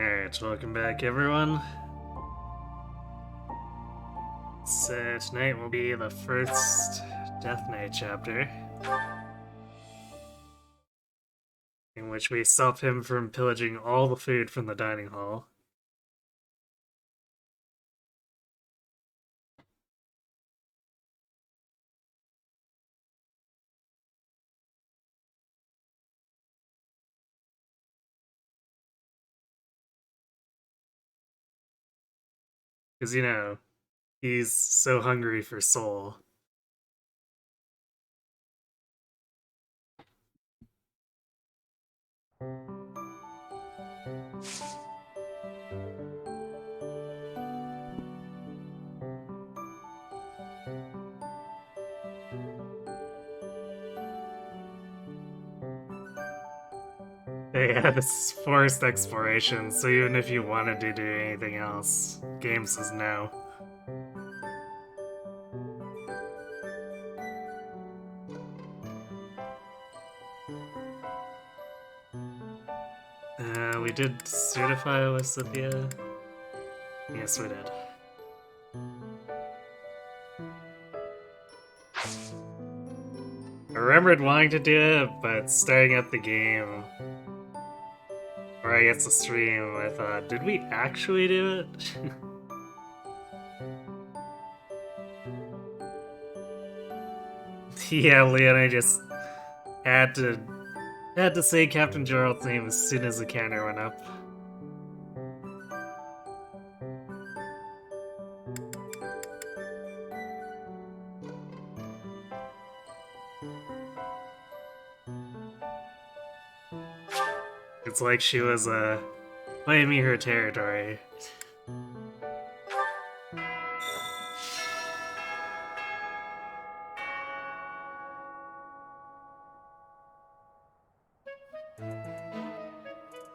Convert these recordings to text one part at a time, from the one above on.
Alright, welcome back everyone. So tonight will be the first Death Knight chapter, in which we stop him from pillaging all the food from the dining hall. Because, you know, he's so hungry for soul. Yeah, this is forced exploration, so even if you wanted to do anything else, game says no. We did certify Lysithia? Yes, we did. I remembered wanting to do it, but starting up the game, or I guess the stream, I thought, did we actually do it? Yeah, Leon, I just had to say Captain Gerald's name as soon as the counter went up. It's like she was claiming her territory.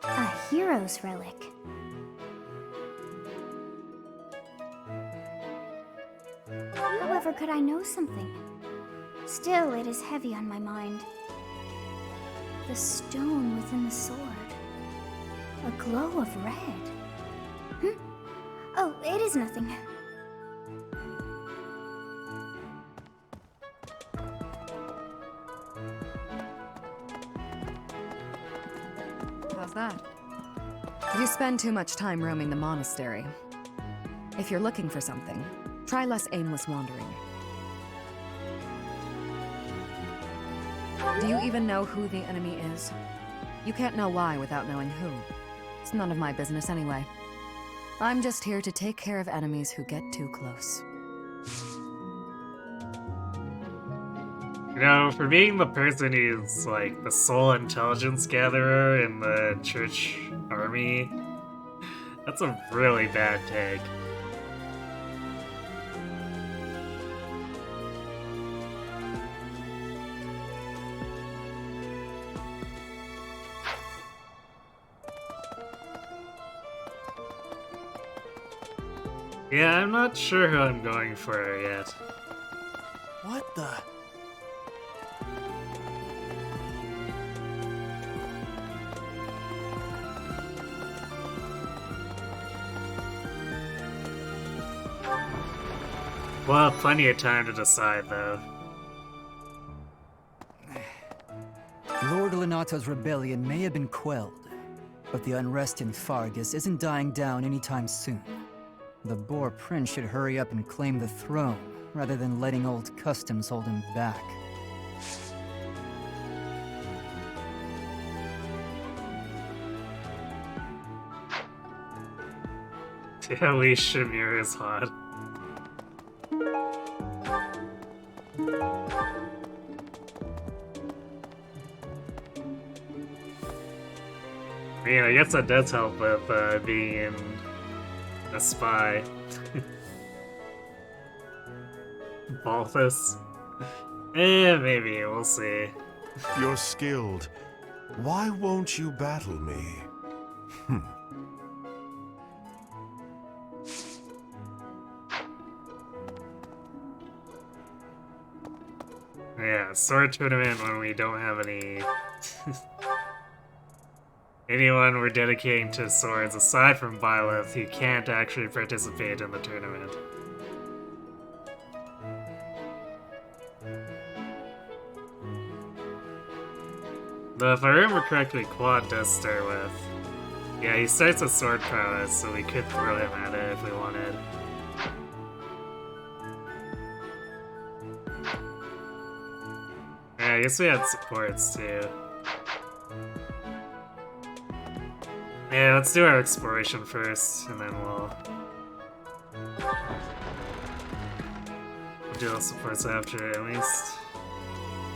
A hero's relic. However could I know something? Still, it is heavy on my mind. The stone within the sword. A glow of red. Oh, it is nothing. How's that? You spend too much time roaming the monastery. If you're looking for something, try less aimless wandering. Do you even know who the enemy is? You can't know why without knowing who. It's none of my business anyway. I'm just here to take care of enemies who get too close. You know, for being the person who's like the sole intelligence gatherer in the church army, that's a really bad take. Yeah, I'm not sure who I'm going for yet. What the? We'll have plenty of time to decide, though. Lord Lenato's rebellion may have been quelled, but the unrest in Fargus isn't dying down anytime soon. The Boar Prince should hurry up and claim the throne, rather than letting old customs hold him back. At least Shamir is hot. I mean, I guess that does help with being a spy. Balthus? Maybe, we'll see. You're skilled. Why won't you battle me? Yeah, sword tournament when we don't have any... anyone we're dedicating to swords aside from Byleth who can't actually participate in the tournament. Though if I remember correctly, Quad does start with... Yeah, he starts with sword prowess, so we could throw him at it if we wanted. Yeah, I guess we had supports too. Yeah, let's do our exploration first, and then we'll do the supports after, at least.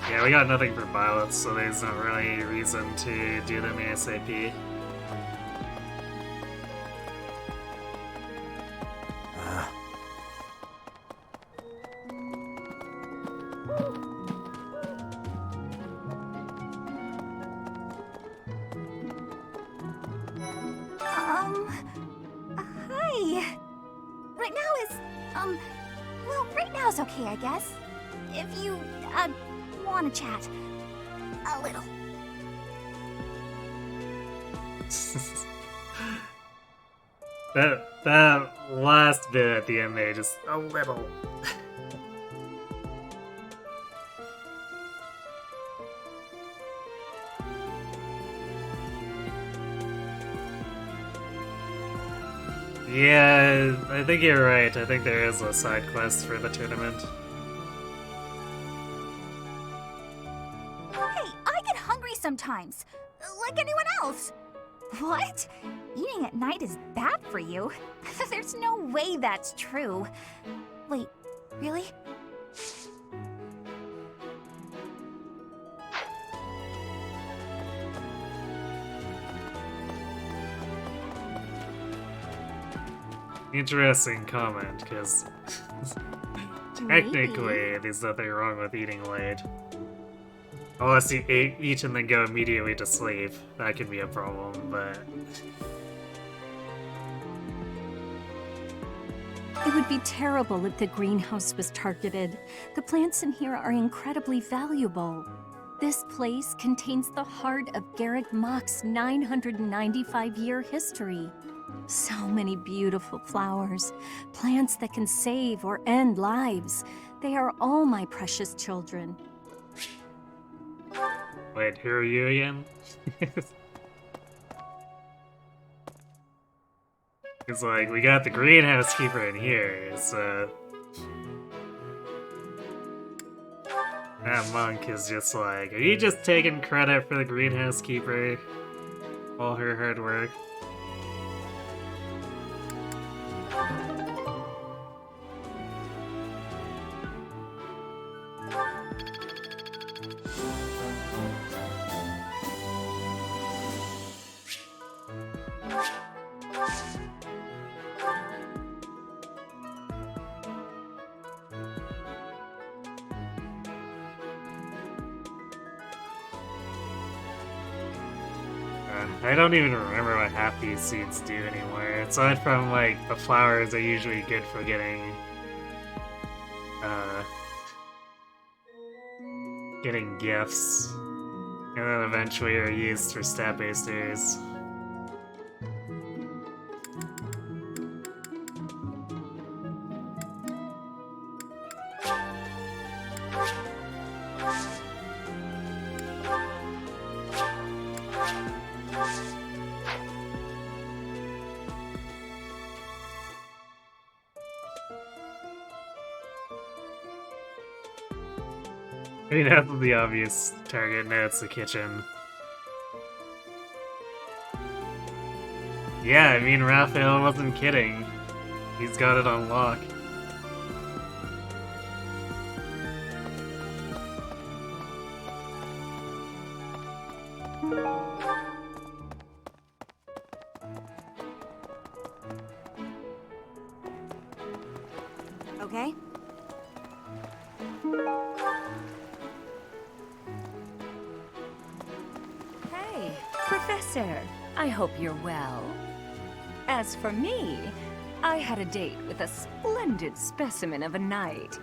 Yeah, we got nothing for Byleth, so there's not really any reason to do them ASAP. Hi. Right now is, well, right now is okay, I guess. If you, want to chat. A little. that last bit at the end there, just a little. Yeah, I think you're right. I think there is a side quest for the tournament. Hey, I get hungry sometimes. Like anyone else. What? Eating at night is bad for you? There's no way that's true. Wait, really? Interesting comment, because technically there's nothing wrong with eating late. Unless you eat and then go immediately to sleep. That could be a problem, but... It would be terrible if the greenhouse was targeted. The plants in here are incredibly valuable. This place contains the heart of Garrick Mock's 995-year history. So many beautiful flowers, plants that can save or end lives. They are all my precious children. Wait, who are you again? It's like, we got the greenhouse keeper in here, so... That monk is just like, are you just taking credit for the greenhouse keeper? All her hard work? I don't even remember what half these seeds do anymore. Aside from, like, the flowers are usually good for getting gifts. And then eventually are used for stat boosters. I mean, that's the obvious target. Now it's the kitchen. Yeah, I mean, Raphael wasn't kidding. He's got it on lock. Okay. Hey, Professor. I hope you're well. As for me, I had a date with a splendid specimen of a knight.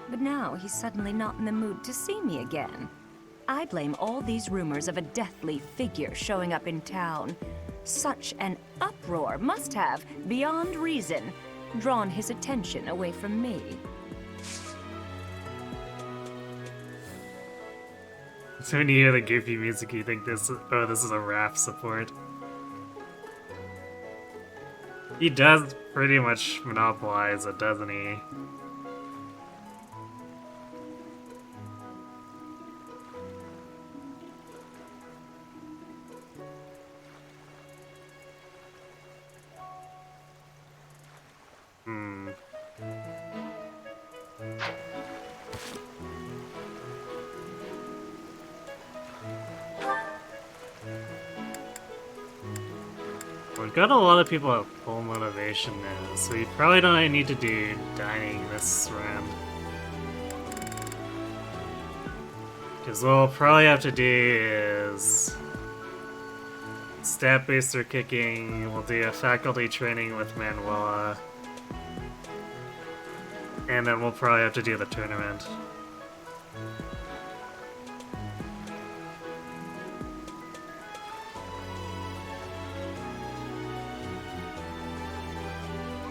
But now he's suddenly not in the mood to see me again. I blame all these rumors of a deathly figure showing up in town. Such an uproar must have, beyond reason, drawn his attention away from me. So when you hear the goofy music, you think this is a Raph support. He does pretty much monopolize it, doesn't he? We've got a lot of people at full motivation now, so we probably don't need to do dining this round. Because what we'll probably have to do is stat booster kicking, we'll do a faculty training with Manuela, and then we'll probably have to do the tournament.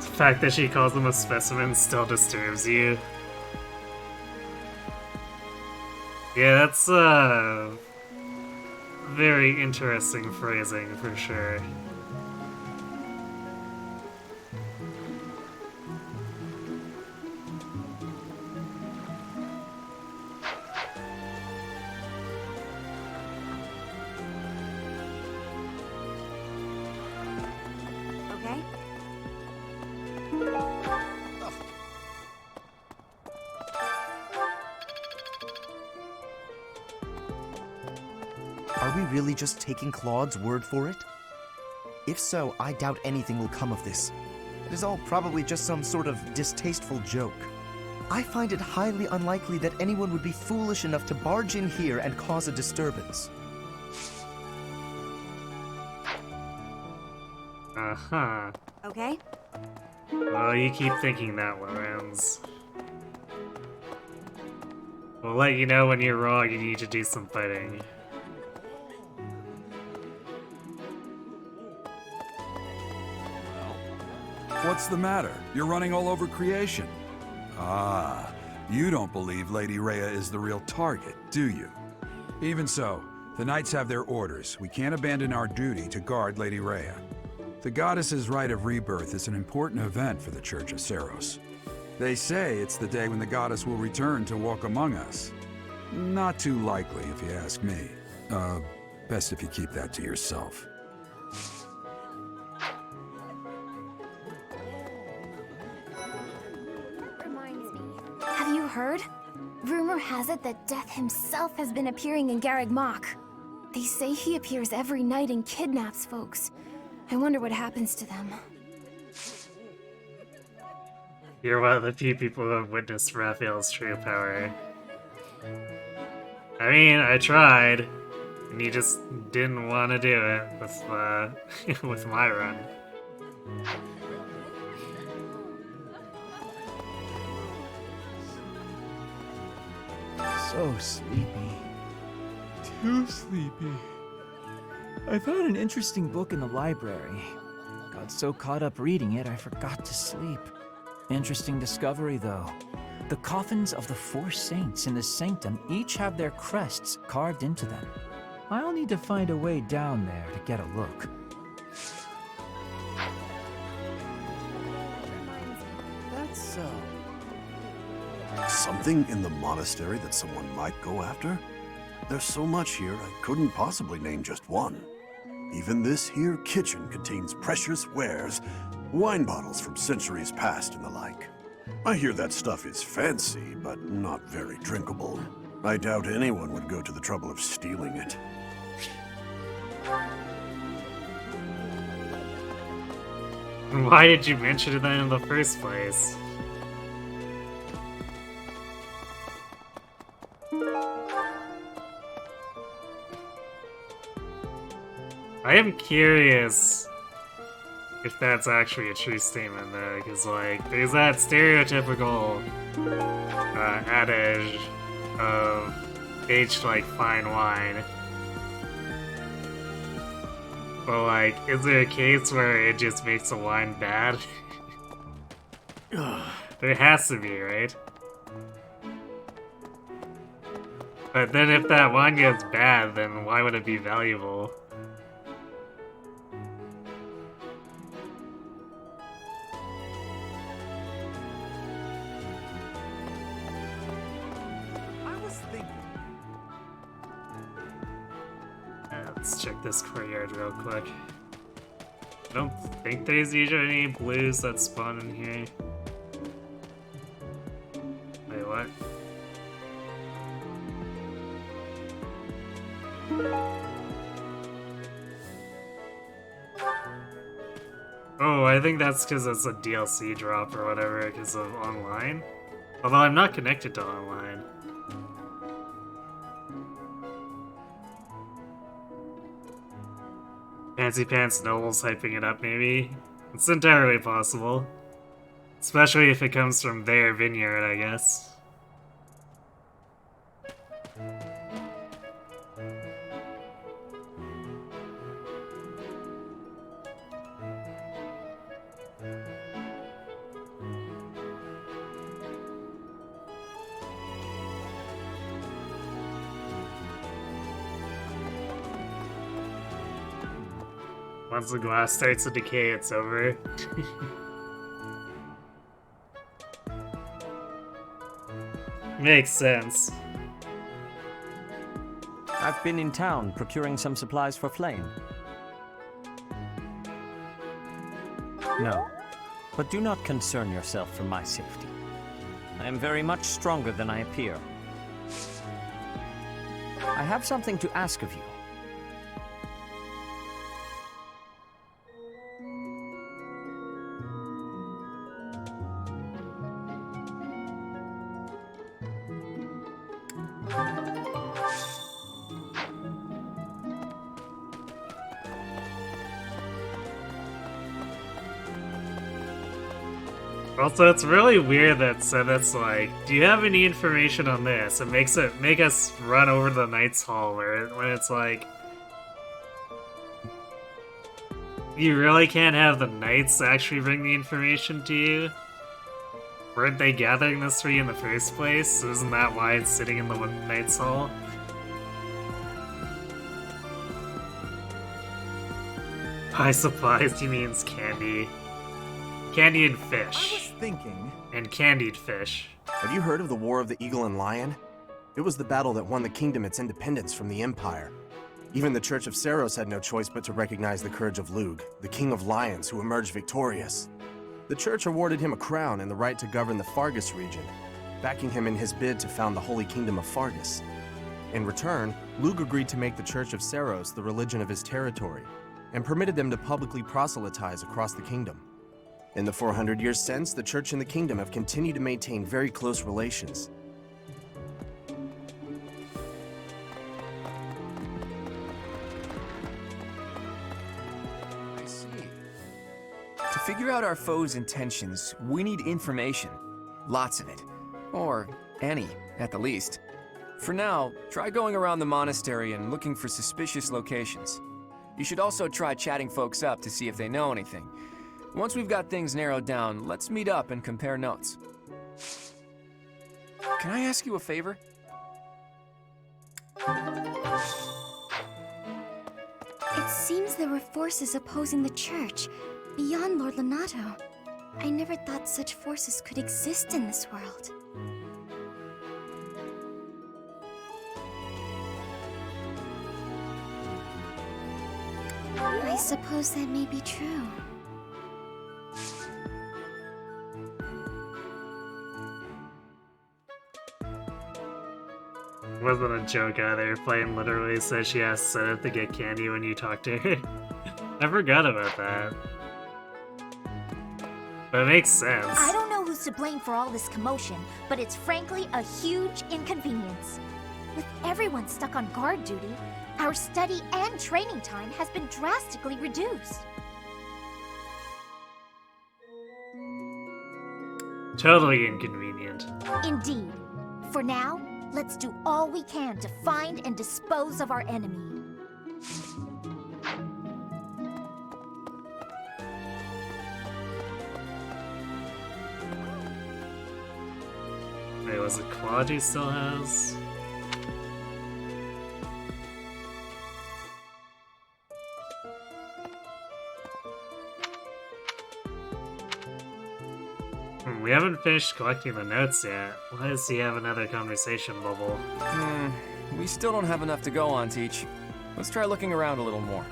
The fact that she calls them a specimen still disturbs you. Yeah, that's very interesting phrasing for sure. Okay? Are we really just taking Claude's word for it? If so, I doubt anything will come of this. It is all probably just some sort of distasteful joke. I find it highly unlikely that anyone would be foolish enough to barge in here and cause a disturbance. Uh-huh. Okay? Well, you keep thinking that, Lorenz. We'll let you know when you're wrong and you need to do some fighting. What's the matter? You're running all over creation. Ah, you don't believe Lady Rhea is the real target, do you? Even so, the Knights have their orders. We can't abandon our duty to guard Lady Rhea. The goddess's Rite of Rebirth is an important event for the Church of Seros. They say it's the day when the goddess will return to walk among us. Not too likely, if you ask me. Best if you keep that to yourself. Reminds me. Have you heard? Rumor has it that Death himself has been appearing in Garreg Mach. They say he appears every night and kidnaps folks. I wonder what happens to them. You're one of the few people who have witnessed Raphael's true power. I mean, I tried, and you just didn't want to do it with, with my run. So sleepy. Too sleepy. I found an interesting book in the library. Got so caught up reading it, I forgot to sleep. Interesting discovery, though. The coffins of the 4 saints in the sanctum each have their crests carved into them. I'll need to find a way down there to get a look. That's so. Something in the monastery that someone might go after? There's so much here, I couldn't possibly name just one. Even this here kitchen contains precious wares, wine bottles from centuries past and the like. I hear that stuff is fancy, but not very drinkable. I doubt anyone would go to the trouble of stealing it. Why did you mention it then in the first place? I am curious if that's actually a true statement, though, because, like, there's that stereotypical adage of aged like fine wine. But like, is there a case where it just makes the wine bad? There has to be, right? But then if that wine gets bad, then why would it be valuable? Let's check this courtyard real quick. I don't think there's usually any blues that spawn in here. Wait, what? Oh, I think that's because it's a DLC drop or whatever because of online. Although I'm not connected to online. Fancy Pants Noble's hyping it up, maybe? It's entirely possible. Especially if it comes from their vineyard, I guess. Once the glass starts to decay, it's over. Makes sense. I've been in town procuring some supplies for Flame. No, but do not concern yourself for my safety. I am very much stronger than I appear. I have something to ask of you. Also, it's really weird that Seneth's like, do you have any information on this? It makes it make us run over to the Knight's Hall when it's like, you really can't have the Knights actually bring the information to you? Weren't they gathering this for you in the first place? Isn't that why it's sitting in the Knight's Hall? By supplies, he means candy. Candy and fish. I was thinking... And candied fish. Have you heard of the War of the Eagle and Lion? It was the battle that won the kingdom its independence from the Empire. Even the Church of Seiros had no choice but to recognize the courage of Lugh, the King of Lions who emerged victorious. The Church awarded him a crown and the right to govern the Fargus region, backing him in his bid to found the Holy Kingdom of Fargus. In return, Lugh agreed to make the Church of Seiros the religion of his territory, and permitted them to publicly proselytize across the kingdom. In the 400 years since, the Church and the Kingdom have continued to maintain very close relations. I see. To figure out our foe's intentions, we need information. Lots of it. Or any, at the least. For now, try going around the monastery and looking for suspicious locations. You should also try chatting folks up to see if they know anything. Once we've got things narrowed down, let's meet up and compare notes. Can I ask you a favor? It seems there were forces opposing the church, beyond Lord Lonato. I never thought such forces could exist in this world. I suppose that may be true. Wasn't a joke either. Flame literally says she asked Seneth to get candy when you talk to her. I forgot about that. But it makes sense. I don't know who's to blame for all this commotion, but it's frankly a huge inconvenience. With everyone stuck on guard duty, our study and training time has been drastically reduced. Totally inconvenient. Indeed. For now, Let's do all we can to find and dispose of our enemy. Wait, was it quality still has? We haven't finished collecting the notes yet. Why does he have another conversation bubble? We still don't have enough to go on, Teach. Let's try looking around a little more.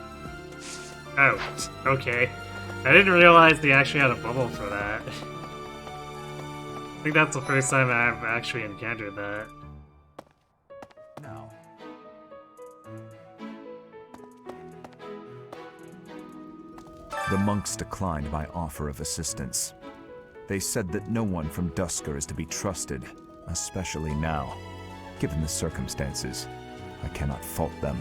Oh, okay. I didn't realize they actually had a bubble for that. I think that's the first time I've actually encountered that. No. The monks declined my offer of assistance. They said that no one from Dusker is to be trusted, especially now. Given the circumstances, I cannot fault them.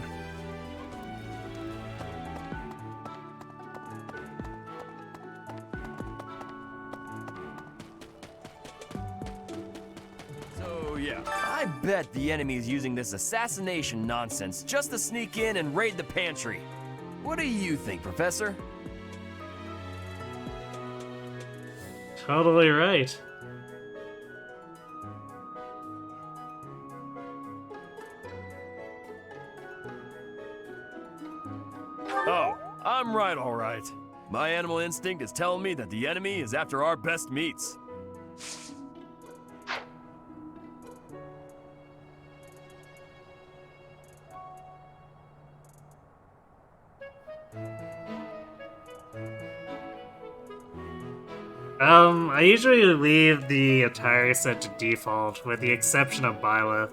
So yeah, I bet the enemy's using this assassination nonsense just to sneak in and raid the pantry. What do you think, Professor? Totally right. Oh, I'm right, all right. My animal instinct is telling me that the enemy is after our best meats. I usually leave the attire set to default, with the exception of Byleth.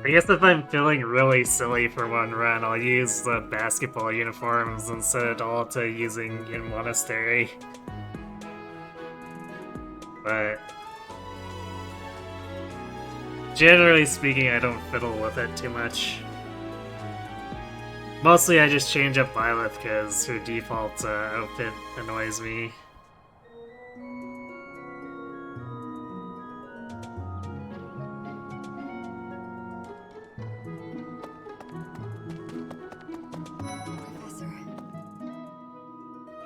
I guess if I'm feeling really silly for one run, I'll use the basketball uniforms instead all to using in Monastery. But generally speaking, I don't fiddle with it too much. Mostly I just change up Byleth because her default outfit annoys me.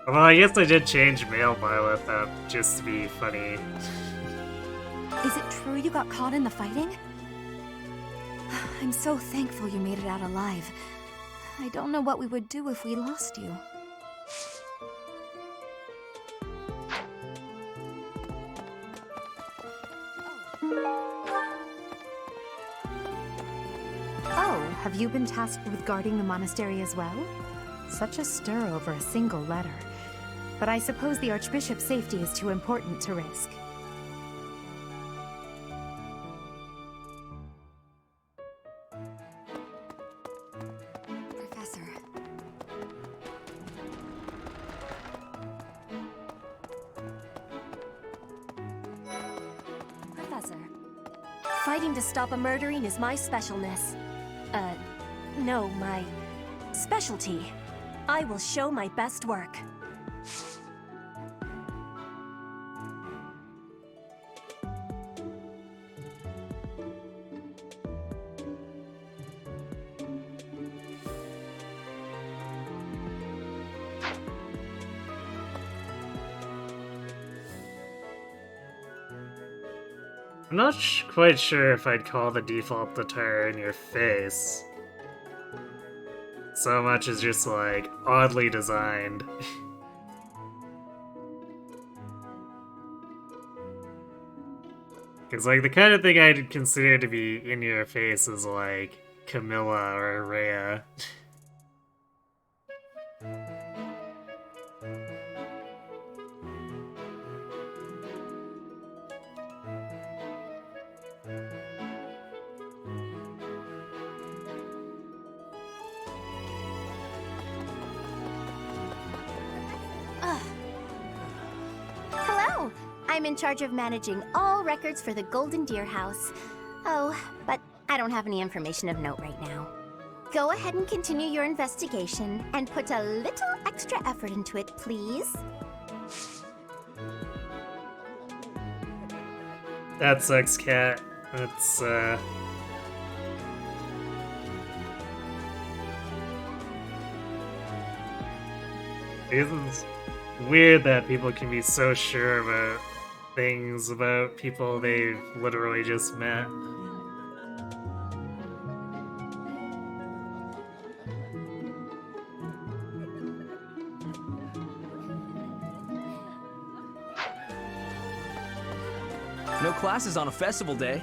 Well, I guess I did change male Byleth up just to be funny. Is it true you got caught in the fighting? I'm so thankful you made it out alive. I don't know what we would do if we lost you. Oh, have you been tasked with guarding the monastery as well? Such a stir over a single letter. But I suppose the Archbishop's safety is too important to risk. Professor. Professor. Fighting to stop a murdering is my specialness. No, my specialty. I will show my best work. I'm not quite sure if I'd call the default attire in your face. So much as just like oddly designed. Because like the kind of thing I'd consider to be in your face is like Camilla or Rhea. Hello! I'm in charge of managing all records for the Golden Deer House. Oh, but I don't have any information of note right now. Go ahead and continue your investigation and put a little extra effort into it, please. That sucks, Cat. It's, It's weird that people can be so sure about things about people they've literally just met. No classes on a festival day.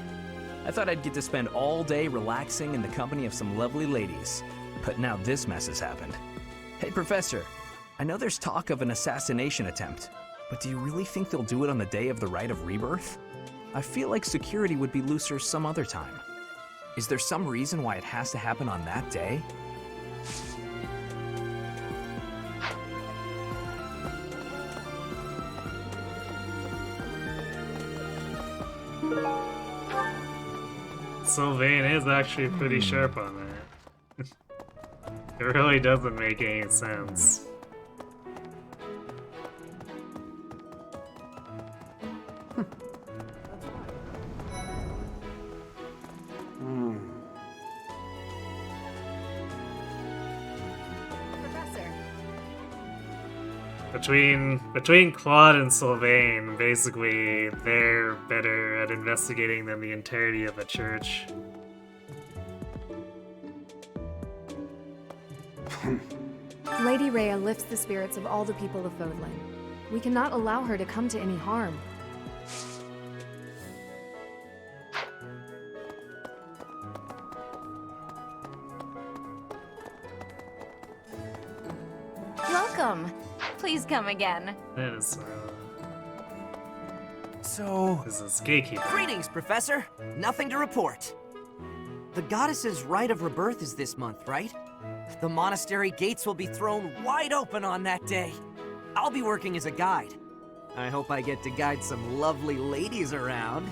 I thought I'd get to spend all day relaxing in the company of some lovely ladies. But now this mess has happened. Hey, Professor. I know there's talk of an assassination attempt, but do you really think they'll do it on the day of the Rite of Rebirth? I feel like security would be looser some other time. Is there some reason why it has to happen on that day? Sylvain is actually pretty sharp on that. It really doesn't make any sense. Between Claude and Sylvain, basically, they're better at investigating than the entirety of the church. Lady Rhea lifts the spirits of all the people of Fodlan. We cannot allow her to come to any harm. Welcome. Please come again. That is, So... This is Gatekeeper. Greetings, Professor. Nothing to report. The goddess's Rite of Rebirth is this month, right? The monastery gates will be thrown wide open on that day. I'll be working as a guide. I hope I get to guide some lovely ladies around.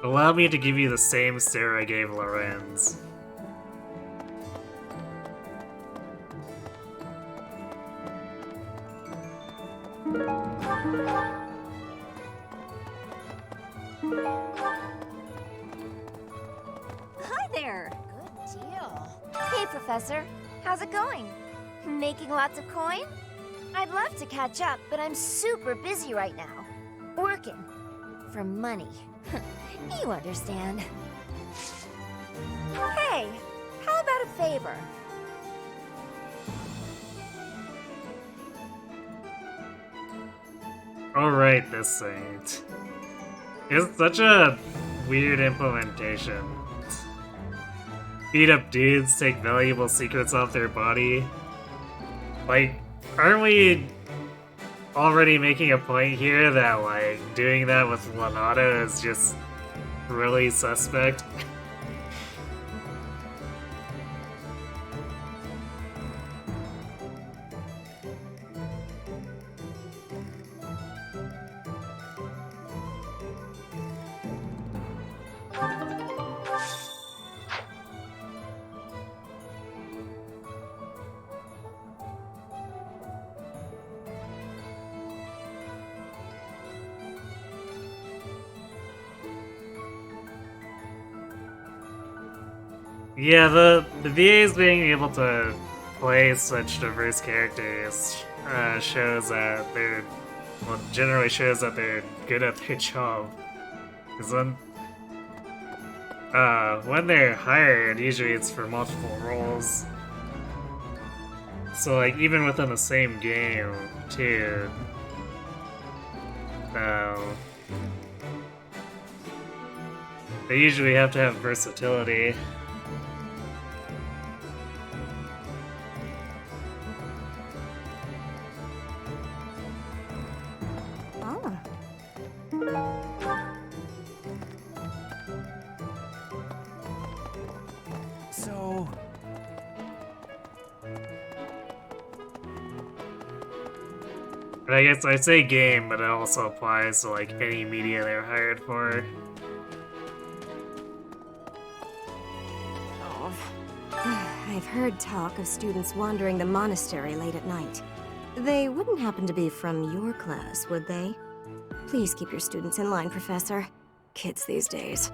Allow me to give you the same stare I gave Lorenz. Hi there. Good deal. Hey, Professor. How's it going? Making lots of coin? I'd love to catch up, but I'm super busy right now. Working. For money. You understand. Hey, how about a favor? Alright, this saint. It's such a weird implementation. Beat up dudes, take valuable secrets off their body. Like, aren't we already making a point here that, like, doing that with Lanata is just really suspect? Yeah, the VAs being able to play such diverse characters shows that they're, well, generally shows that they're good at their job. Because when they're hired, usually it's for multiple roles. So, like, even within the same game, too. They usually have to have versatility. And I guess I say game, but it also applies to like any media they're hired for. I've heard talk of students wandering the monastery late at night. They wouldn't happen to be from your class, would they? Please keep your students in line, Professor. Kids these days.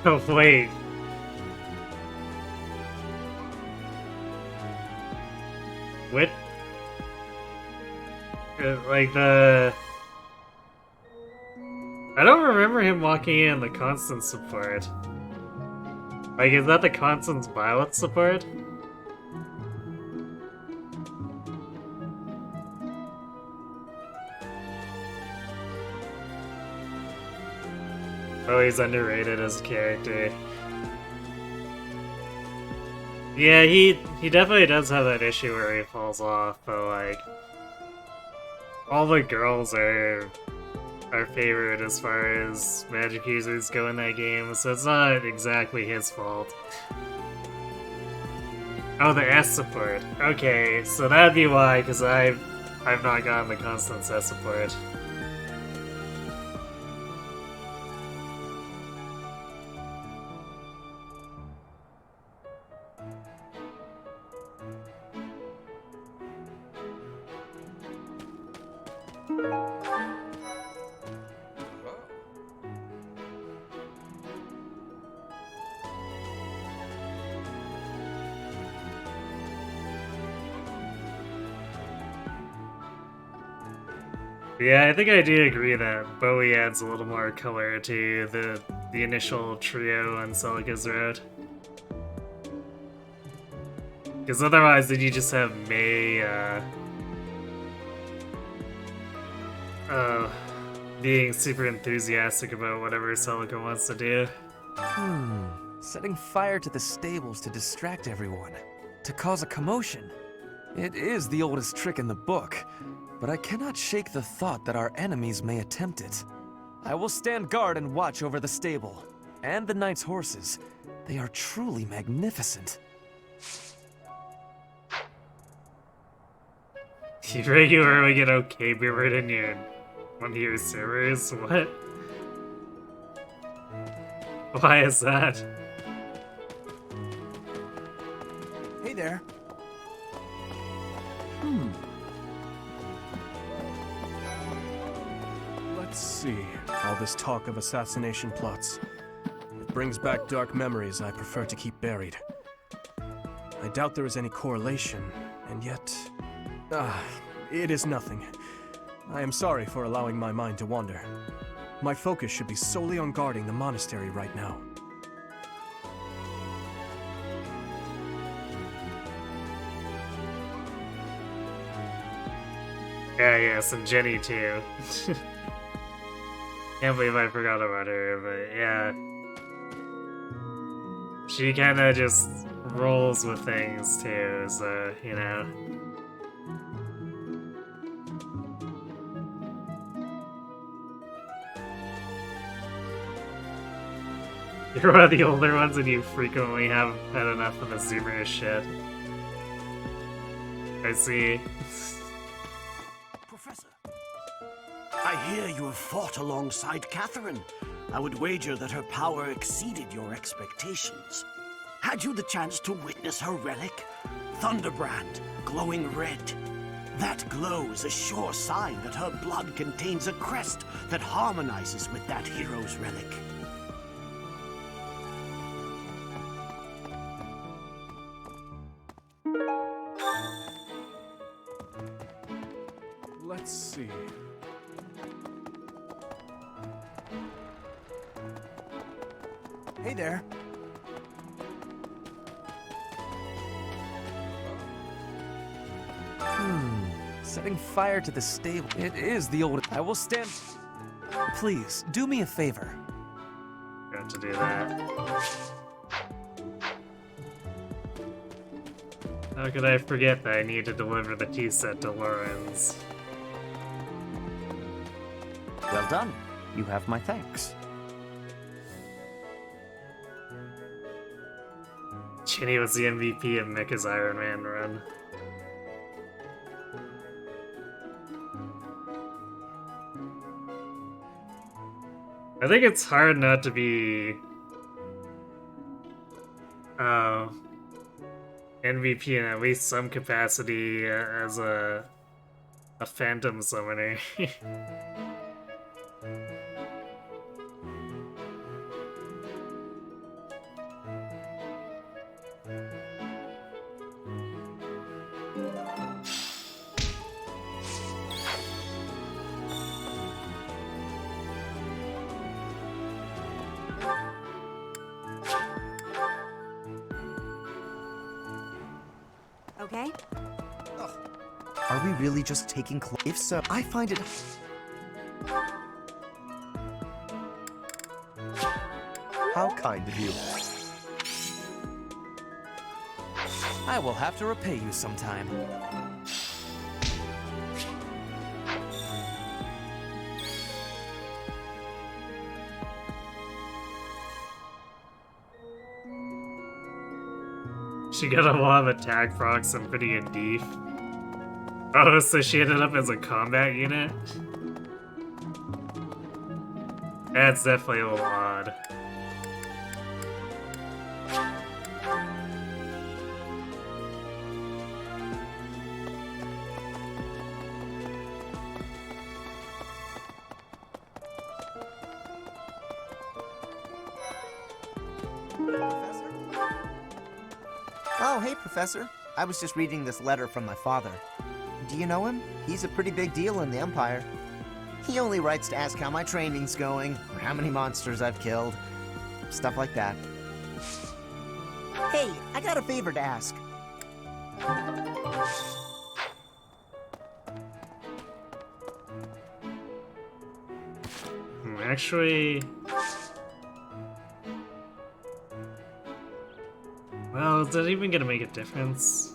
Oh, wait. What? Like the... I don't remember him walking in the constant support. Like, is that the constant violet support? Oh, he's underrated as a character. Yeah, he definitely does have that issue where he falls off, but like... all the girls are favorite as far as magic users go in that game, so it's not exactly his fault. Oh, the S support. Okay, so that'd be why, because I've not gotten the constant S support. Yeah, I think I do agree that Bowie adds a little more color to the initial trio on Celica's Road. Because otherwise, then you just have May, being super enthusiastic about whatever Celica wants to do. Setting fire to the stables to distract everyone, to cause a commotion. It is the oldest trick in the book, but I cannot shake the thought that our enemies may attempt it. I will stand guard and watch over the stable, and the knight's horses. They are truly magnificent. You regularly get okay mirrored in one of your servers? What? Why is that? Hey there. Let's see. All this talk of assassination plots. It brings back dark memories I prefer to keep buried. I doubt there is any correlation, and yet... it is nothing. I am sorry for allowing my mind to wander. My focus should be solely on guarding the monastery right now. Yeah, yes, and Jenny too. Can't believe I forgot about her, but yeah. She kinda just rolls with things too, so, you know. You're one of the older ones and you frequently have had enough of the zoomer shit. I see. Professor, I hear you have fought alongside Catherine. I would wager that her power exceeded your expectations. Had you the chance to witness her relic? Thunderbrand, glowing red. That glow is a sure sign that her blood contains a crest that harmonizes with that hero's relic. Let's see. Hey there. Setting fire to the stable. It is the old... I will stand... Please, do me a favor. Got to do that. How could I forget that I need to deliver the tea set to Lawrence? Well done. You have my thanks. Chinny was the MVP of Mecha's Iron Man run. I think it's hard not to be MVP in at least some capacity as a phantom summoner. Okay? Are we really just taking If so, I find it... How kind of you. I will have to repay you sometime. She got a lot of attack procs and pretty good def. Oh, so she ended up as a combat unit? That's definitely a little odd. Oh, hey, Professor. I was just reading this letter from my father. Do you know him? He's a pretty big deal in the Empire. He only writes to ask how my training's going, or how many monsters I've killed. Stuff like that. Hey, I got a favor to ask. Actually... Well, is that even gonna make a difference?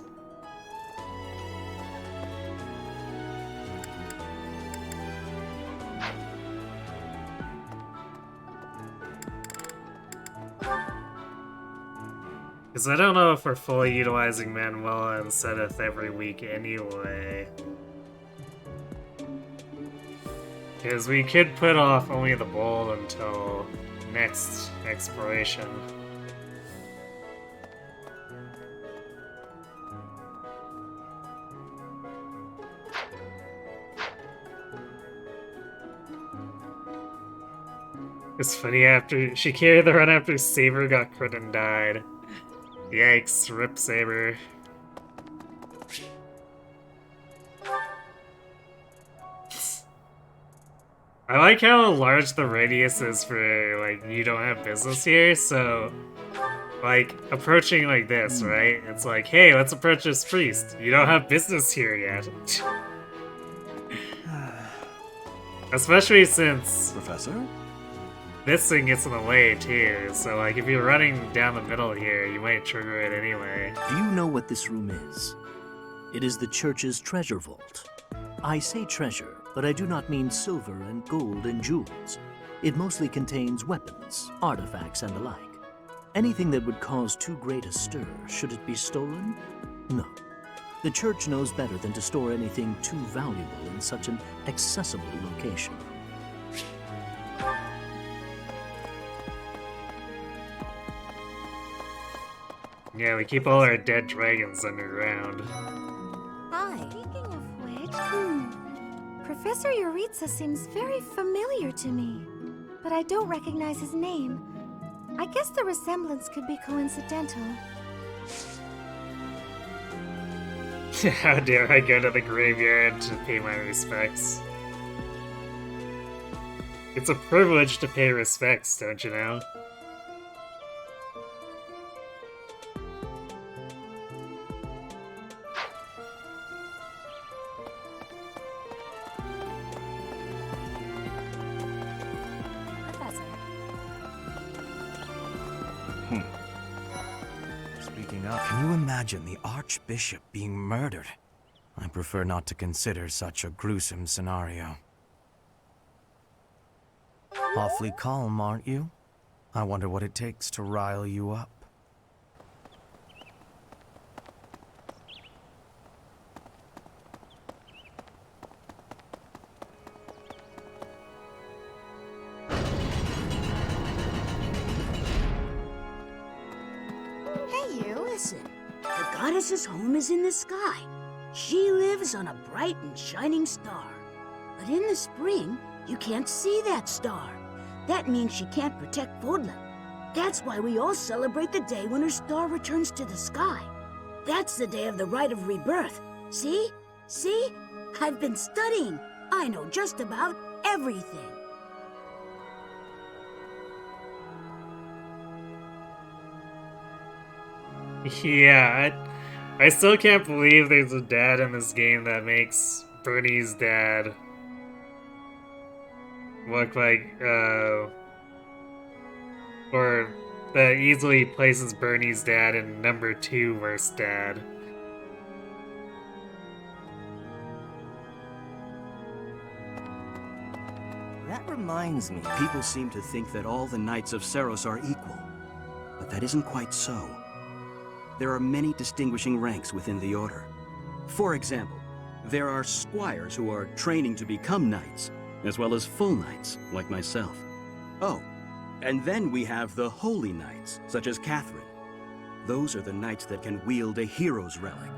Because I don't know if we're fully utilizing Manuela and Sedith every week anyway. Because we could put off only the bowl until next exploration. It's funny, after she carried the run after Saber got crit and died. Yikes, rip Saber. I like how large the radius is for, like, you don't have business here, so, like, approaching like this, right? It's like, hey, let's approach this priest. You don't have business here yet. Especially since... Professor? This thing gets in the way, too, so, like, if you're running down the middle here, you might trigger it anyway. Do you know what this room is? It is the church's treasure vault. I say treasure, but I do not mean silver and gold and jewels. It mostly contains weapons, artifacts, and the like. Anything that would cause too great a stir, should it be stolen? No. The church knows better than to store anything too valuable in such an accessible location. Yeah, we keep all our dead dragons underground. Hi. Speaking of which, Professor Yuritsa seems very familiar to me, but I don't recognize his name. I guess the resemblance could be coincidental. How dare I go to the graveyard to pay my respects? It's a privilege to pay respects, don't you know? Can you imagine the Archbishop being murdered? I prefer not to consider such a gruesome scenario. Awfully calm, aren't you? I wonder what it takes to rile you up. Hey, you, listen. The goddess's home is in the sky. She lives on a bright and shining star. But in the spring, you can't see that star. That means she can't protect Fodlan. That's why we all celebrate the day when her star returns to the sky. That's the day of the Rite of Rebirth. See? See? I've been studying. I know just about everything. Yeah, I still can't believe there's a dad in this game that makes Bernie's dad look like, or that easily places Bernie's dad in number 2 worst dad. That reminds me, people seem to think that all the Knights of Seiros are equal, but that isn't quite so. There are many distinguishing ranks within the Order. For example, there are squires who are training to become knights, as well as full knights, like myself. Oh, and then we have the Holy Knights, such as Catherine. Those are the knights that can wield a hero's relic.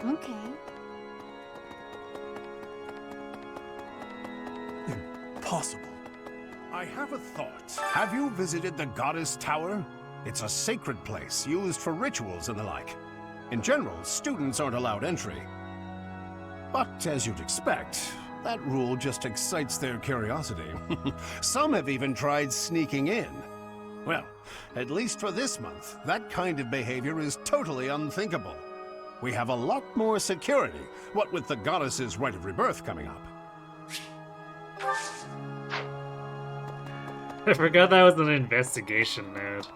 Okay. Impossible. I have a thought. Have you visited the Goddess Tower? It's a sacred place used for rituals and the like. In general, students aren't allowed entry. But as you'd expect, that rule just excites their curiosity. Some have even tried sneaking in. Well, at least for this month, that kind of behavior is totally unthinkable. We have a lot more security, what with the Goddess's Rite of Rebirth coming up. I forgot that was an investigation note.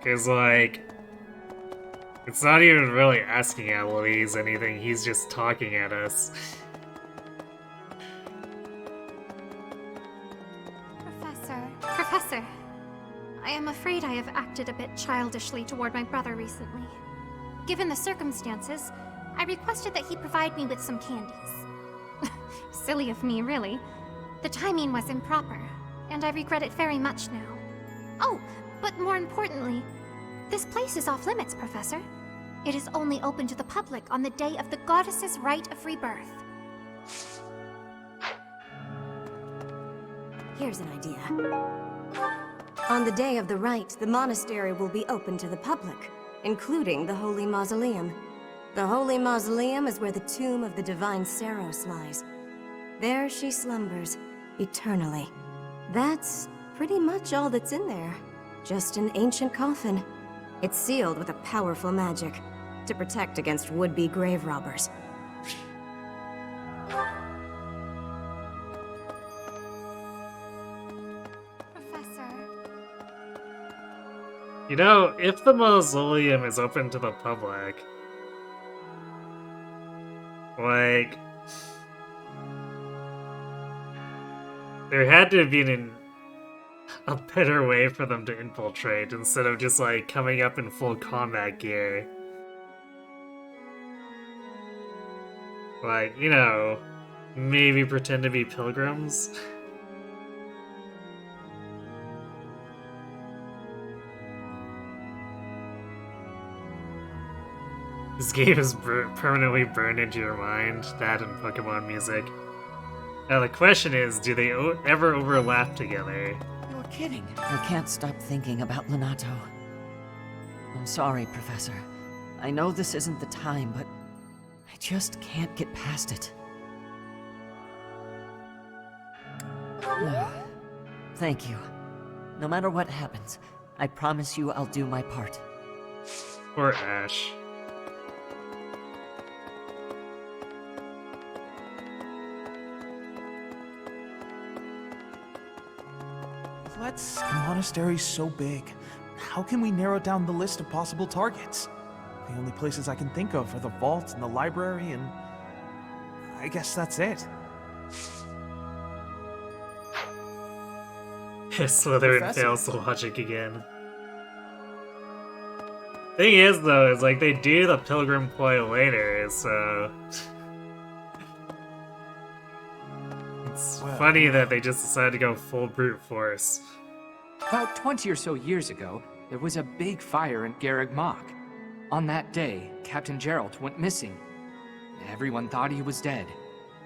Cause like, it's not even really asking Eloise anything, he's just talking at us. Professor, I am afraid I have acted a bit childishly toward my brother recently. Given the circumstances, I requested that he provide me with some candies. Silly of me, really. The timing was improper, and I regret it very much now. Oh, but more importantly, this place is off limits, Professor. It is only open to the public on the day of the Goddess's Rite of Rebirth. Here's an idea. On the day of the rite, the monastery will be open to the public, including the Holy Mausoleum. The Holy Mausoleum is where the tomb of the divine Seiros lies. There she slumbers, eternally. That's pretty much all that's in there. Just an ancient coffin. It's sealed with a powerful magic to protect against would-be grave robbers. You know, if the mausoleum is open to the public, like, there had to have been a better way for them to infiltrate instead of just like coming up in full combat gear. Like, you know, maybe pretend to be pilgrims. This game is permanently burned into your mind, that and Pokemon music. Now the question is, do they ever overlap together? You're kidding. I can't stop thinking about Lonato. I'm sorry, Professor. I know this isn't the time, but I just can't get past it. Thank you. No matter what happens, I promise you I'll do my part. Poor Ash. That monastery's so big. how can we narrow down the list of possible targets? The only places I can think of are the vault and the library, and I guess that's it. Slytherin Professor. fails the logic again. Thing is, though, is like they do the pilgrim ploy later, so it's funny that they just decided to go full brute force. About 20 or so years ago, there was a big fire in Garreg Mach. On that day, Captain Gerald went missing. Everyone thought he was dead.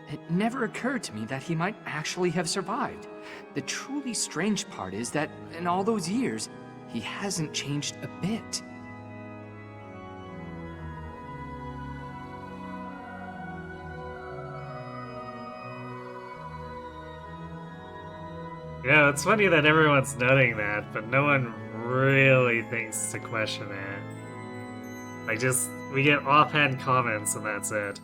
It never occurred to me that he might actually have survived. The truly strange part is that in all those years, he hasn't changed a bit. Yeah, it's funny that everyone's noting that, but no one really thinks to question it. Like, just, we get offhand comments and that's it.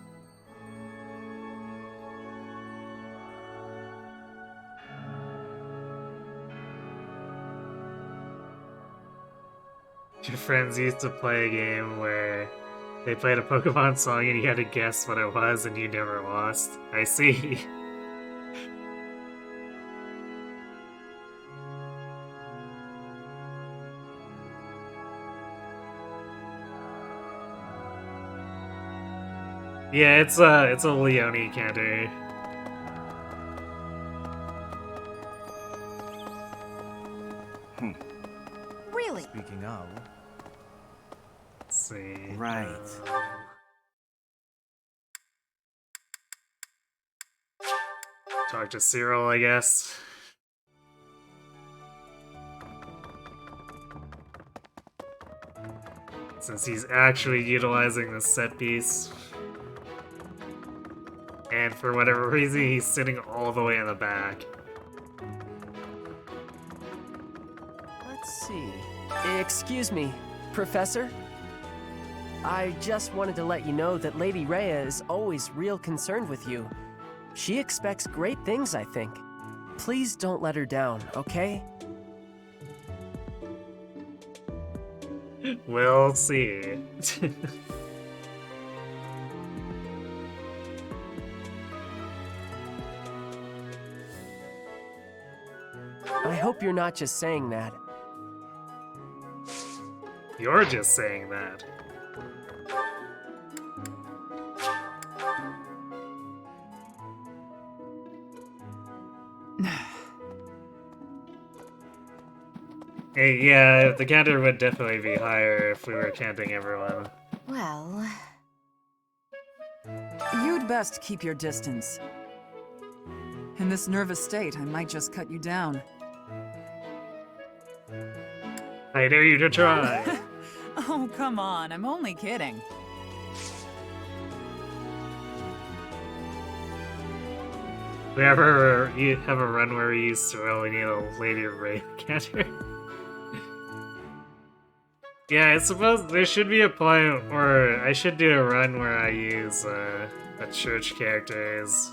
Your friends used to play a game where they played a Pokemon song and you had to guess what it was and you never lost. I see. Yeah, it's a Leone canter. Really? Speaking of... Let's see. Right. Talk to Cyril, I guess. Since he's actually utilizing this set piece. And for whatever reason, he's sitting all the way in the back. Let's see. Excuse me, Professor? I just wanted to let you know that Lady Rhea is always real concerned with you. She expects great things, I think. Please don't let her down, okay? We'll see. I hope you're not just saying that. You're just saying that. Hey, yeah, the counter would definitely be higher if we were counting everyone. Well... You'd best keep your distance. In this nervous state, I might just cut you down. I dare you to try. Oh, come on, I'm only kidding. We ever have a run where we used to really need a Lady Ray counter? Yeah, I suppose there should be a point where I should do a run where I use a church characters.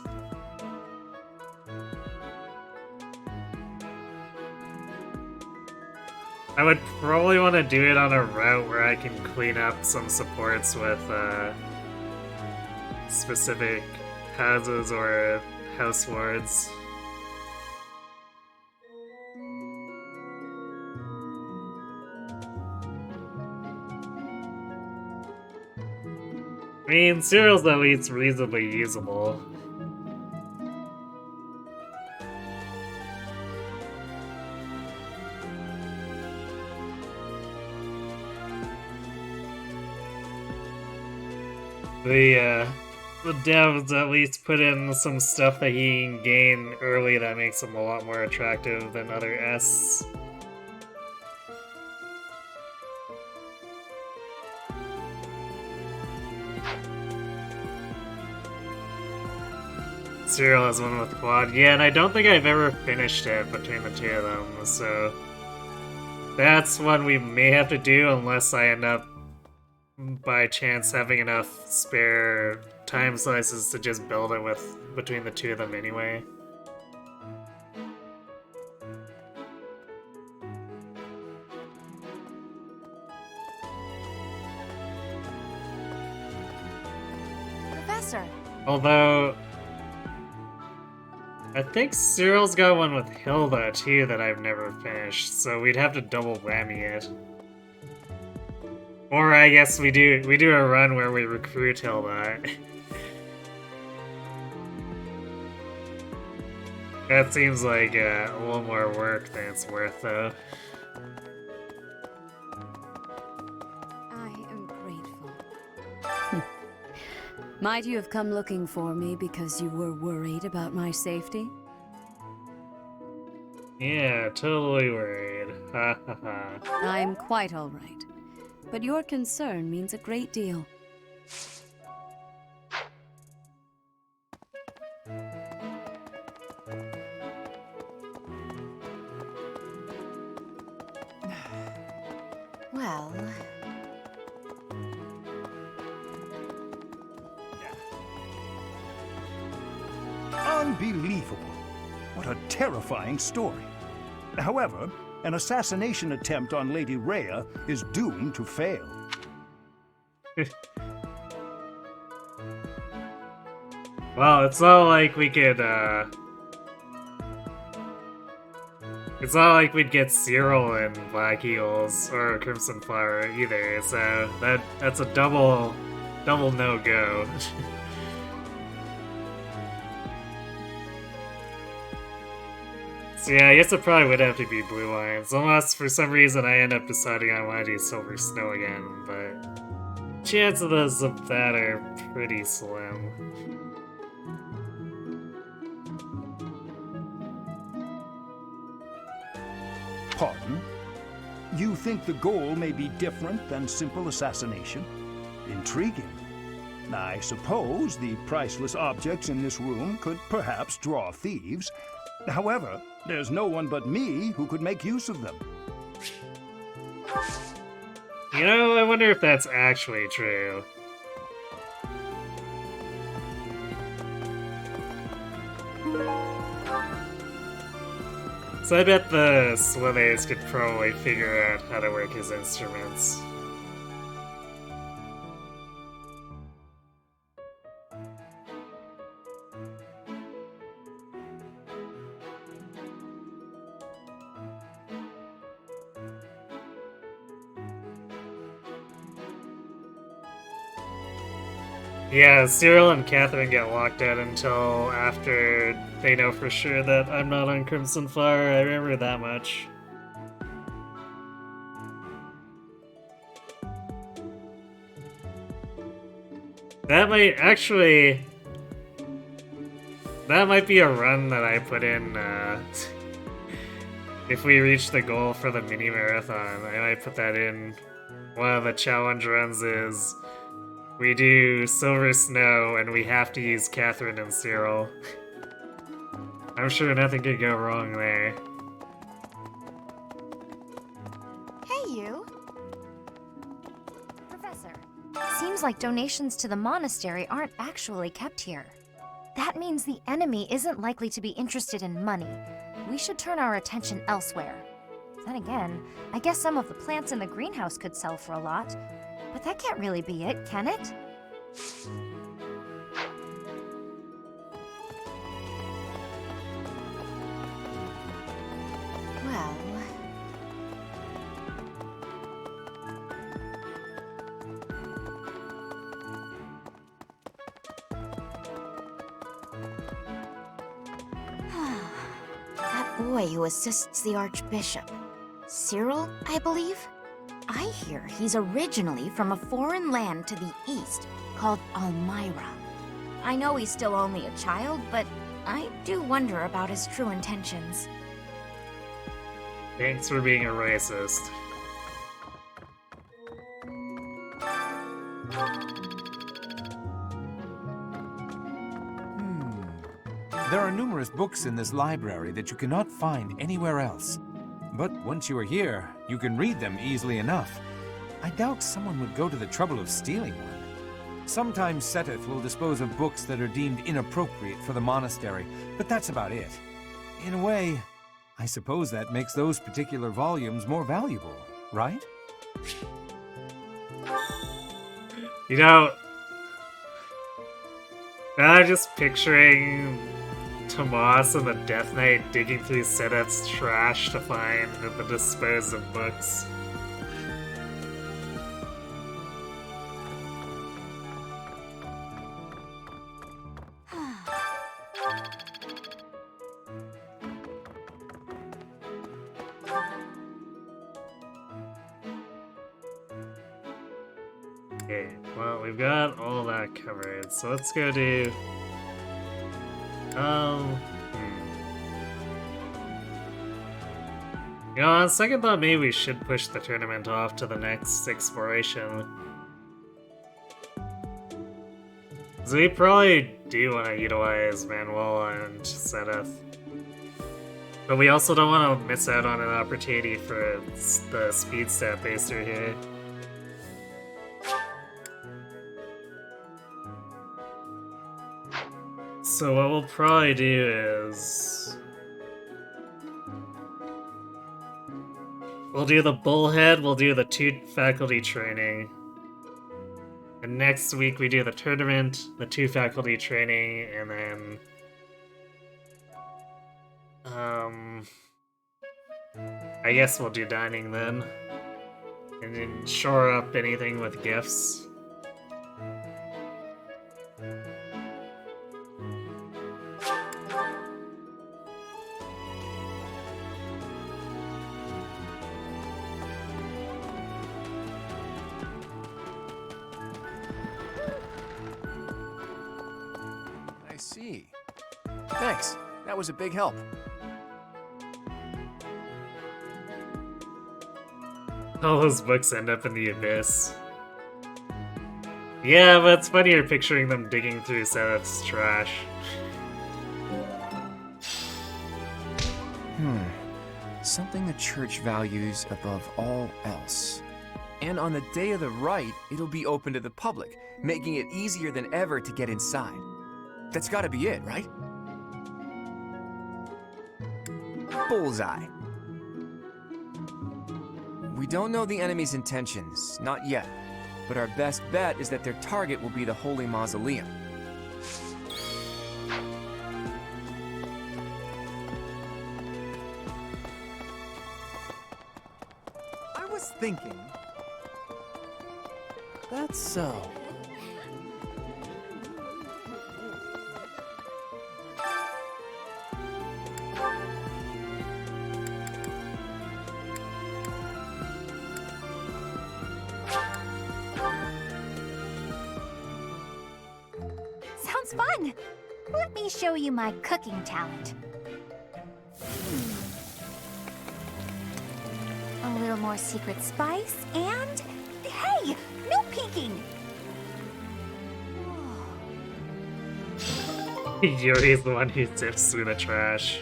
I would probably want to do it on a route where I can clean up some supports with specific houses or house wards. I mean, Cyril's at least reasonably usable. The devs at least put in some stuff that he can gain early that makes him a lot more attractive than other S. Cyril has one with quad. Yeah, and I don't think I've ever finished it between the two of them, so that's one we may have to do unless I end up by chance having enough spare time slices to just build it with between the two of them anyway. Professor. Although, I think Cyril's got one with Hilda too that I've never finished, so we'd have to double whammy it. Or I guess we do a run where we recruit Hilda. That seems like a little more work than it's worth, though. I am grateful. Might you have come looking for me because you were worried about my safety? Yeah, totally worried. Ha ha ha. I'm quite all right. But your concern means a great deal. Well... Unbelievable. What a terrifying story. However, an assassination attempt on Lady Rhea is doomed to fail. Well, it's not like we could, it's not like we'd get Cyril and Black Eagles or Crimson Flower either, so that's a double no-go. So yeah, I guess it probably would have to be Blue Lions, unless for some reason I end up deciding I want to do Silver Snow again, but chances of that are pretty slim. Pardon? You think the goal may be different than simple assassination? Intriguing. I suppose the priceless objects in this room could perhaps draw thieves. However, there's no one but me who could make use of them. You know, I wonder if that's actually true. So I bet the Slithers could probably figure out how to work his instruments. Yeah, Cyril and Catherine get locked out until after they know for sure that I'm not on Crimson Flower. I remember that much. That might be a run that I put in, if we reach the goal for the mini marathon. I might put that in. One of the challenge runs is we do Silver Snow, and we have to use Catherine and Cyril. I'm sure nothing could go wrong there. Hey, you! Professor, seems like donations to the monastery aren't actually kept here. That means the enemy isn't likely to be interested in money. We should turn our attention elsewhere. Then again, I guess some of the plants in the greenhouse could sell for a lot. But that can't really be it, can it? Well... That boy who assists the Archbishop. Cyril, I believe? I hear he's originally from a foreign land to the east called Almyra. I know he's still only a child, but I do wonder about his true intentions. Thanks for being a racist. There are numerous books in this library that you cannot find anywhere else. But once you are here, you can read them easily enough. I doubt someone would go to the trouble of stealing one. Sometimes Seteth will dispose of books that are deemed inappropriate for the monastery, but that's about it. In a way, I suppose that makes those particular volumes more valuable, right? You know, I'm just picturing Tomas and the Death Knight digging through Sedeth's trash to find the disposed of books. Okay, well, we've got all that covered, so let's go do... You know, on second thought, maybe we should push the tournament off to the next exploration. So we probably do want to utilize Manuel and Sedeth. But we also don't want to miss out on an opportunity for the speed stat baser here. So what we'll probably do is... we'll do the bullhead, we'll do the 2 faculty training. And next week we do the tournament, the 2 faculty training, and then... I guess we'll do dining then. And then shore up anything with gifts. I see. Thanks. That was a big help. All those books end up in the abyss. Yeah, but it's funnier picturing them digging through Sedeth's trash. Something the church values above all else. And on the day of the rite, it'll be open to the public, making it easier than ever to get inside. That's gotta be it, right? Bullseye. We don't know the enemy's intentions, not yet. But our best bet is that their target will be the Holy Mausoleum. I was thinking... That's so. Sounds fun! Let me show you my cooking talent. A little more secret spice, and... hey! No peeking! Yuri's the one who sifts through the trash.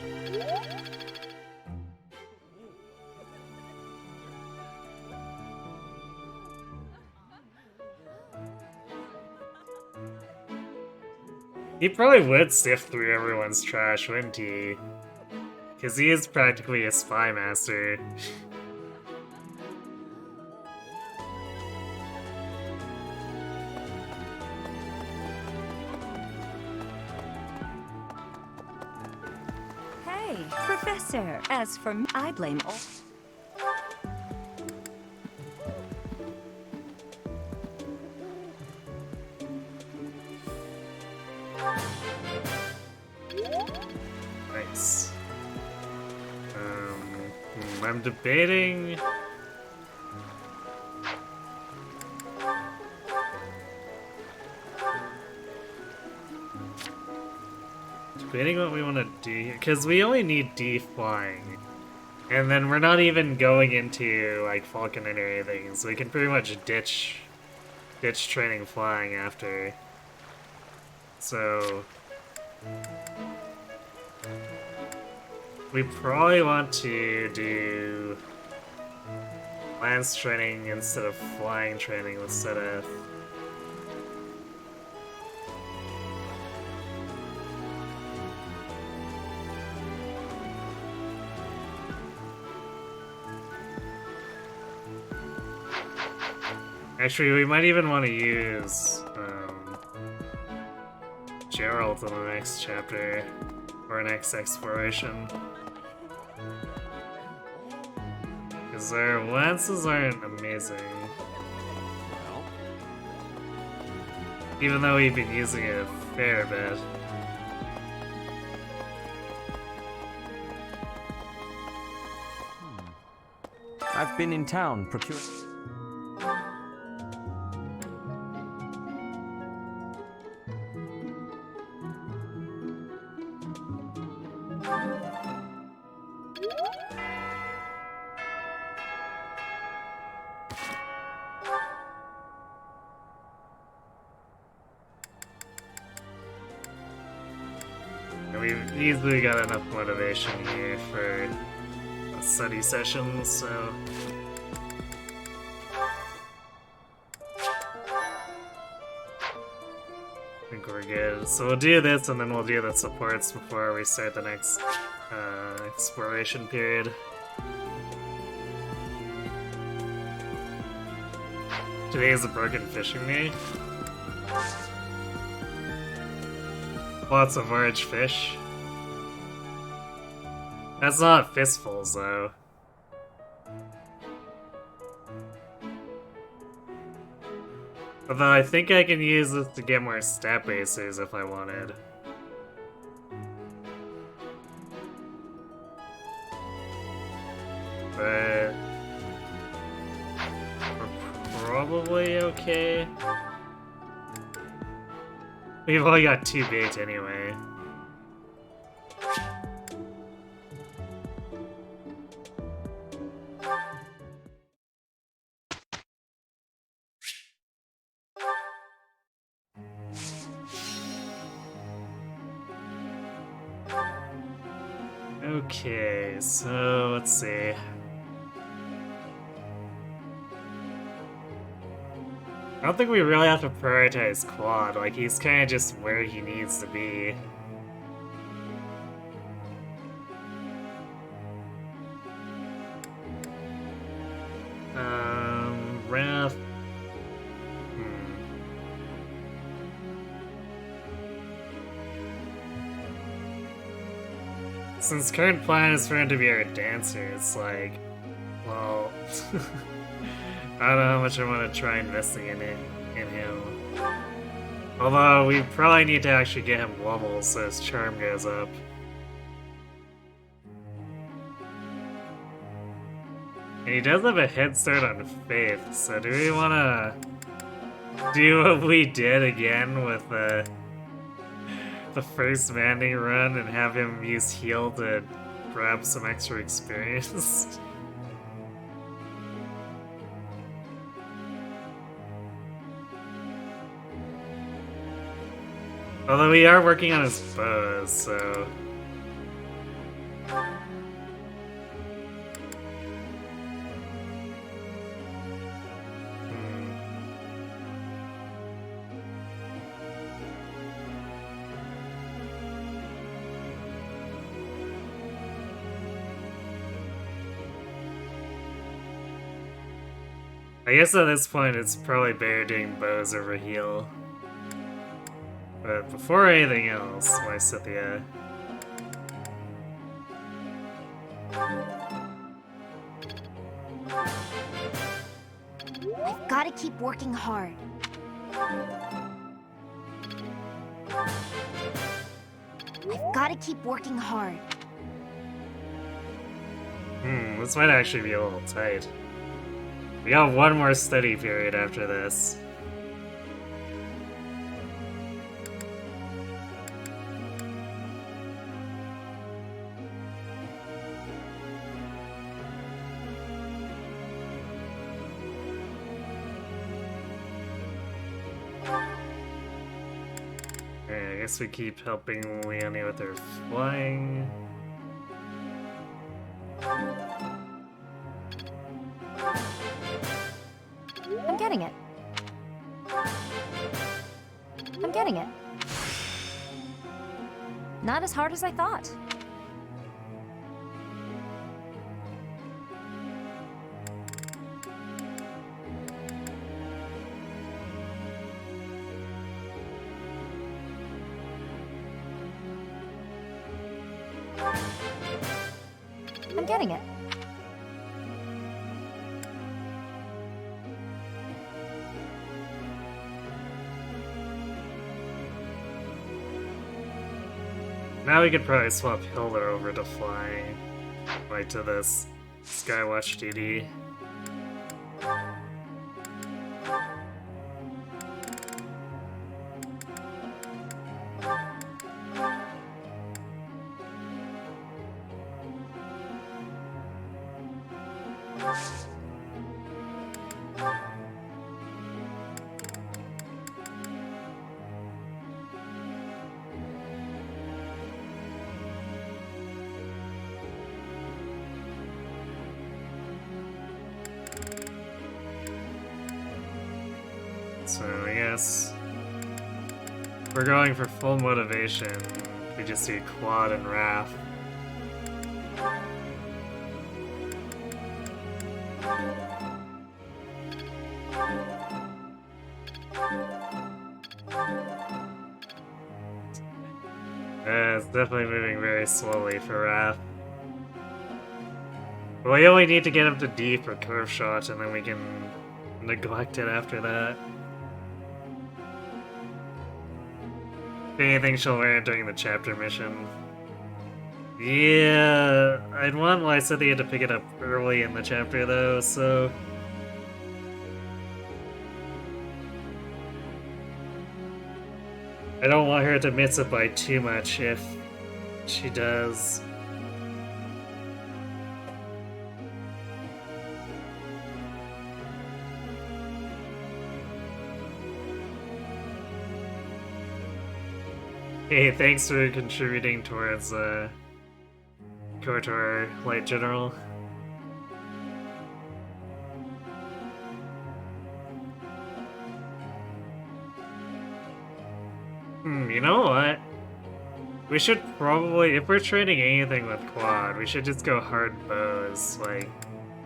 He probably would sift through everyone's trash, wouldn't he? Because he is practically a spy master. Hey, Professor, as for me, I blame all... Nice. I'm debating... Debating what we want to do here, because we only need D flying. And then we're not even going into, like, falconing or anything, so we can pretty much ditch training flying after. So... we probably want to do lance training instead of flying training with Sedeth. Actually, we might even want to use Gerald in the next chapter, or next exploration. Because their lances aren't amazing. Even though we've been using it a fair bit. I've been in town procuring. And we've easily got enough motivation here for a study session, so. I think we're good. So we'll do this and then we'll do the supports before we start the next exploration period. Today is a broken fishing day. Lots of large fish. That's not fistfuls though. Although I think I can use this to get more stat basers if I wanted. But we're probably okay. We've only got 2 bait anyway. Okay, so let's see. I don't think we really have to prioritize Quad, like he's kind of just where he needs to be. Wrath. Since current plan is for him to be our dancer, it's like, well, I don't know how much I want to try investing in him. Although we probably need to actually get him levels so his charm goes up. And he does have a head start on Faith, so do we want to do what we did again with the first Maddening run and have him use heal to grab some extra experience? Although we are working on his bows, so. I guess at this point it's probably better doing bows over heal. But before anything else, why Scythia? I've got to keep working hard. I've got to keep working hard. This might actually be a little tight. We got one more study period after this. Alright, I guess we keep helping Leonie with her flying. I'm getting it. I'm getting it. Not as hard as I thought. I'm getting it. Now we could probably swap Hilda over to flying right to this Skywatch DD. So I guess we're going for full motivation. We just see Quad and Raph. It's definitely moving very slowly for Raph. But we only need to get him to D for curve shot, and then we can neglect it after that. Anything she'll learn during the chapter mission. Yeah, I'd want Lysithea to pick it up early in the chapter though, so... I don't want her to miss it by too much if she does. Hey, thanks for contributing towards KOTOR Light General. You know what? We should probably, if we're training anything with Quad, we should just go hard bows, like,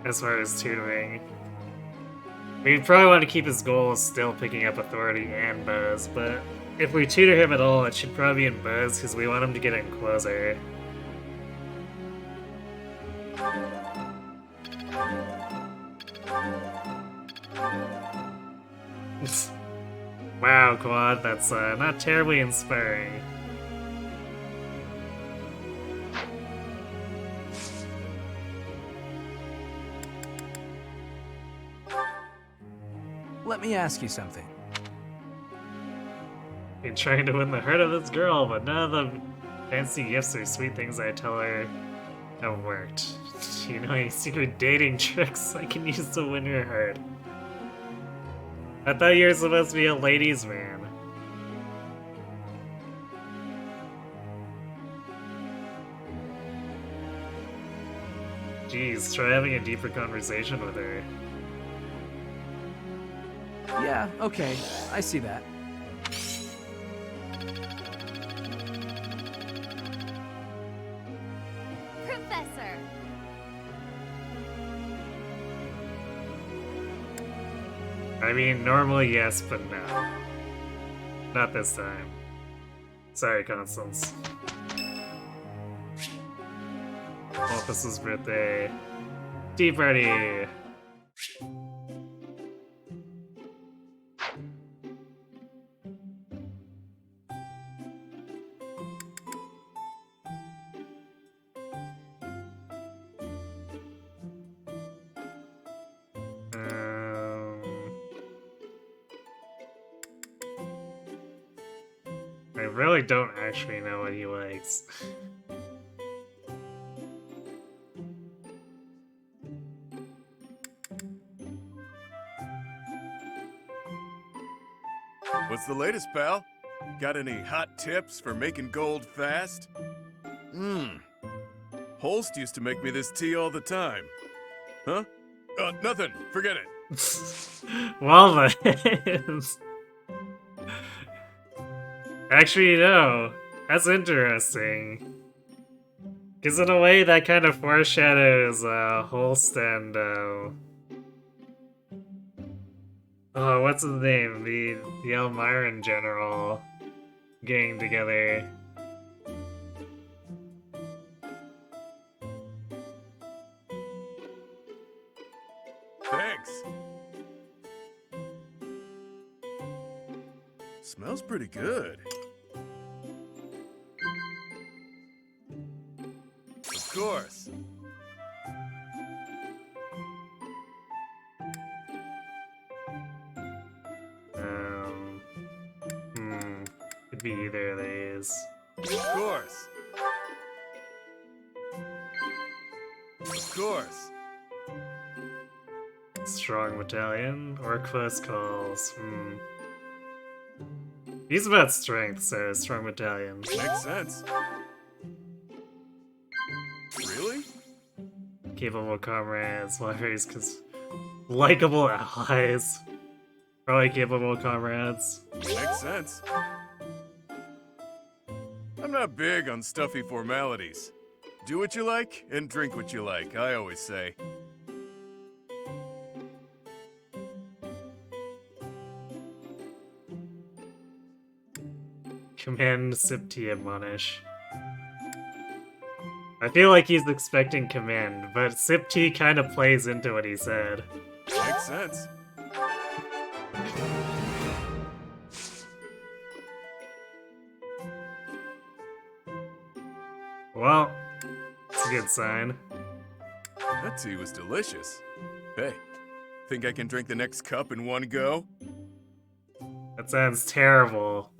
as far as tutoring. We probably want to keep his goals still picking up authority and bows, but if we tutor him at all, it should probably be in bows, because we want him to get in closer. Wow, Quad, that's not terribly inspiring. Let me ask you something. Been trying to win the heart of this girl, but none of the fancy gifts or sweet things I tell her have worked. Do you know any secret dating tricks I can use to win her heart? I thought you were supposed to be a ladies' man. Jeez, try having a deeper conversation with her. Yeah, okay, I see that. Professor! I mean, normally yes, but no. Not this time. Sorry, Constance. Office's birthday. Tea party! I really don't actually know what he likes. What's the latest, pal? Got any hot tips for making gold fast? Holst used to make me this tea all the time. Huh? Nothing. Forget it. Well then. Actually, no. That's interesting. Because in a way, that kind of foreshadows Holst and oh, what's his name? The Elmiran general getting together. Thanks. Smells pretty good. Of course. Could be either of these. Of course. Of course. Strong battalion or close calls. He's about strength, so strong battalion. Makes sense. Really? Capable comrades, libraries, cause likable allies. Probably capable comrades. Makes sense. I'm not big on stuffy formalities. Do what you like and drink what you like, I always say. Command Sip T admonish. I feel like he's expecting command, but Sip T kind of plays into what he said. Makes sense. Well, it's a good sign. That tea was delicious. Hey, think I can drink the next cup in one go? That sounds terrible.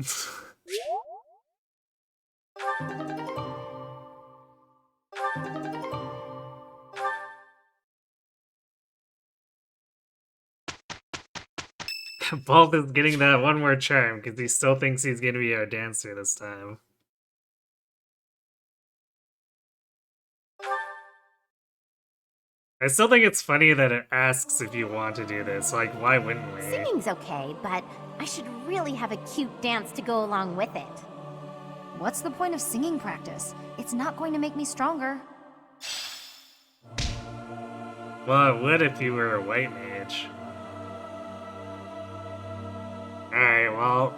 Bolt is getting that one more charm because he still thinks he's gonna be our dancer this time. I still think it's funny that it asks if you want to do this. Like, why wouldn't we? Singing's okay, but I should really have a cute dance to go along with it. What's the point of singing practice? It's not going to make me stronger. Well, it would if you were a white mage. Alright, well...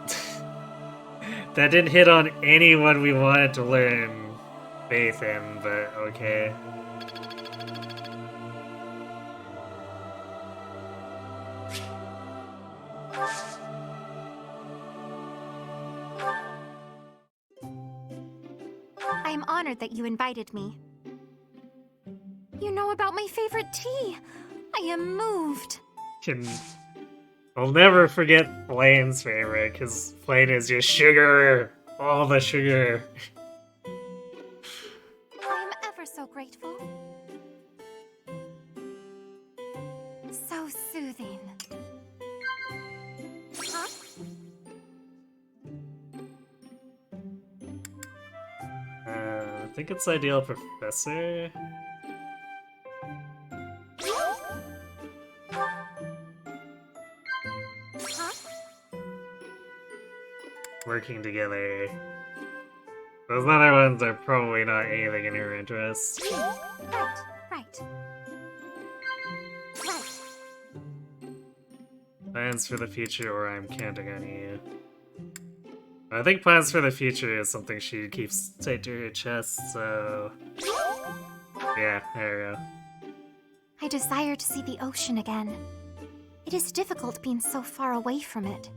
that didn't hit on anyone we wanted to learn faith in, but okay. I am honored that you invited me. You know about my favorite tea. I am moved. I'll never forget Flane's favorite, because Flane is just sugar. All the sugar. I am ever so grateful. So soothing. Huh? I think it's ideal professor. Working together. Those other ones are probably not anything in her interest. Right. Plans for the future, or I'm counting on you. I think plans for the future is something she keeps tight to her chest, so... yeah, there we go. I desire to see the ocean again. It is difficult being so far away from it.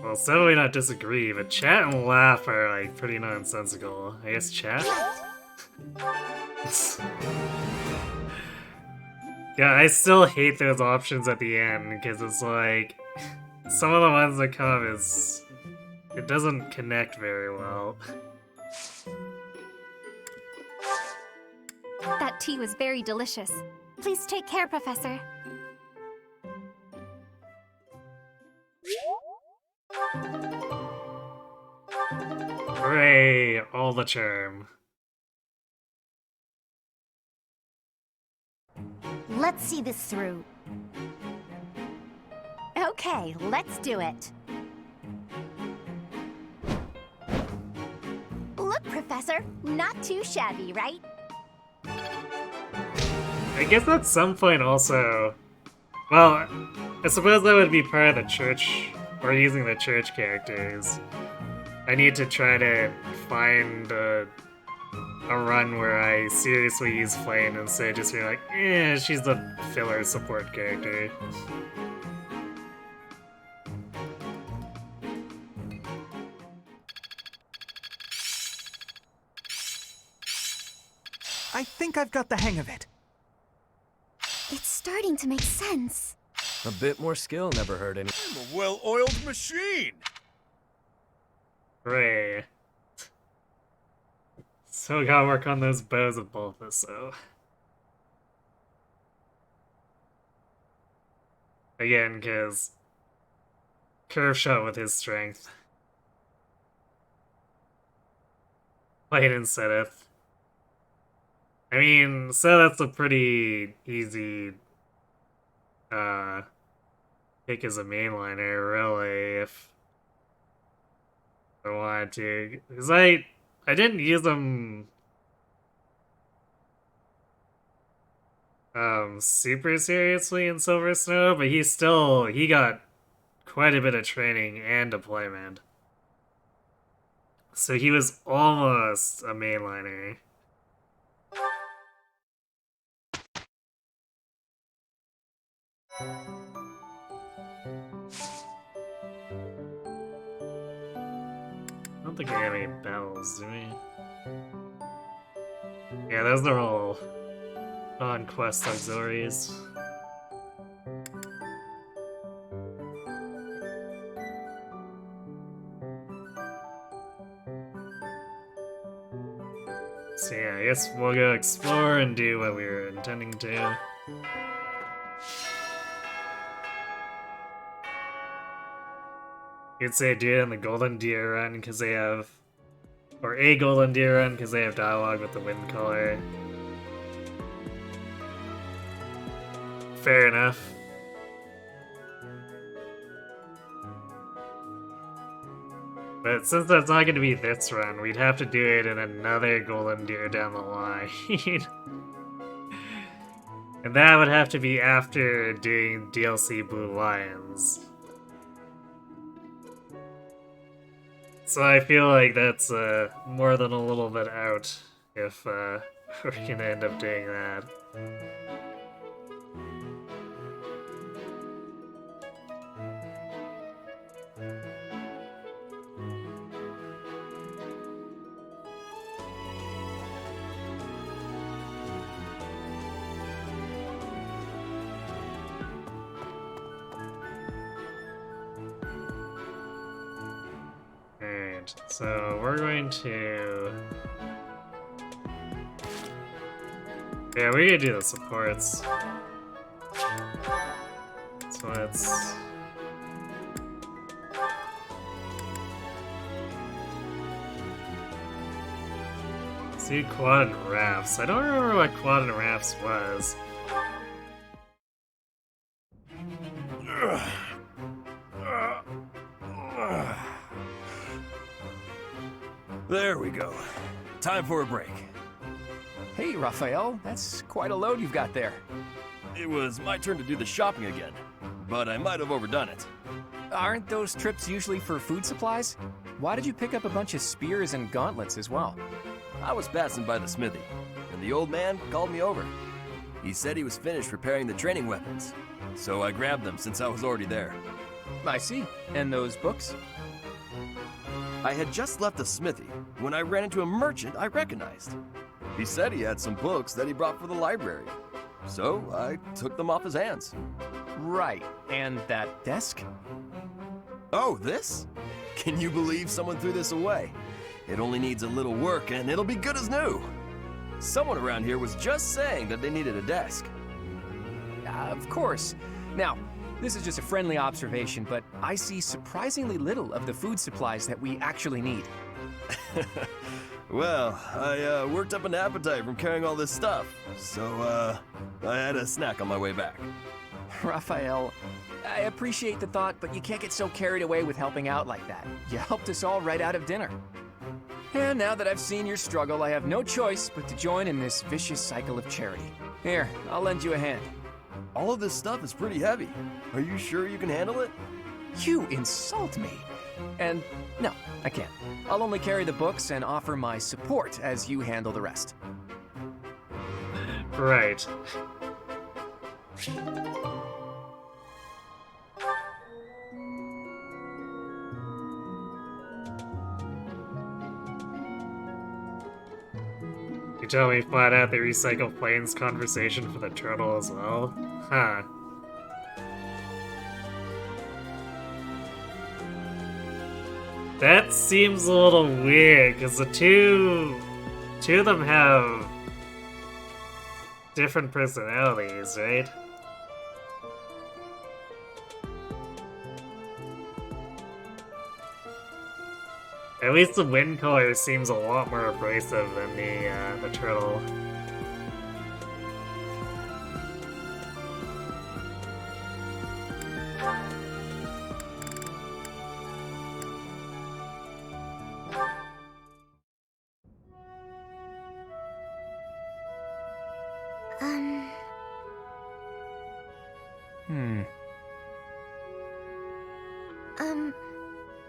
Well, certainly not disagree, but chat and laugh are, like, pretty nonsensical. I guess chat? Yeah, I still hate those options at the end, because it's like... some of the ones that come up is... it doesn't connect very well. That tea was very delicious. Please take care, Professor. Hooray! All the charm. Let's see this through. Okay, let's do it. Look, Professor, not too shabby, right? I guess at some point also... well, I suppose that would be part of the church, or using the church characters. I need to try to find a run where I seriously use Flame instead of just being like, she's the filler support character. I think I've got the hang of it. It's starting to make sense. A bit more skill never hurt any. I'm a well-oiled machine! Hooray. So gotta work on those bows with Bulbous, though. Again, because curve shot with his strength. Played in Seteth. I mean, Seteth's a pretty easy pick as a mainliner, really, if I wanted to. Because I didn't use him super seriously in Silver Snow, but he got quite a bit of training and deployment. So he was almost a mainliner. I don't think we have any bells, do we? Yeah, those are all on-quest auxiliaries. So yeah, I guess we'll go explore and do what we were intending to. You'd say do it in the Golden Deer run because they have, or a Golden Deer run because they have dialogue with the wind color. Fair enough. But since that's not going to be this run, we'd have to do it in another Golden Deer down the line. And that would have to be after doing DLC Blue Lions. So I feel like that's more than a little bit out if we're gonna end up doing that. So we're going to... Yeah, we're gonna do the supports. So let's... see Quad and Rafts. I don't remember what Quad and Rafts was. There we go. Time for a break. Hey, Raphael, that's quite a load you've got there. It was my turn to do the shopping again, but I might have overdone it. Aren't those trips usually for food supplies? Why did you pick up a bunch of spears and gauntlets as well? I was passing by the smithy, and the old man called me over. He said he was finished repairing the training weapons, so I grabbed them since I was already there. I see. And those books? I had just left the smithy when I ran into a merchant I recognized. He said he had some books that he brought for the library, so I took them off his hands. Right, and that desk? Oh, this? Can you believe someone threw this away? It only needs a little work and it'll be good as new. Someone around here was just saying that they needed a desk. Of course. Now, this is just a friendly observation, but I see surprisingly little of the food supplies that we actually need. Well, I worked up an appetite from carrying all this stuff, so I had a snack on my way back. Raphael, I appreciate the thought, but you can't get so carried away with helping out like that. You helped us all right out of dinner. And now that I've seen your struggle, I have no choice but to join in this vicious cycle of charity. Here, I'll lend you a hand. All of this stuff is pretty heavy. Are you sure you can handle it? You insult me. And no, I can't. I'll only carry the books and offer my support as you handle the rest. Right. You tell me flat out they recycle Plain's conversation for the turtle as well? Huh. That seems a little weird, because the two of them have different personalities, right? At least the wind color seems a lot more abrasive than the turtle.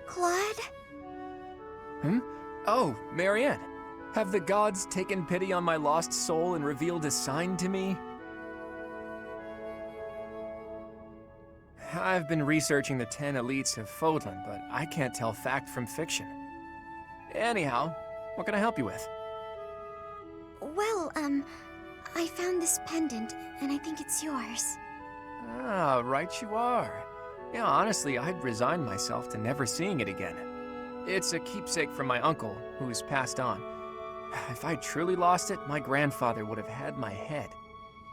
Claude? Oh, Marianne. Have the gods taken pity on my lost soul and revealed a sign to me? I've been researching the 10 elites of Fodlan, but I can't tell fact from fiction. Anyhow, what can I help you with? Well, I found this pendant, and I think it's yours. Ah, right you are. Yeah, honestly, I'd resigned myself to never seeing it again. It's a keepsake from my uncle, who's passed on. If I truly lost it, my grandfather would have had my head.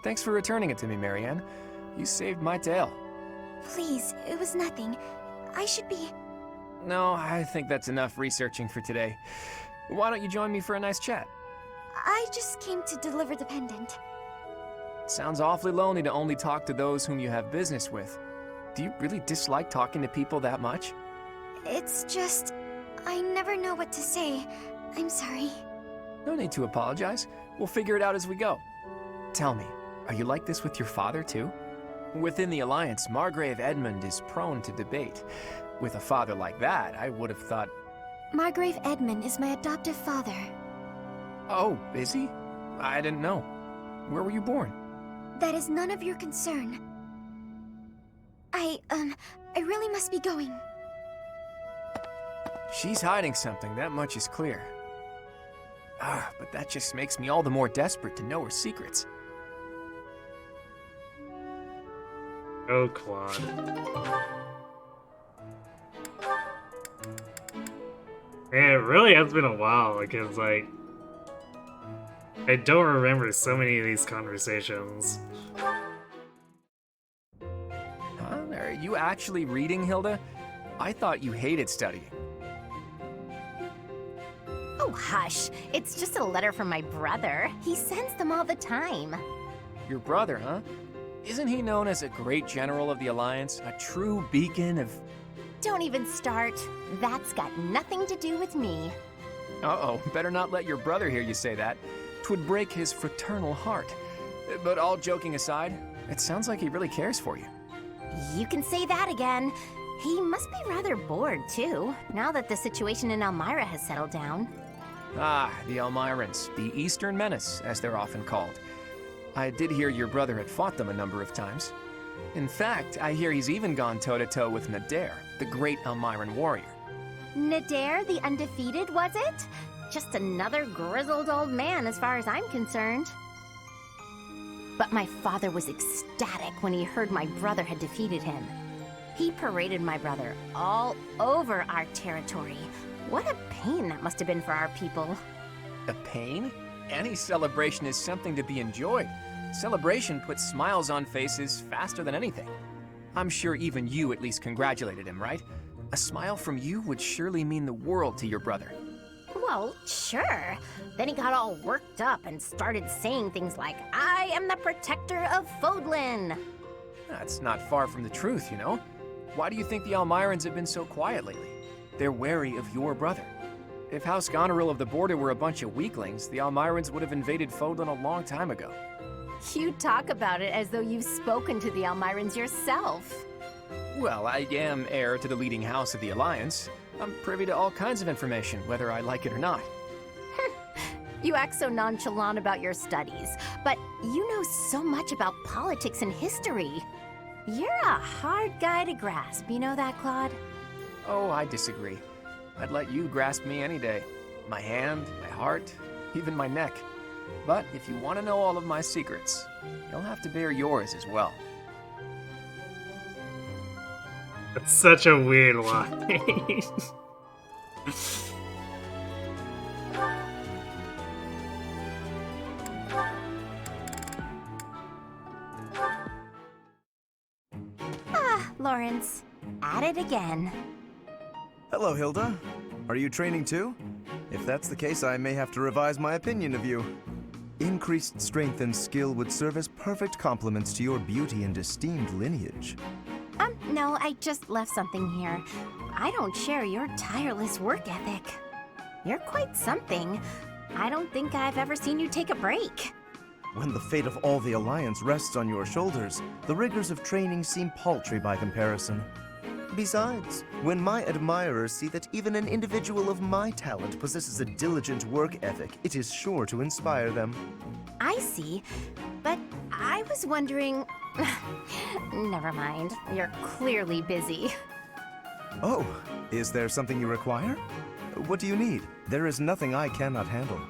Thanks for returning it to me, Marianne. You saved my tail. Please, it was nothing. I should be... No, I think that's enough researching for today. Why don't you join me for a nice chat? I just came to deliver the pendant. Sounds awfully lonely to only talk to those whom you have business with. Do you really dislike talking to people that much? It's just... I never know what to say. I'm sorry. No need to apologize. We'll figure it out as we go. Tell me, are you like this with your father too? Within the Alliance, Margrave Edmund is prone to debate. With a father like that, I would have thought... Margrave Edmund is my adoptive father. Oh, is he? I didn't know. Where were you born? That is none of your concern. I really must be going. She's hiding something, that much is clear. But that just makes me all the more desperate to know her secrets. Oh, Claude. Man, it really has been a while, because, like, I don't remember so many of these conversations. Huh? Are you actually reading, Hilda? I thought you hated studying. Oh, hush. It's just a letter from my brother. He sends them all the time. Your brother, huh? Isn't he known as a great general of the Alliance? A true beacon of... Don't even start. That's got nothing to do with me. Uh-oh, better not let your brother hear you say that. 'Twould break his fraternal heart. But all joking aside, it sounds like he really cares for you. You can say that again. He must be rather bored, too, now that the situation in Elmira has settled down. Ah, the Elmirans, the Eastern Menace, as they're often called. I did hear your brother had fought them a number of times. In fact, I hear he's even gone toe-to-toe with Nadir, the great Elmiran warrior. Nadir the Undefeated, was it? Just another grizzled old man as far as I'm concerned. But my father was ecstatic when he heard my brother had defeated him. He paraded my brother all over our territory. What a pain that must have been for our people. A pain? Any celebration is something to be enjoyed. Celebration puts smiles on faces faster than anything. I'm sure even you at least congratulated him, right? A smile from you would surely mean the world to your brother. Well, sure. Then he got all worked up and started saying things like, I am the protector of Fodlan. That's not far from the truth, you know? Why do you think the Elmirans have been so quiet lately? They're wary of your brother. If House Goneril of the Border were a bunch of weaklings, the Elmirans would have invaded Fodlan a long time ago. You talk about it as though you've spoken to the Elmirans yourself. Well, I am heir to the leading house of the Alliance. I'm privy to all kinds of information, whether I like it or not. You act so nonchalant about your studies, but you know so much about politics and history. You're a hard guy to grasp, you know that, Claude? Oh, I disagree. I'd let you grasp me any day. My hand, my heart, even my neck. But if you want to know all of my secrets, you'll have to bear yours as well. That's such a weird line. Lawrence, at it again. Hello, Hilda. Are you training too? If that's the case, I may have to revise my opinion of you. Increased strength and skill would serve as perfect complements to your beauty and esteemed lineage. No, I just left something here. I don't share your tireless work ethic. You're quite something. I don't think I've ever seen you take a break. When the fate of all the Alliance rests on your shoulders, the rigors of training seem paltry by comparison. Besides, when my admirers see that even an individual of my talent possesses a diligent work ethic, it is sure to inspire them. I see, but I was wondering... Never mind, you're clearly busy. Oh, is there something you require? What do you need? There is nothing I cannot handle.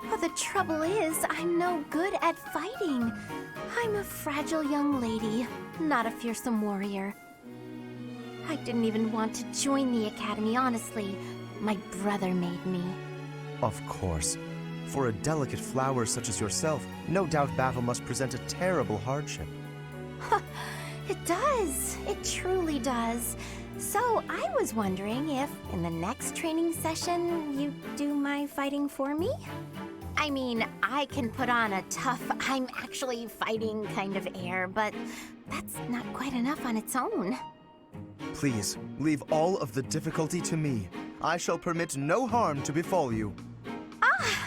Well, the trouble is, I'm no good at fighting. I'm a fragile young lady, not a fearsome warrior. I didn't even want to join the academy, honestly. My brother made me. Of course. For a delicate flower such as yourself, no doubt battle must present a terrible hardship. It does. It truly does. So I was wondering if, in the next training session, you'd do my fighting for me? I mean, I can put on a tough, I'm actually fighting kind of air, but that's not quite enough on its own. Please, leave all of the difficulty to me. I shall permit no harm to befall you.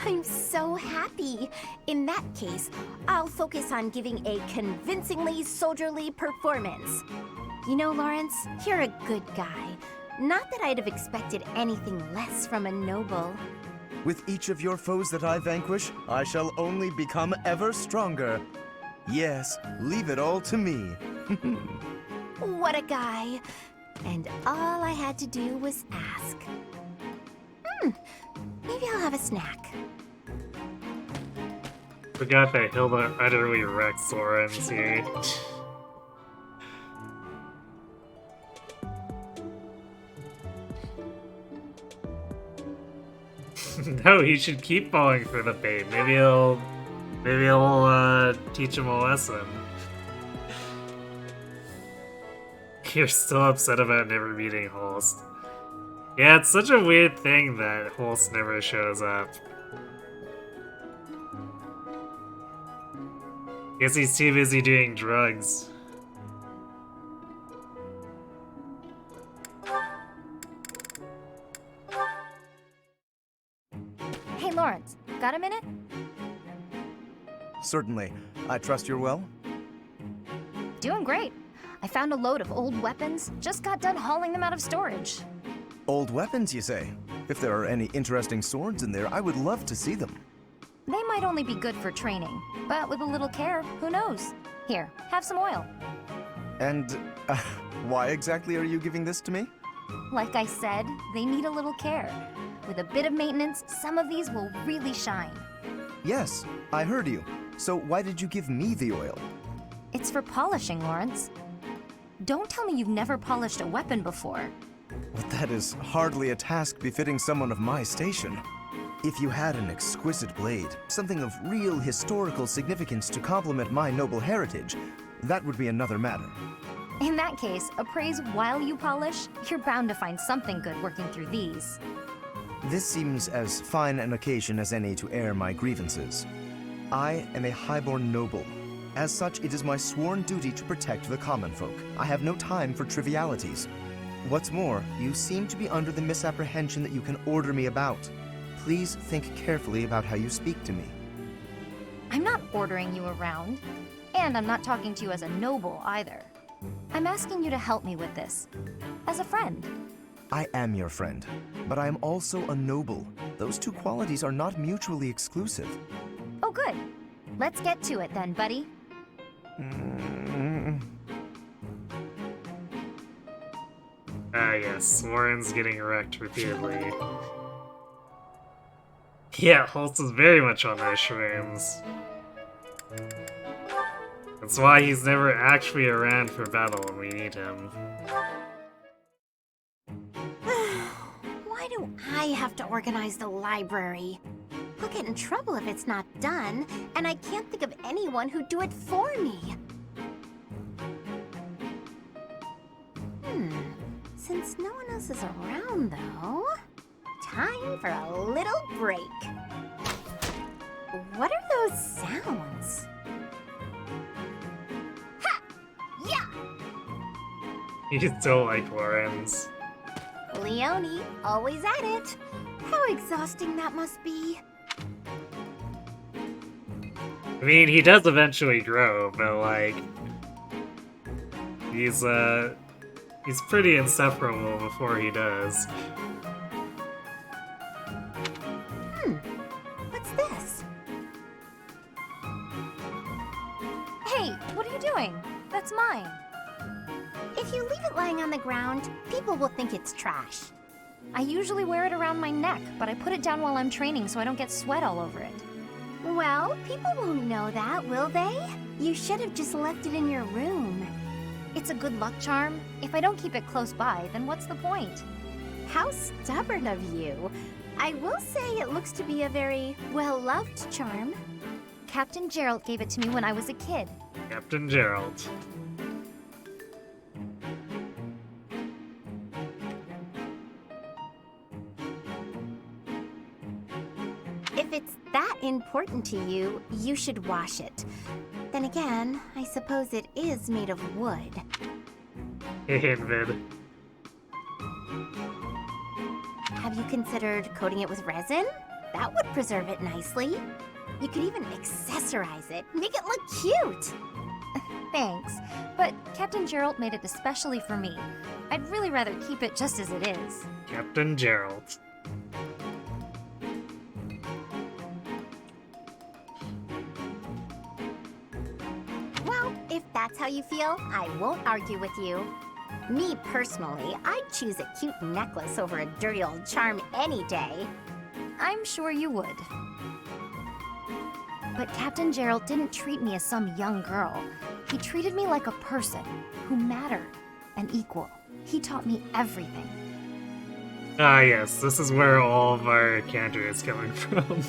I'm so happy. In that case, I'll focus on giving a convincingly soldierly performance. You know, Lawrence, you're a good guy. Not that I'd have expected anything less from a noble. With each of your foes that I vanquish, I shall only become ever stronger. Yes, leave it all to me. What a guy. And all I had to do was ask. Maybe I'll have a snack. Forgot that Hilda utterly wrecks Lawrence here. No, he should keep falling for the bait. Maybe he'll teach him a lesson. You're still upset about never meeting Holst. Yeah, it's such a weird thing that Holst never shows up. Guess he's too busy doing drugs. Hey, Lawrence, got a minute? Certainly. I trust you're well? Doing great. I found a load of old weapons, just got done hauling them out of storage. Old weapons, you say? If there are any interesting swords in there, I would love to see them. They might only be good for training, but with a little care, who knows? Here, have some oil. And why exactly are you giving this to me? Like I said, they need a little care. With a bit of maintenance, some of these will really shine. Yes, I heard you. So why did you give me the oil? It's for polishing, Lawrence. Don't tell me you've never polished a weapon before. Well, that is hardly a task befitting someone of my station. If you had an exquisite blade, something of real historical significance to complement my noble heritage, that would be another matter. In that case, appraise while you polish, you're bound to find something good working through these. This seems as fine an occasion as any to air my grievances. I am a highborn noble. As such, it is my sworn duty to protect the common folk. I have no time for trivialities. What's more, you seem to be under the misapprehension that you can order me about. Please think carefully about how you speak to me. I'm not ordering you around, and I'm not talking to you as a noble either. I'm asking you to help me with this, as a friend. I am your friend, but I am also a noble. Those two qualities are not mutually exclusive. Oh, good. Let's get to it then, buddy. Ah, yes, Warren's getting wrecked repeatedly. Yeah, Holtz is very much on those shrooms. That's why he's never actually around for battle when we need him. Why do I have to organize the library? I'll get in trouble if it's not done, and I can't think of anyone who'd do it for me. Since no one else is around, though, time for a little break. What are those sounds? Ha! Yeah! You just don't like Warrens. Leone, always at it. How exhausting that must be. I mean, he does eventually grow, but like, he's pretty insufferable before he does. What's this? Hey, what are you doing? That's mine. If you leave it lying on the ground, people will think it's trash. I usually wear it around my neck, but I put it down while I'm training so I don't get sweat all over it. Well, people won't know that, will they? You should have just left it in your room. It's a good luck charm. If I don't keep it close by, then what's the point? How stubborn of you. I will say it looks to be a very well-loved charm. Captain Gerald gave it to me when I was a kid. Captain Gerald. If it's that important to you, you should wash it. Then again, I suppose it is made of wood. Invid. Have you considered coating it with resin? That would preserve it nicely. You could even accessorize it, make it look cute. Thanks, but Captain Gerald made it especially for me. I'd really rather keep it just as it is. Captain Gerald. Well, if that's how you feel, I won't argue with you. Me personally, I'd choose a cute necklace over a dirty old charm any day. I'm sure you would. But Captain Gerald didn't treat me as some young girl. He treated me like a person who mattered, an equal. He taught me everything. Ah yes, this is where all of our canter is coming from.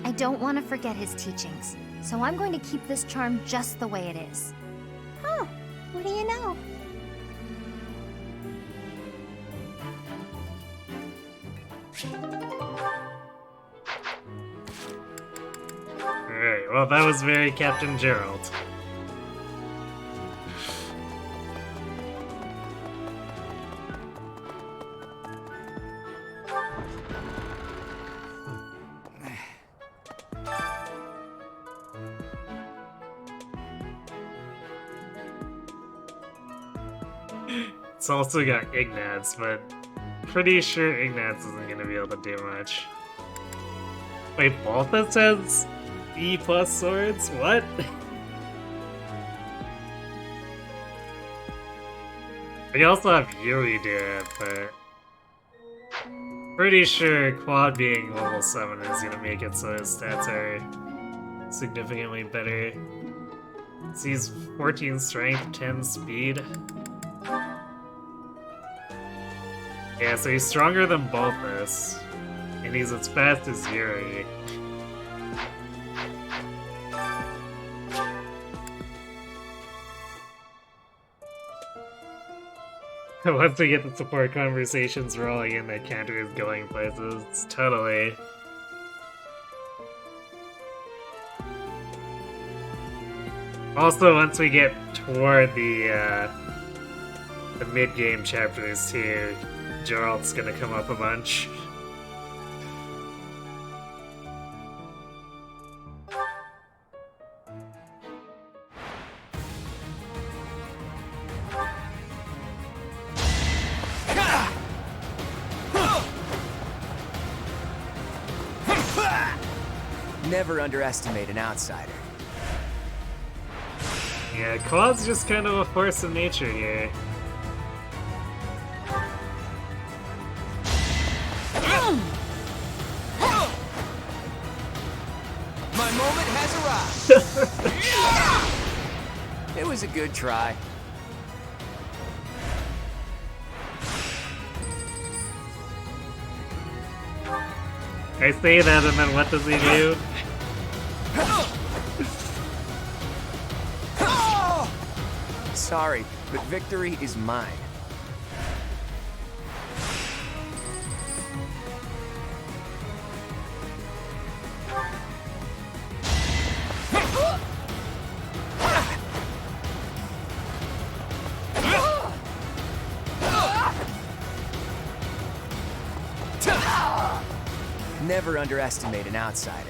I don't want to forget his teachings, so I'm going to keep this charm just the way it is. Huh, what do you know? Alright, well that was very Captain Gerald. It's also got Ignatz, but pretty sure Ignatz isn't gonna be able to do much. Wait, Balthus has E+ swords? What? We also have Yuri do it, but pretty sure Quad being level 7 is gonna make it so his stats are significantly better. So he's 14 strength, 10 speed. Yeah, so he's stronger than Balthus, and he's as fast as Yuri. Once we get the support conversations rolling in, that counter is going places. Totally. Also, once we get toward the mid-game chapters too, Gerald's gonna come up a bunch. Never underestimate an outsider. Yeah, Claw's just kind of a force of nature here. My moment has arrived. It was a good try. I say that and then what does he do? Sorry, but victory is mine. Never underestimate an outsider.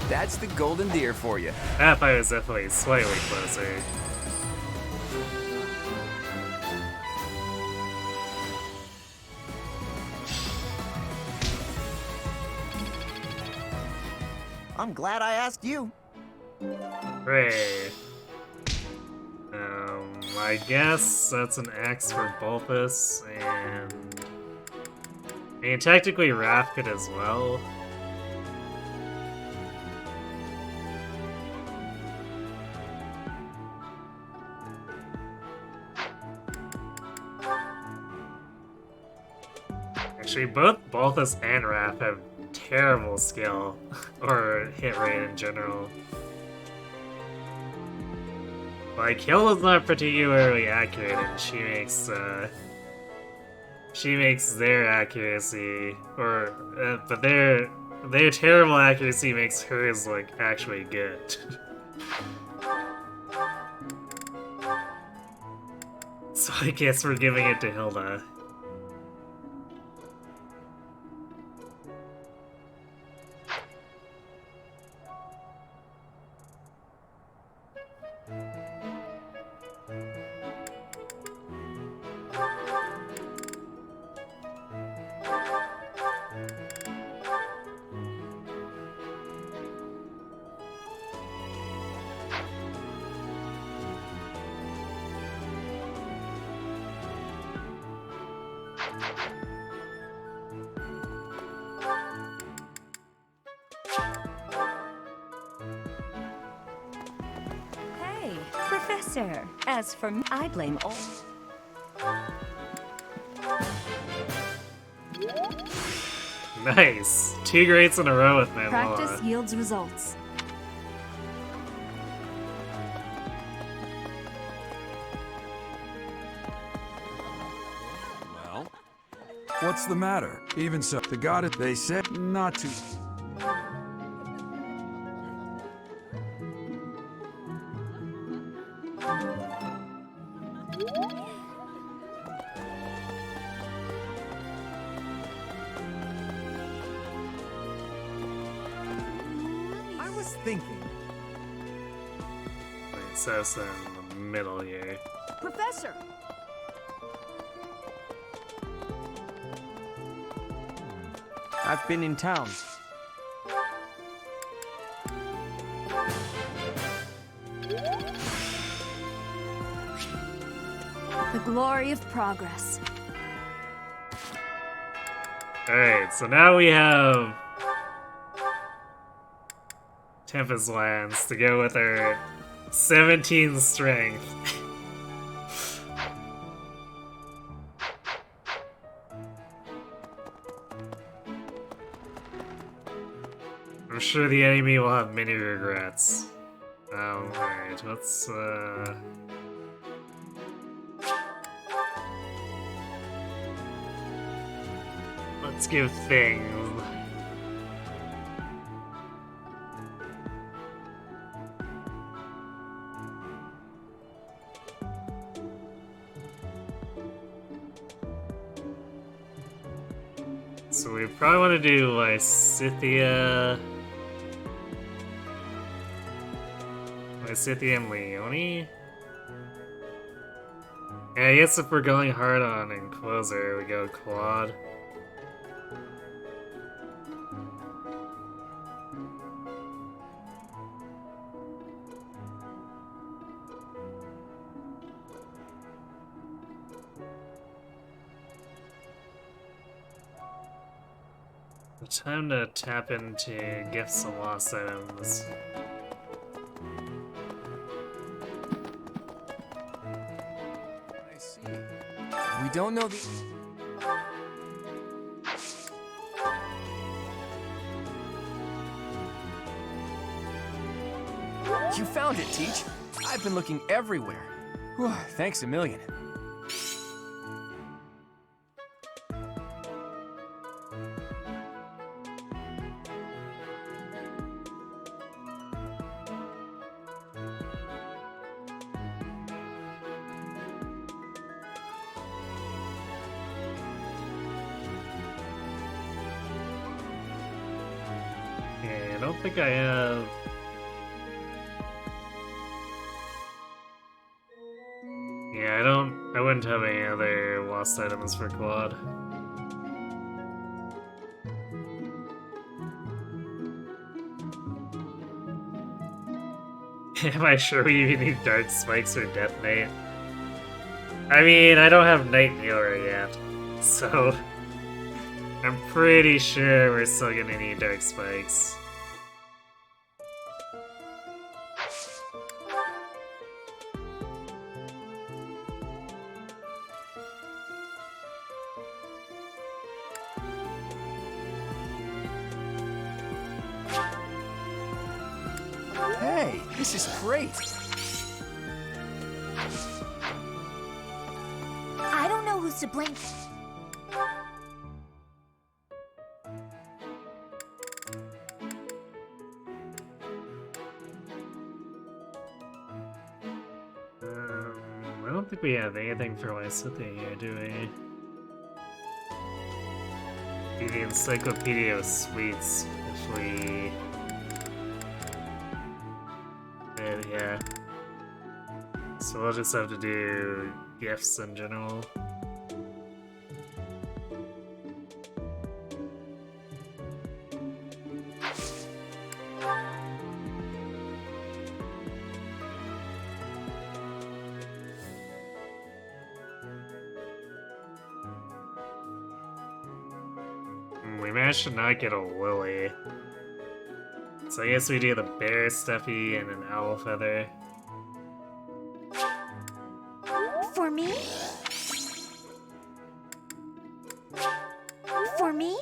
That's the golden deer for you. That fight was definitely slightly closer. I'm glad I asked you. Hooray. I guess that's an X for Bulbous, and... I mean, technically Raph could as well. Actually, both Balthus and Raph have terrible skill, or hit rate in general. Like, Hilda's not particularly accurate, and she makes their accuracy, or, but their terrible accuracy makes hers, like, actually good. So I guess we're giving it to Hilda. Hey, Professor. As for me, I blame all. Nice. 2 greats in a row with Manloa. Practice yields results. Well, what's the matter? Even so, the god, they said not to. I was thinking. Wait, so it's in the middle here. Professor! I've been in town. The glory of progress. Alright, so now we have Tempest Lands to go with our 17 strength. I'm sure the enemy will have many regrets. Alright, let's give things. So we probably want to do Lysithea and Leone? Yeah, I guess if we're going hard on Encloser, we go Quad. Time to tap into gifts and lost items. I see. We don't know the... You found it, Teach. I've been looking everywhere. Whew, thanks a million. I don't think I have... Yeah, I wouldn't have any other lost items for Quad. Am I sure we even need Dark Spikes or Death Knight? I mean, I don't have Night Healer yet, so... I'm pretty sure we're still gonna need Dark Spikes. Hey, this is great. I don't know who's to blame. I don't think we have anything for Lysithea here, do we? Be the Encyclopedia of Sweets, if we... Yeah. So we'll just have to do gifts in general. We managed to not get a Lily. So I guess we do the bear stuffy and an owl feather. For me? For me?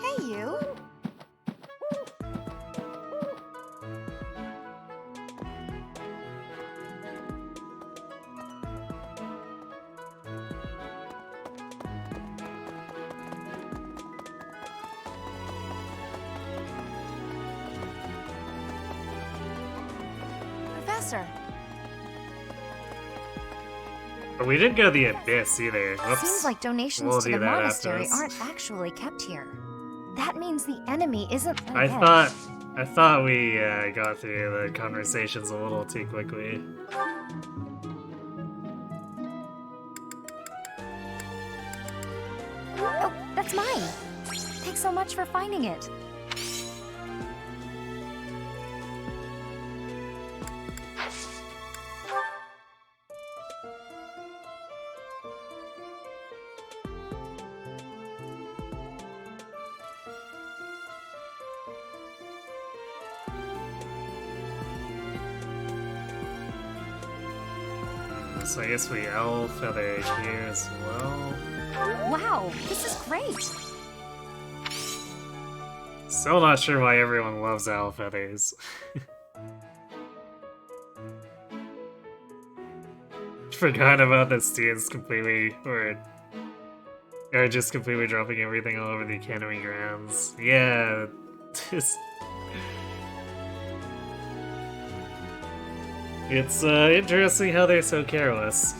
Hey, you. Professor. But we didn't go to the Abyss either. Whoops. Seems like donations We'll to do the that after monastery this. aren't actually kept here. That means the enemy isn't I ahead. thought we got through the conversations a little too quickly. Oh, that's mine. Thanks so much for finding it. So I guess we owl feather here as well. Wow, this is great. Still not sure why everyone loves owl feathers. Forgot about the students completely, or just completely dropping everything all over the academy grounds. Yeah, it's interesting how they're so careless.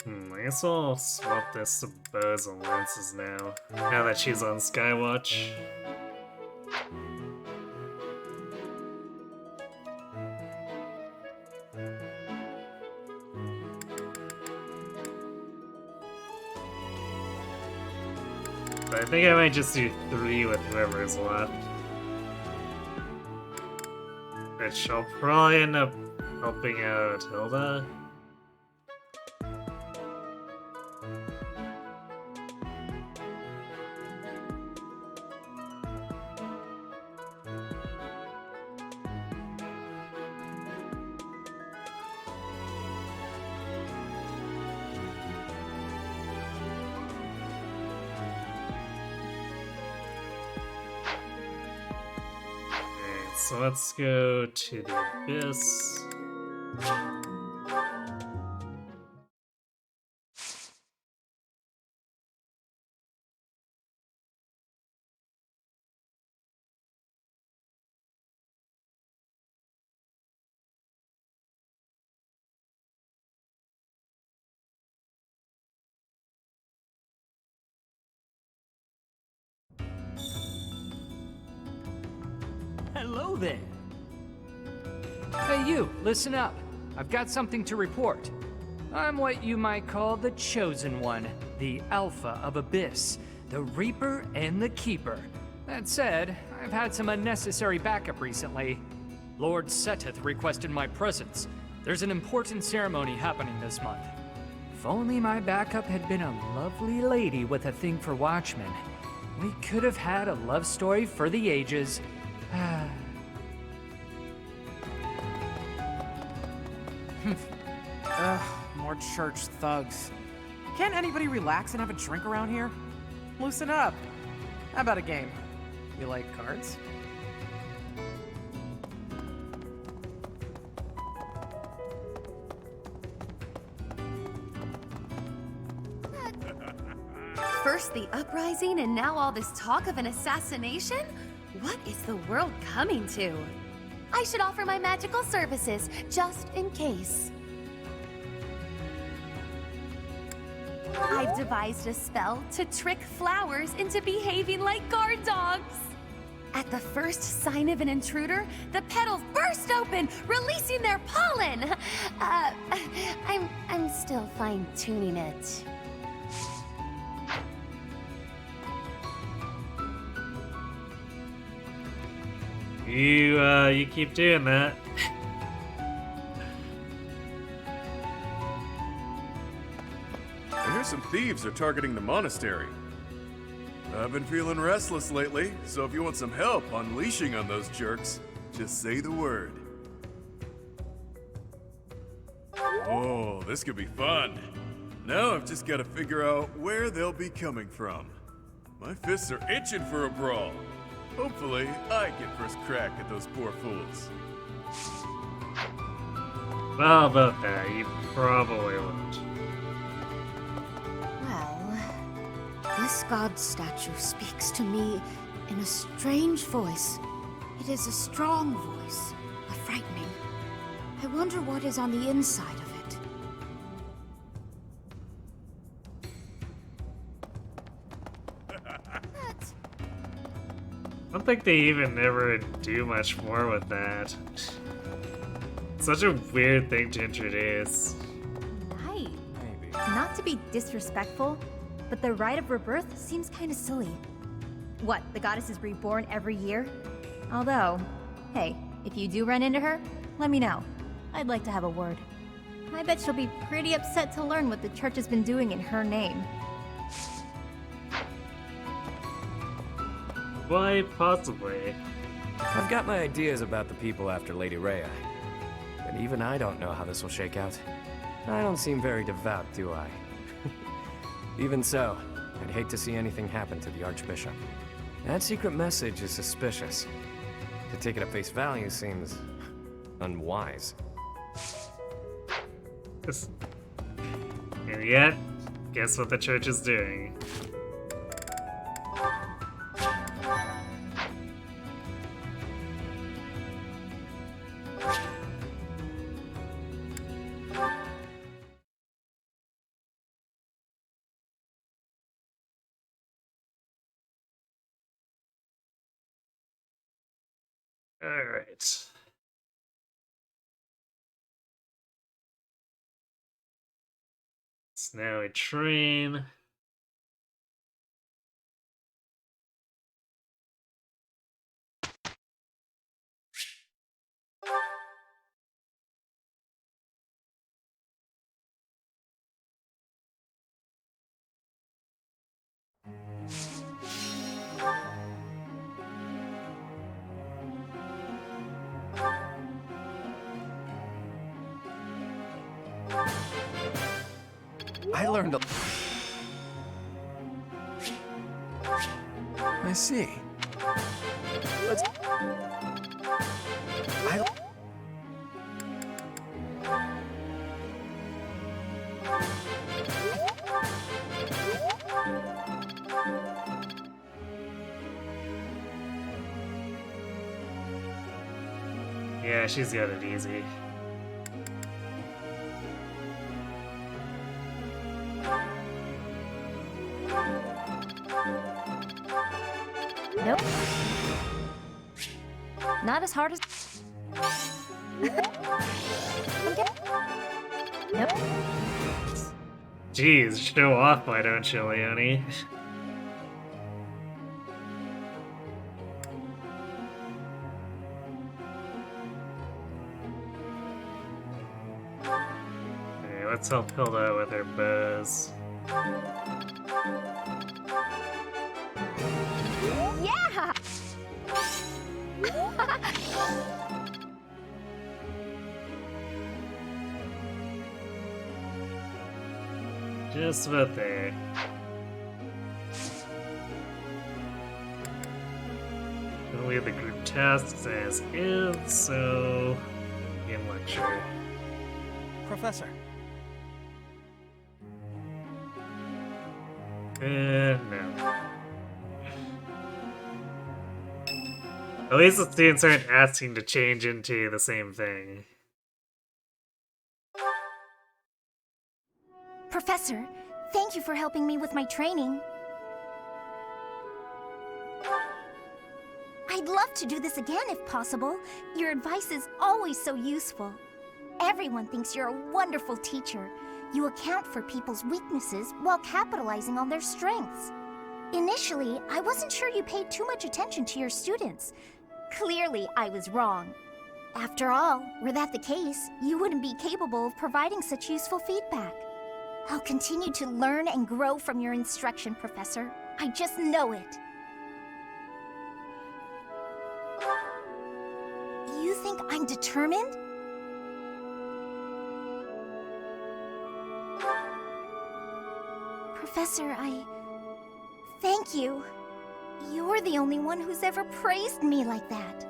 I guess I'll swap this to bows and lances now that she's on Skywatch. But I think I might just do 3 with whoever's left. Which I'll probably end up helping out Hilda. So let's go to the Abyss. Hello there. Hey you, listen up. I've got something to report. I'm what you might call the Chosen One, the Alpha of Abyss, the Reaper and the Keeper. That said, I've had some unnecessary backup recently. Lord Seteth requested my presence. There's an important ceremony happening this month. If only my backup had been a lovely lady with a thing for watchmen, we could have had a love story for the ages. Ugh, more church thugs. Can't anybody relax and have a drink around here? Loosen up. How about a game? You like cards? First the uprising and now all this talk of an assassination? What is the world coming to? I should offer my magical services, just in case. I've devised a spell to trick flowers into behaving like guard dogs. At the first sign of an intruder, the petals burst open, releasing their pollen. I'm still fine-tuning it. You keep doing that. I hear some thieves are targeting the monastery. I've been feeling restless lately, so if you want some help unleashing on those jerks, just say the word. Oh, this could be fun. Now I've just got to figure out where they'll be coming from. My fists are itching for a brawl. Hopefully, I get first crack at those poor fools. How about that? You probably won't. Well, this god statue speaks to me in a strange voice. It is a strong voice, but frightening. I wonder what is on the inside of it. I don't think they even ever do much more with that. It's such a weird thing to introduce. Right. Maybe. Not to be disrespectful, but the Rite of Rebirth seems kind of silly. What, the goddess is reborn every year? Although, hey, if you do run into her, let me know. I'd like to have a word. I bet she'll be pretty upset to learn what the church has been doing in her name. Why, possibly. I've got my ideas about the people after Lady Rhea, but even I don't know how this will shake out. I don't seem very devout, do I? Even so, I'd hate to see anything happen to the Archbishop. That secret message is suspicious. To take it at face value seems unwise. And yet, guess what the church is doing? Alright. It's now a train. I learned a... I see. Let's... Yeah, she's got it easy. Nope. Not as hard as... Nope. Jeez, show off, why don't you, Leonie? Okay, let's help Hilda with her bows. Yeah! Just about there. We'll leave the group tasks as is, so in lecture. Professor. No. At least the students aren't asking to change into the same thing. Professor, thank you for helping me with my training. I'd love to do this again if possible. Your advice is always so useful. Everyone thinks you're a wonderful teacher. You account for people's weaknesses while capitalizing on their strengths. Initially, I wasn't sure you paid too much attention to your students. Clearly, I was wrong. After all, were that the case, you wouldn't be capable of providing such useful feedback. I'll continue to learn and grow from your instruction, Professor. I just know it. You think I'm determined? Professor, thank you. You're the only one who's ever praised me like that.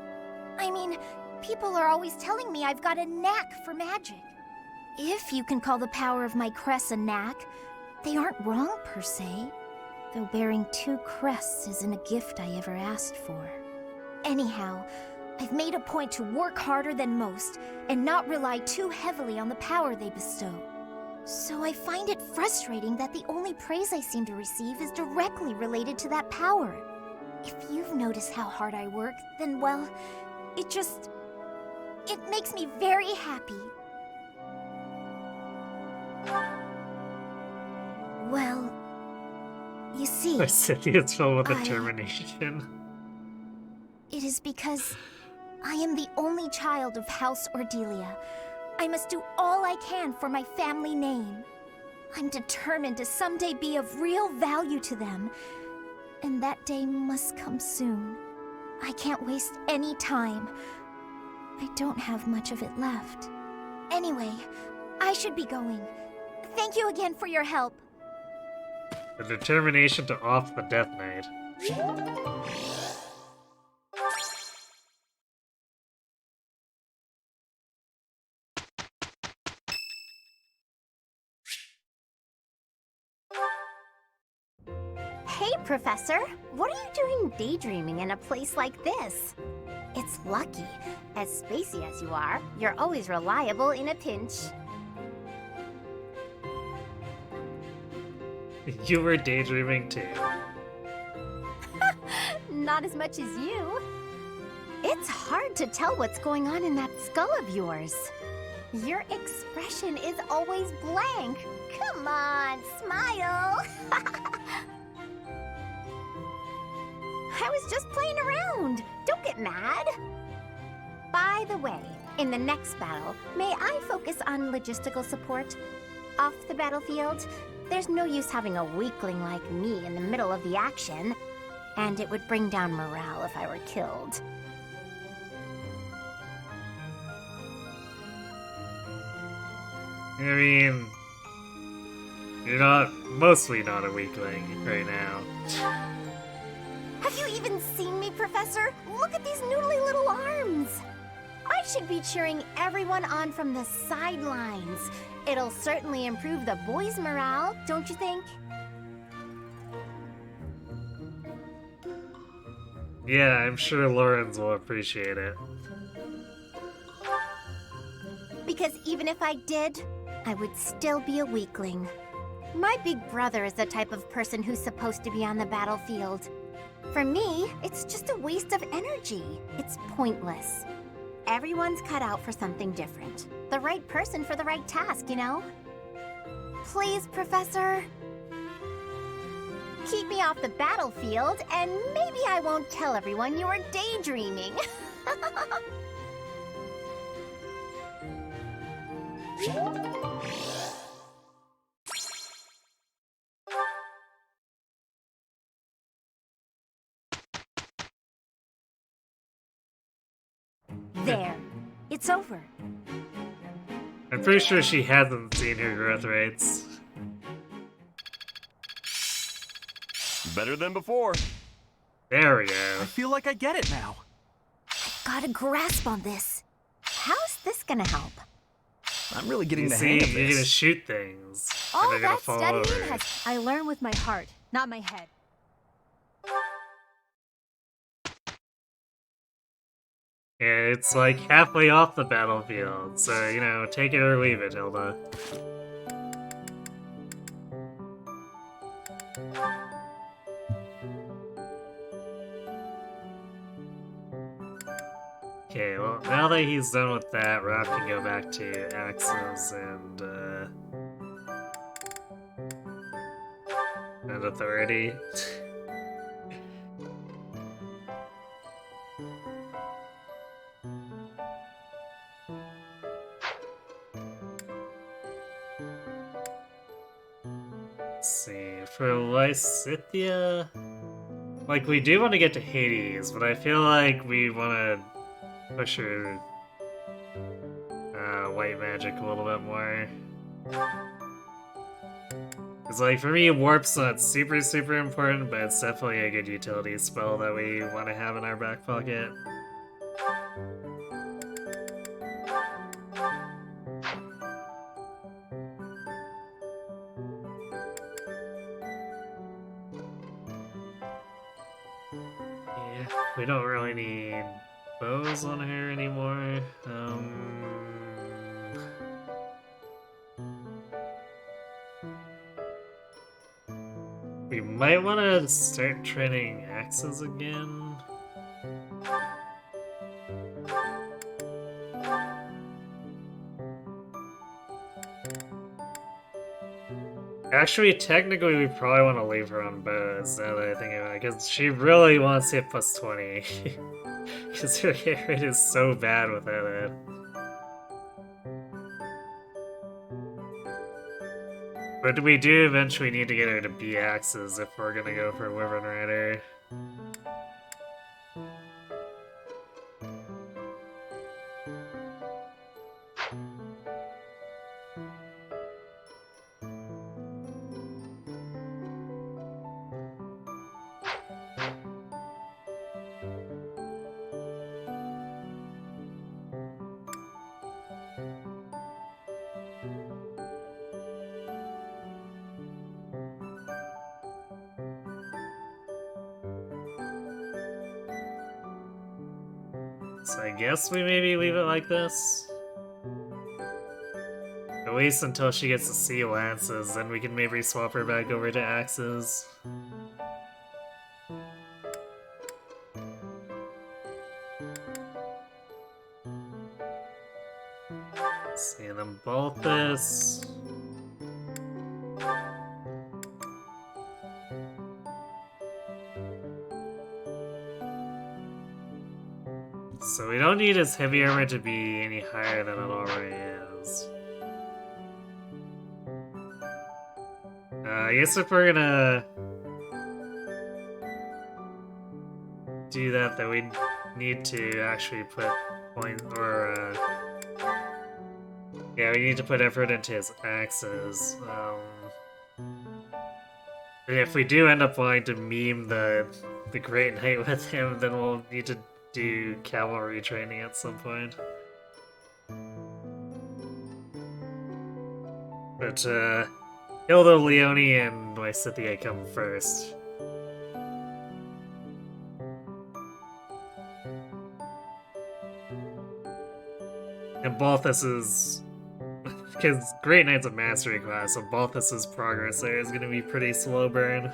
I mean, people are always telling me I've got a knack for magic. If you can call the power of my crests a knack, they aren't wrong per se. Though bearing 2 crests isn't a gift I ever asked for. Anyhow, I've made a point to work harder than most and not rely too heavily on the power they bestow. So I find it frustrating that the only praise I seem to receive is directly related to that power. If you've noticed how hard I work, then well, it just It makes me very happy. Well, you see... Our city is filled with determination. It is because I am the only child of House Ordelia. I must do all I can for my family name. I'm determined to someday be of real value to them. And that day must come soon. I can't waste any time. I don't have much of it left. Anyway, I should be going. Thank you again for your help. The determination to off the Death Knight. Hey, Professor! What are you doing daydreaming in a place like this? It's lucky. As spacey as you are, you're always reliable in a pinch. You were daydreaming too. Not as much as you. It's hard to tell what's going on in that skull of yours. Your expression is always blank. Come on, smile! I was just playing around. Don't get mad. By the way, in the next battle, may I focus on logistical support? Off the battlefield, there's no use having a weakling like me in the middle of the action, and it would bring down morale if I were killed. I mean, you're mostly not a weakling right now. Have you even seen me, Professor? Look at these noodly little arms! I should be cheering everyone on from the sidelines. It'll certainly improve the boys' morale, don't you think? Yeah, I'm sure Lawrence will appreciate it. Because even if I did, I would still be a weakling. My big brother is the type of person who's supposed to be on the battlefield. For me, it's just a waste of energy. It's pointless. Everyone's cut out for something different. The right person for the right task, you know? Please, Professor. Keep me off the battlefield, and maybe I won't tell everyone you were daydreaming. There. It's over. I'm pretty sure she hasn't seen her growth rates. Better than before. There we go. I feel like I get it now. Got a grasp on this. How's this gonna help? I'm really getting You the see, hang of you're gonna this. shoot things. and All they're gonna that fall studying over. has... I learn with my heart, not my head. Yeah, it's like halfway off the battlefield, so, you know, take it or leave it, Hilda. Okay, well, now that he's done with that, Raph can go back to axes and authority. Let's see, for Lysithia, like, we do want to get to Hades, but I feel like we want to push her white magic a little bit more. Because, like, for me, Warp's not super, super important, but it's definitely a good utility spell that we want to have in our back pocket. Yeah, we don't really need bows on her anymore. We might want to start training axes again. Actually, technically, we probably want to leave her on bows, now that I think about it, because she really wants to hit plus 20. Because her hit rate is so bad without it. But we do eventually need to get her to B axes if we're gonna go for Wyvern Rider. So I guess we maybe leave it like this? At least until she gets to C lances, then we can maybe swap her back over to axes. See them bolt this. So we don't need his heavy armor to be any higher than it already is. I guess if we're gonna do that, then we need to actually put point or yeah, we need to put effort into his axes. If we do end up wanting to meme the Great Knight with him, then we'll need to do cavalry training at some point. But Hilda, Leone, and Lysithea come first. And Balthus is... because Great Knight's a mastery class, so Balthus's progress there is going to be pretty slow burn.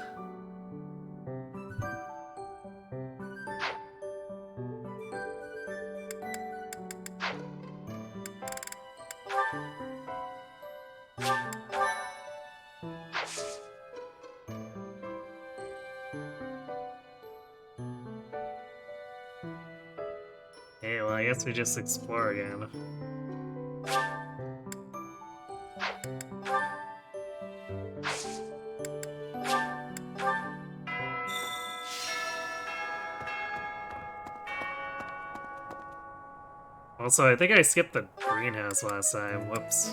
Hey, well, I guess we just explore again. Also, I think I skipped the greenhouse last time. Whoops.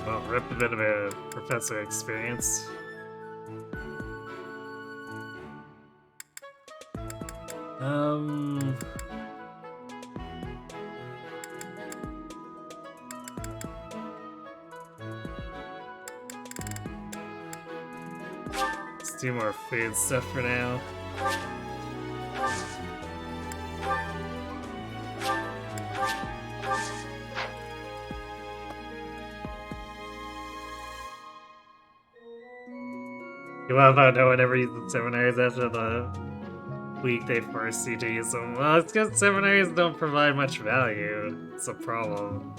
Well, rip a bit of a professor experience. Let's do more food stuff for now. You love how no one ever uses seminaries after the week they force you to use them. Well, it's because seminaries don't provide much value. It's a problem.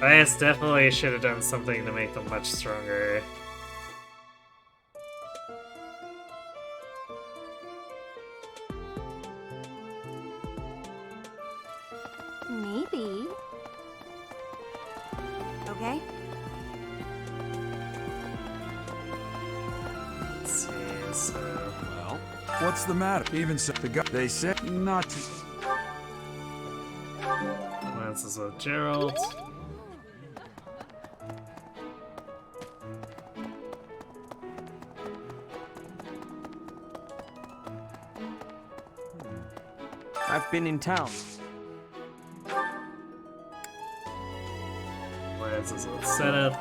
I definitely should have done something to make them much stronger. Maybe. Okay. Let's see, so... Well, what's the matter? Even so, the guy they said not to. Lances with Gerald. I've been in town. Lances with setup.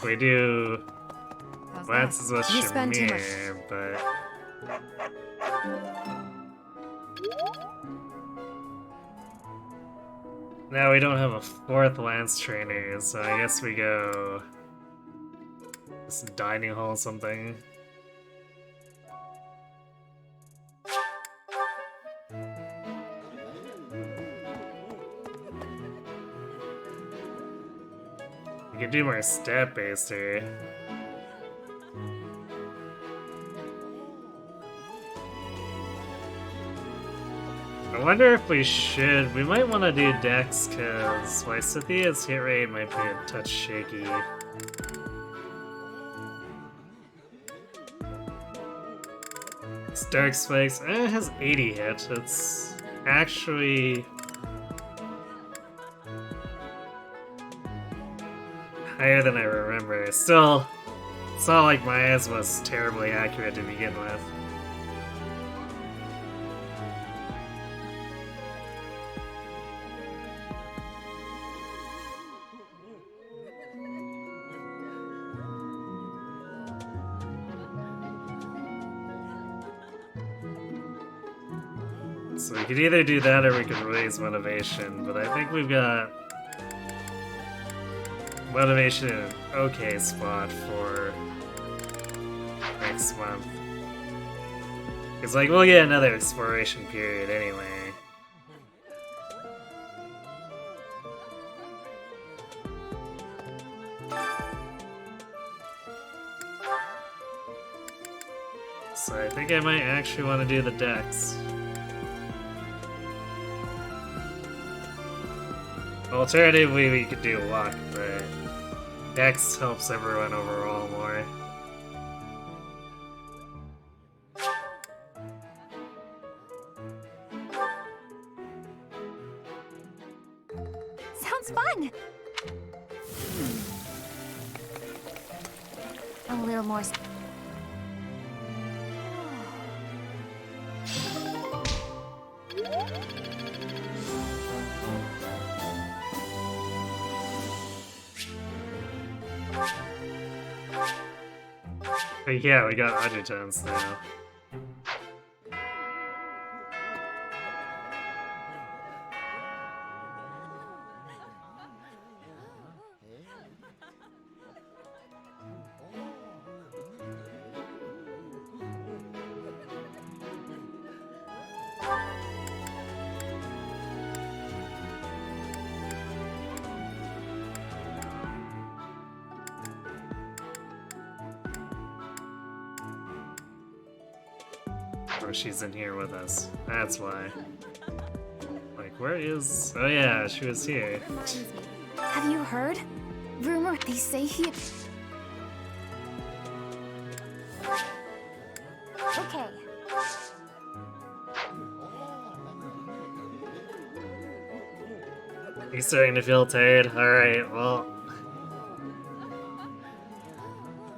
We do glances with You spend too much. Shamir, but now we don't have a 4th Lance trainer, so I guess we go this dining hall something. We could do more stat-based here. I wonder if we should. We might want to do Dex, because Lysithia's hit rate might be a touch shaky. It's Dark Spikes. It has 80 hit. It's actually higher than I remember. Still, it's not like Maya's was terribly accurate to begin with. So we could either do that or we could raise motivation, but I think we've got motivation in an okay spot for next month. It's like we'll get another exploration period anyway. So I think I might actually want to do the Dex. Alternatively, we could do luck, but Dex helps everyone overall more. Sounds fun! A little more. But yeah, we got adjutants now. Oh, she's in here with us. That's why. Like, where is... Oh yeah, she was here. Have you heard? Rumor, they say he... Okay. He's starting to feel tired. Alright, well...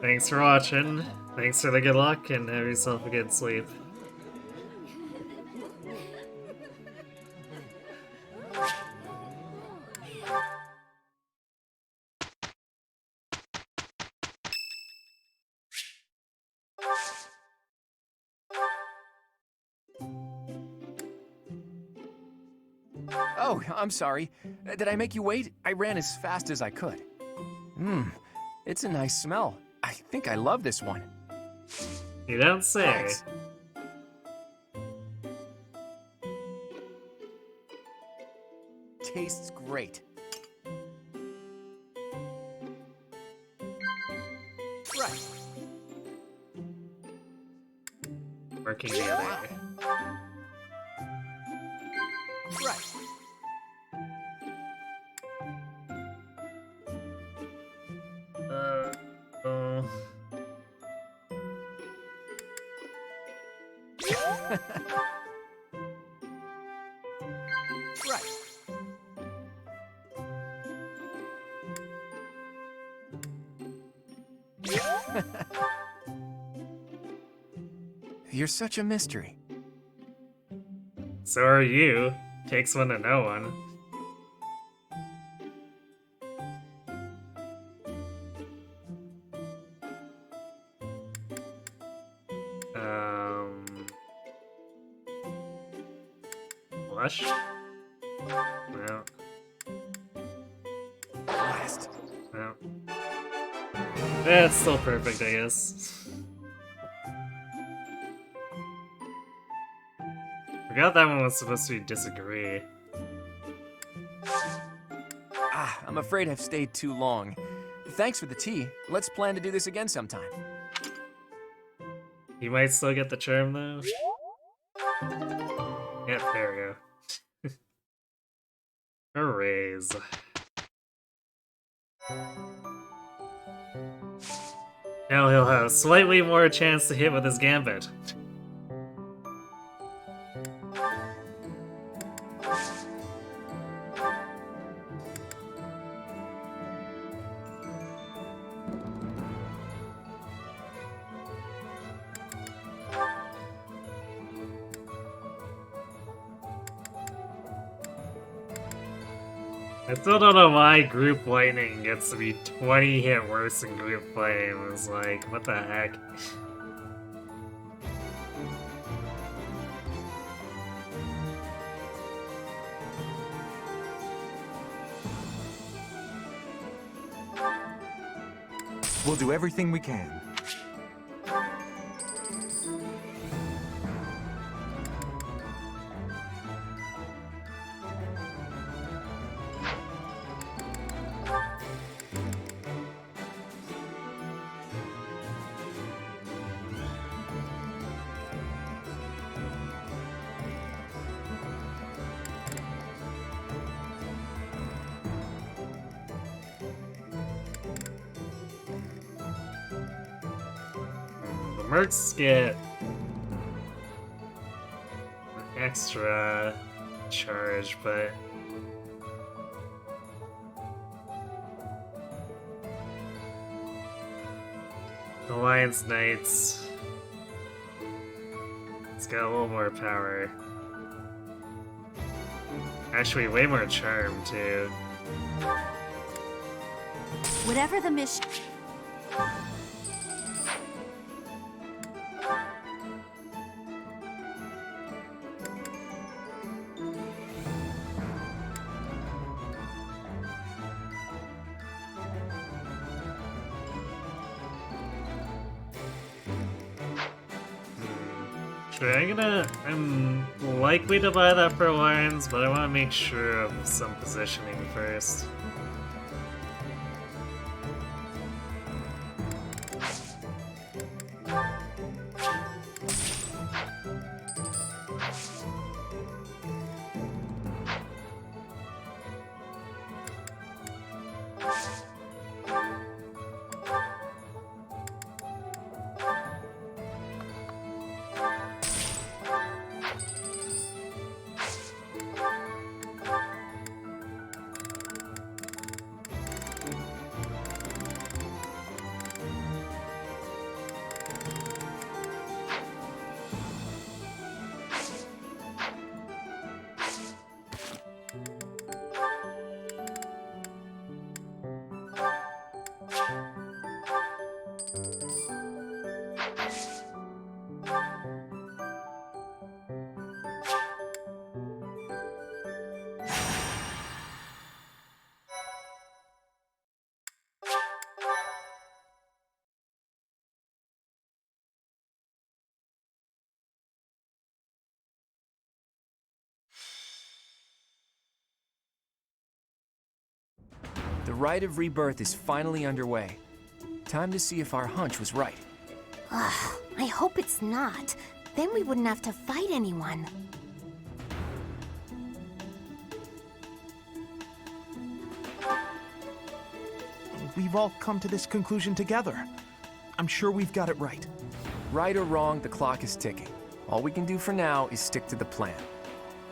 Thanks for watching. Thanks for the good luck, and have yourself a good sleep. Oh, I'm sorry. Did I make you wait? I ran as fast as I could. It's a nice smell. I think I love this one. You don't say. Thanks. Tastes great. Right. Working together. Right. Right. You're such a mystery. So are you. Takes one to know one. Flush? No. Blast. No. It's still perfect, I guess. Forgot that one was supposed to be disagree. I'm afraid I've stayed too long. Thanks for the tea. Let's plan to do this again sometime. You might still get the charm, though. Yep, there we go. Hoorays. Now he'll have slightly more chance to hit with his gambit. I still don't know why group lightning gets to be 20 hit worse than group flame. It's like, what the heck? We'll do everything we can. Mercs get an extra charge, but Alliance Knights, it's got a little more power. Actually, way more charm, too. Whatever the mission... I'm likely to buy that for Alliance, but I want to make sure of some positioning first. The Rite of Rebirth is finally underway. Time to see if our hunch was right. Ugh, I hope it's not. Then we wouldn't have to fight anyone. We've all come to this conclusion together. I'm sure we've got it right. Right or wrong, the clock is ticking. All we can do for now is stick to the plan.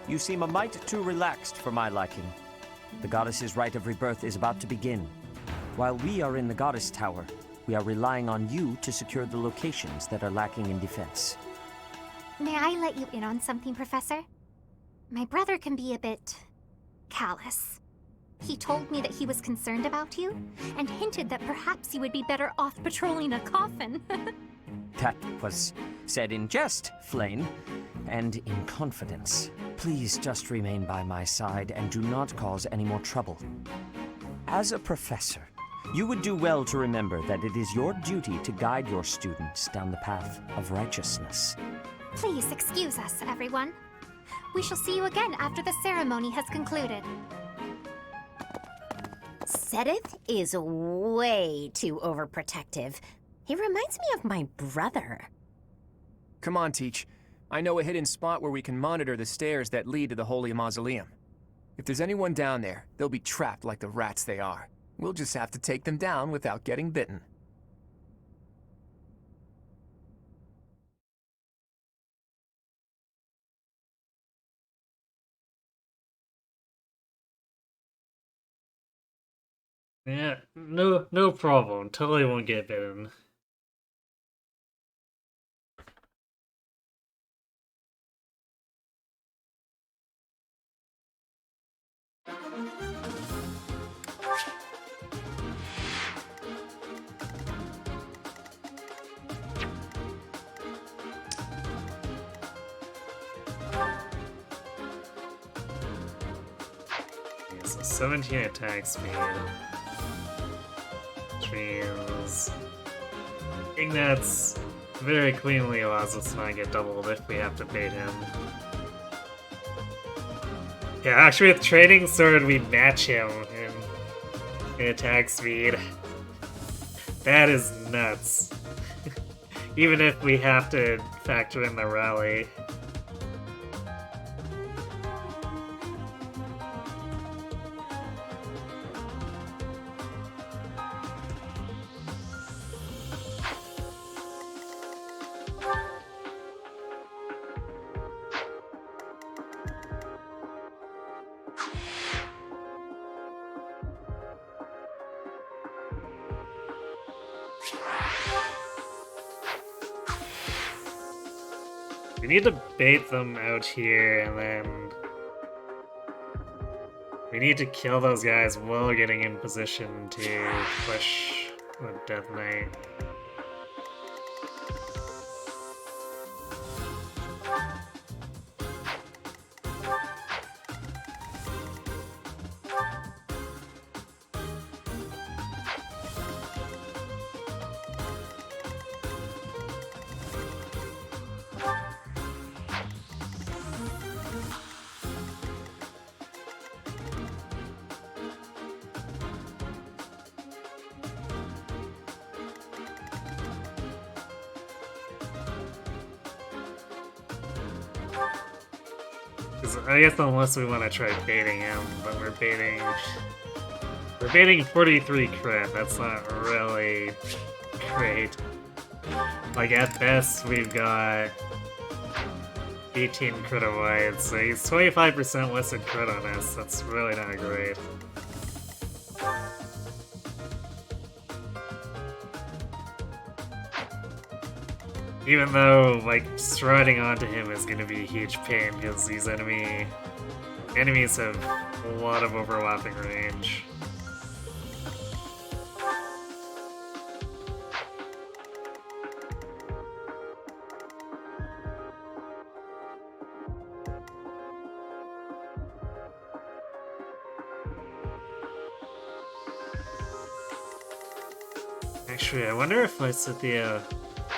You seem a mite too relaxed for my liking. The goddess's Rite of Rebirth is about to begin. While we are in the Goddess Tower, we are relying on you to secure the locations that are lacking in defense. May I let you in on something, Professor? My brother can be a bit callous. He told me that he was concerned about you, and hinted that perhaps you would be better off patrolling a coffin. That was said in jest, Flame, and in confidence. Please just remain by my side and do not cause any more trouble. As a professor, you would do well to remember that it is your duty to guide your students down the path of righteousness. Please excuse us, everyone. We shall see you again after the ceremony has concluded. Sedith is way too overprotective. He reminds me of my brother. Come on, Teach. I know a hidden spot where we can monitor the stairs that lead to the Holy Mausoleum. If there's anyone down there, they'll be trapped like the rats they are. We'll just have to take them down without getting bitten. Yeah, no problem. Totally won't get bitten. Okay, so 17 attack speed. Which means Ignatz very cleanly allows us to not get doubled if we have to bait him. Yeah, actually with Trading Sword we match him in attack speed. That is nuts. Even if we have to factor in the rally. We need to bait them out here, and then we need to kill those guys while getting in position to push the Death Knight. I guess unless we want to try baiting him, but we're baiting 43 crit. That's not really great. Like at best we've got 18 crit avoid, so he's 25% less in crit on us. That's really not great. Even though, like, striding onto him is gonna be a huge pain, because these enemies have a lot of overlapping range. Actually, I wonder if Lysithea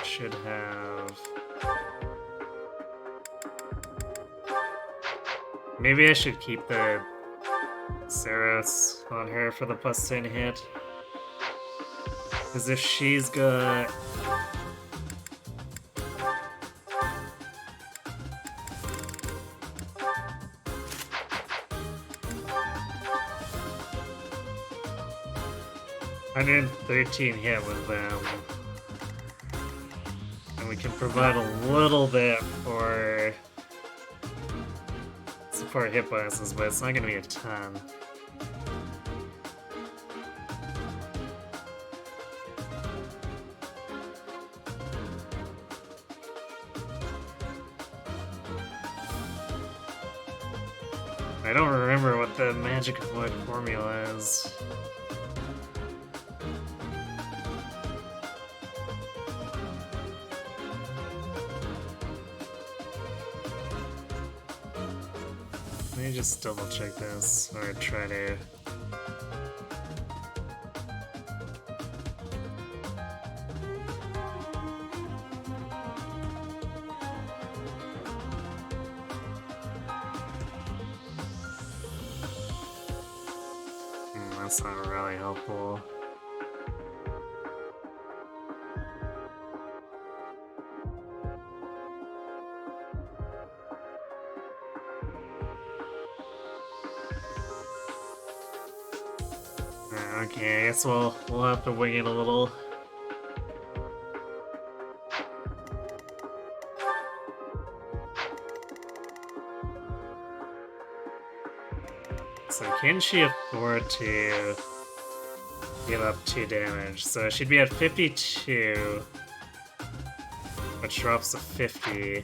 should have... Maybe I should keep the Saros on her for the plus 10 hit. Because if she's got... $113 hit with them. And we can provide a little bit for support hit bonuses, but it's not going to be a ton. I don't remember what the Magic of Wood formula is. Let me just double check this, or try to. That's not really helpful. Okay, I guess we'll have to wing it a little. So can she afford to give up 2 damage? So she'd be at 52, which drops to 50.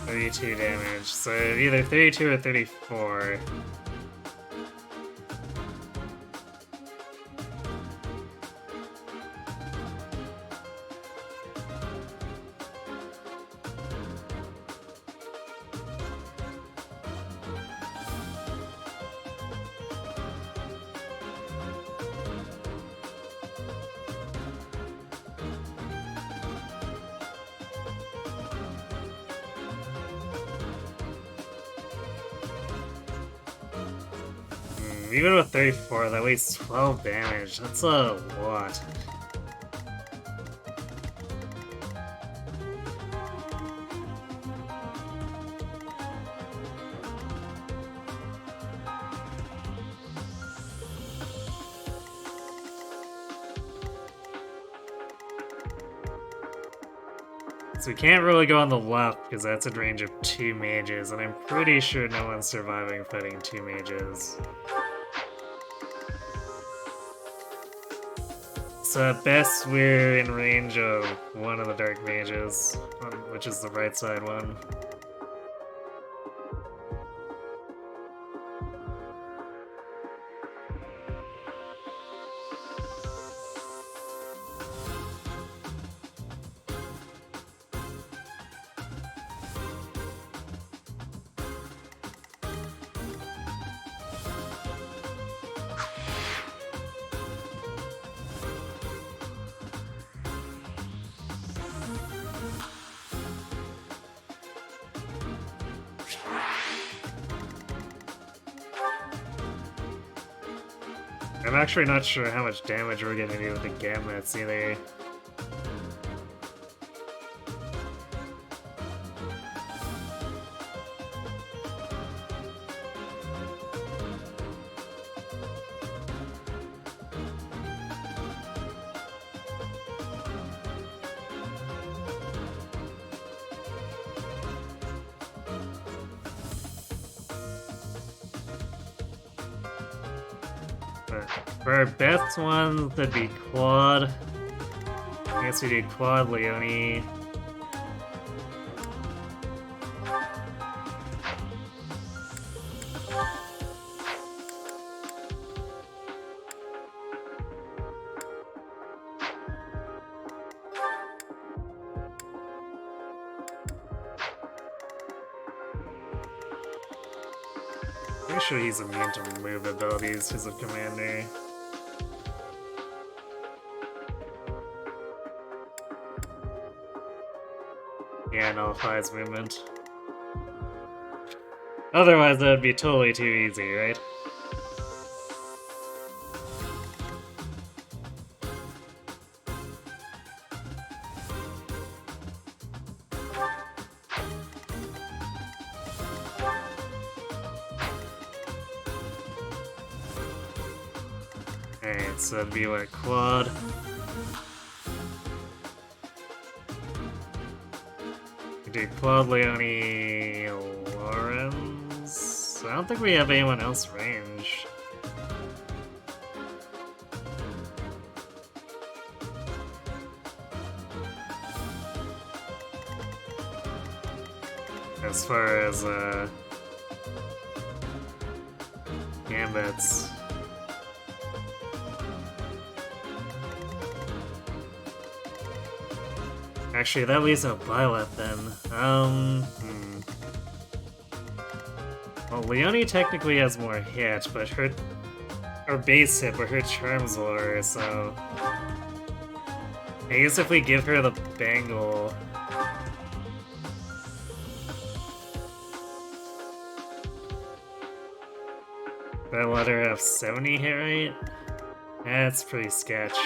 $32 damage, so either 32 or 34. Even with 34, that wastes 12 damage. That's a lot. So we can't really go on the left because that's a range of 2 mages, and I'm pretty sure no one's surviving fighting 2 mages. So at best, we're in range of one of the dark mages, which is the right side one. I'm actually not sure how much damage we're gonna do with the gamuts either. For our best ones, that'd be Quad. I guess we do Quad Leone. Pretty sure he's immune to move abilities because of Commander. Yeah, nullifies movement. Otherwise, that would be totally too easy, right? Alright, so that'd be like Quad. Do Quad Leone Lawrence. I don't think we have anyone else range. As far as gambits. Actually, that leaves a Byleth then. Well, Leonie technically has more hit, but her... or base hit, but her charm's lower, so... I guess if we give her the bangle... I let her have 70 hit rate? That's pretty sketch.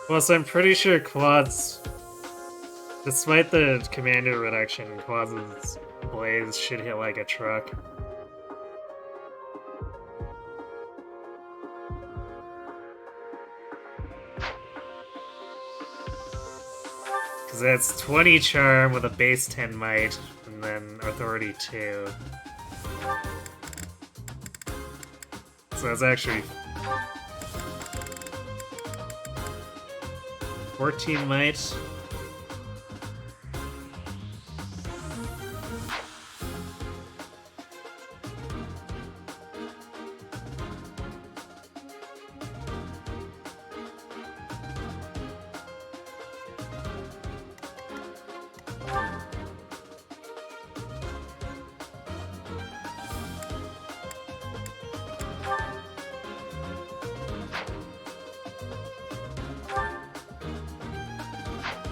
Plus, I'm pretty sure Quad's... Despite the commander reduction, Quad's blaze should hit like a truck. Because that's 20 charm with a base 10 might, and then authority 2. So that's actually 14 might.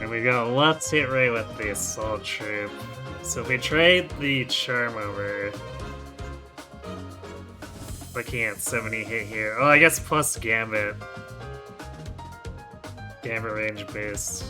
And we got lots hit rate with the assault troop. So if we trade the charm over, looking at 70 hit here. Oh, I guess plus gambit. Gambit range boost.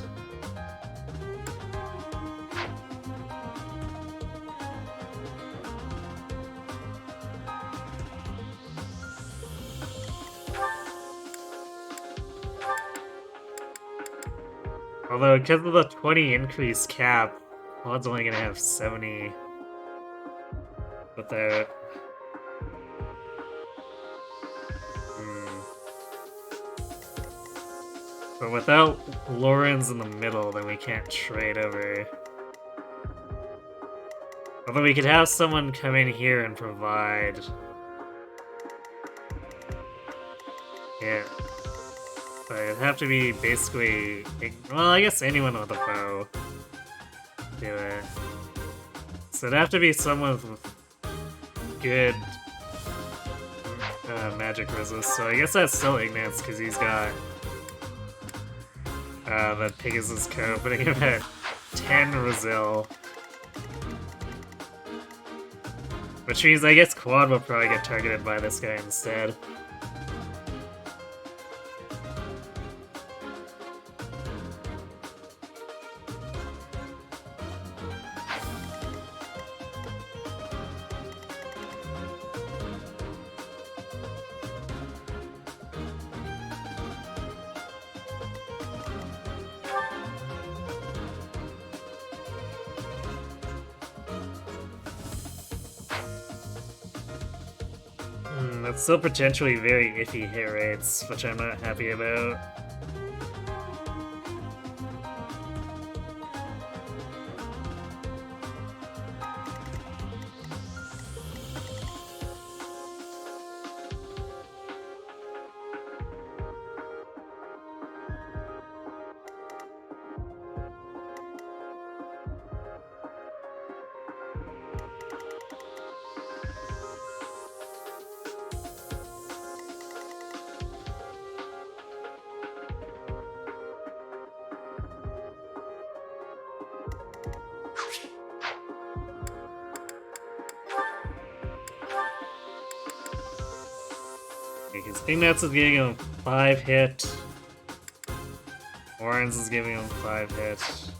Although, because of the 20 increase cap, Quad's only gonna have 70 without... But without Lawrence in the middle, then we can't trade over. Although we could have someone come in here and provide... Yeah. But it'd have to be basically... Well, I guess anyone with a bow. Do it. So it'd have to be someone with good magic resist. So I guess that's still Ignatz, because he's got the Pegasus Code, putting him at 10 Resil. Which means I guess Quad will probably get targeted by this guy instead. That's still potentially very iffy hit rates, which I'm not happy about. Because Ignatz is giving him 5 hit. Lawrence is giving him 5 hit.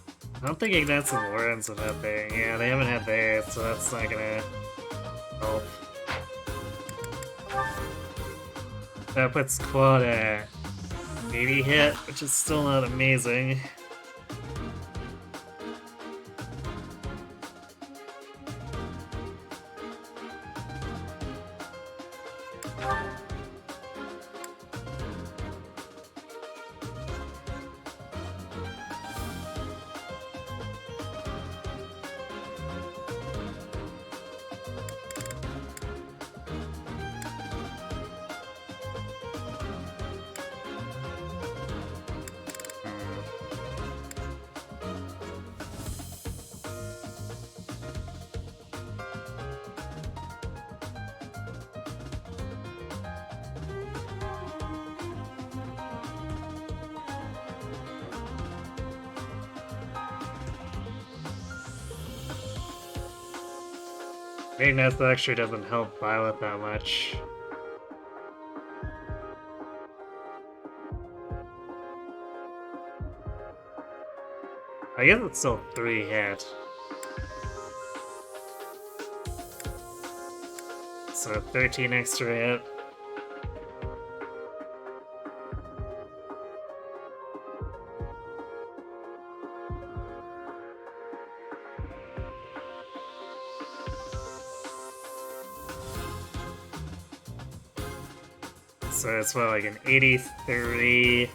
I don't think Ignatz and Lawrence have had there. Yeah, they haven't had there, so that's not gonna help. That puts Quad at 80 hit, which is still not amazing. Ignatz actually doesn't help Violet that much. I guess it's still 3 hit. So 13 extra hit. So it's what, like an 83.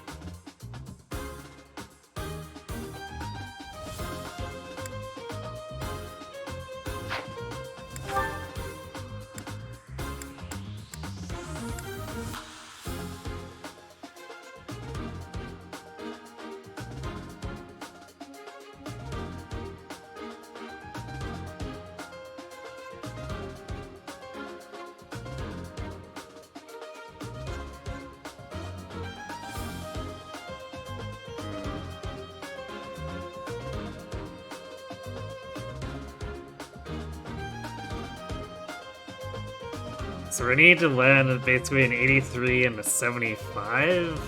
So we need to land at basically an 83 and a 75.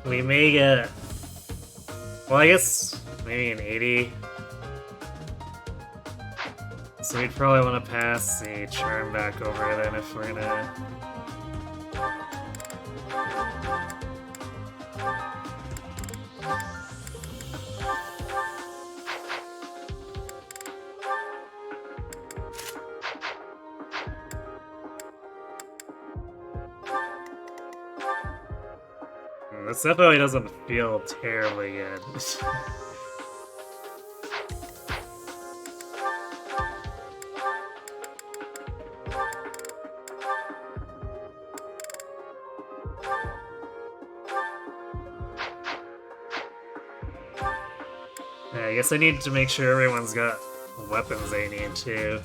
We may get... Well, I guess maybe an 80. So we'd probably want to pass the charm back over then if we're gonna... This definitely doesn't feel terribly good. Yeah, I guess I need to make sure everyone's got weapons they need too.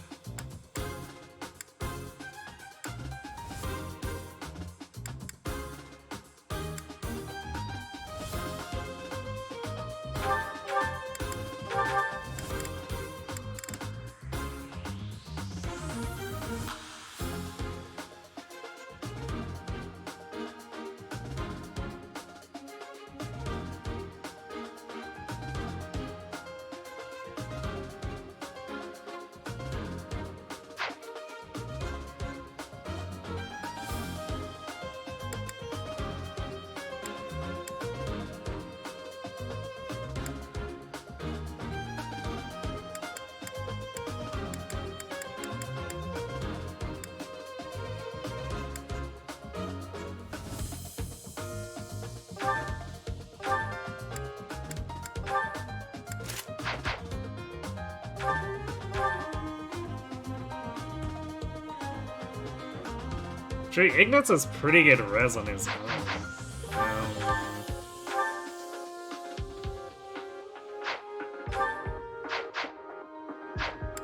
Actually, Ignatz has pretty good res on his own.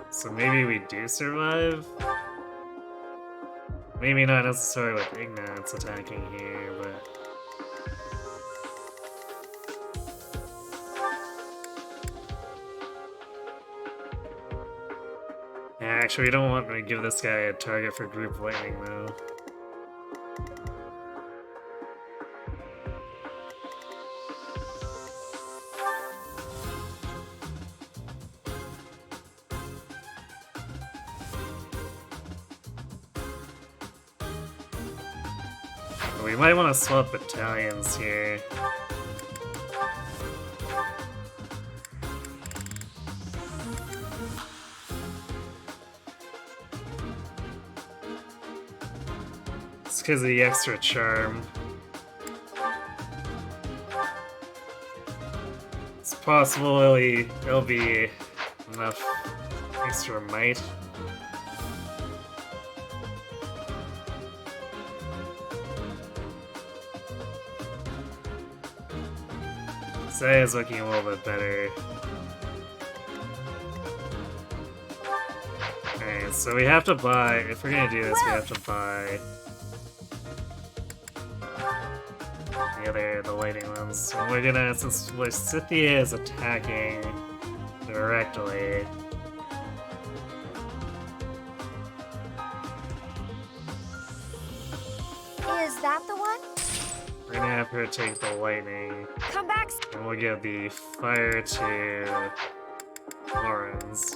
So maybe we do survive? Maybe not necessarily with Ignatz attacking here, but... Yeah, actually, we don't want to give this guy a target for group lightning, though. We might want to swap battalions here. It's because of the extra charm. It's possible it'll be enough extra might. That is looking a little bit better. Alright, so we have to buy, if we're gonna do this, we have to buy the lighting ones. So we're gonna, since Lysithea is attacking directly, Is that the one? We're gonna have her take the lightning. Come back. And we'll give the fire to Lawrence.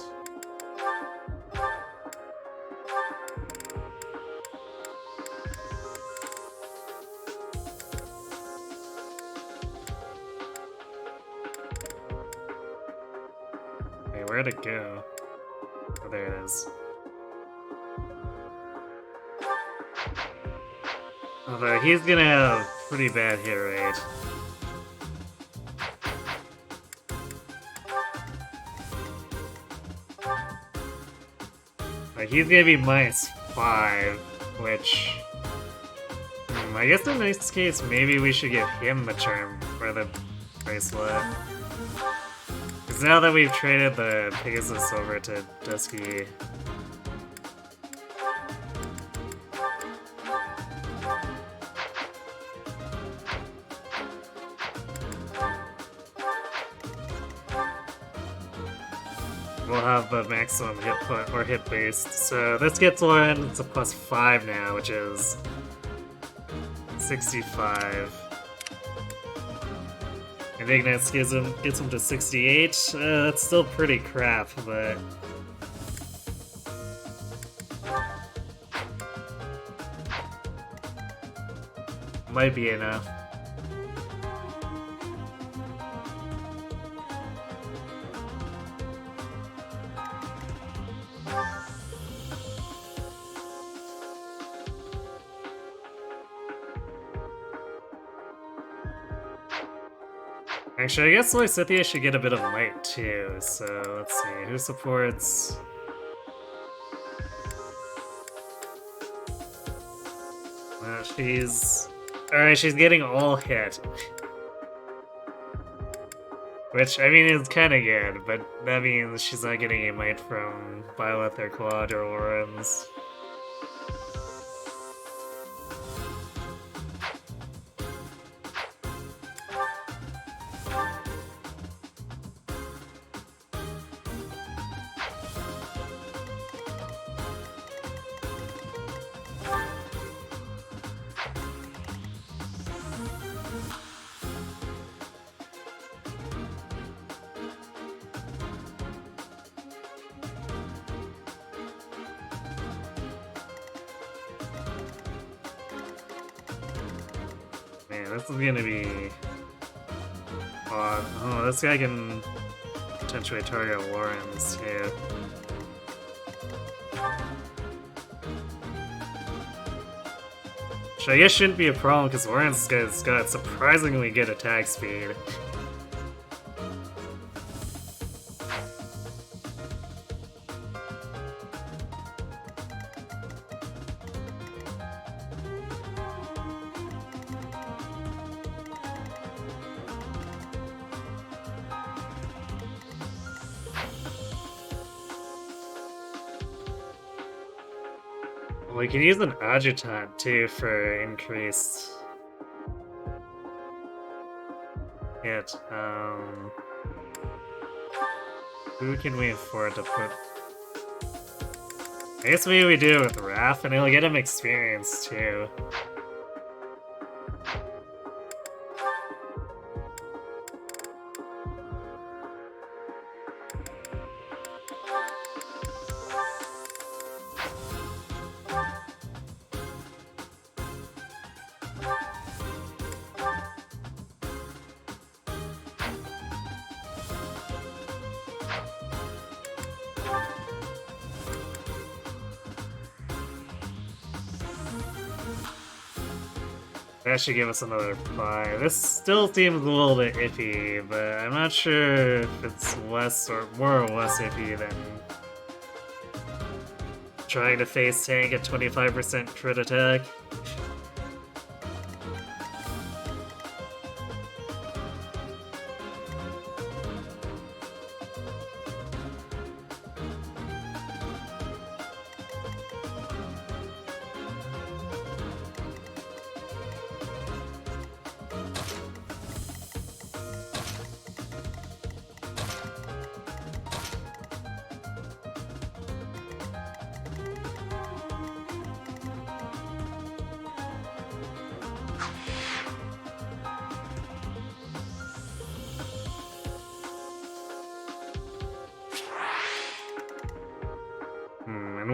Hey, where'd it go? Oh, there it is. Although he's gonna have pretty bad hit rate. Like, he's gonna be -5, which... I guess in this case, maybe we should give him the charm for the bracelet. Because now that we've traded the Pegasus over to Dusky... we'll have the maximum hit point or hit based. So this gets Lawrence a +5 now, which is 65. And Ignatz gets him to 68. That's still pretty crap, but might be enough. Actually, I guess Lysithea should get a bit of might too, so let's see, who supports... she's... Alright, she's getting all hit. Which, I mean, is kinda good, but that means she's not getting a might from Byleth or Claude or Lorenz. Man, this is gonna be odd. Oh, this guy can potentially target Lawrence too. Which I guess shouldn't be a problem because Lawrence has got surprisingly good attack speed. We can use an adjutant too for increased hit. Who can we afford to put? I guess maybe we do it with Raph, and it'll get him experience too. That should give us another 5. This still seems a little bit iffy, but I'm not sure if it's less or more or less iffy than trying to face tank at 25% crit attack.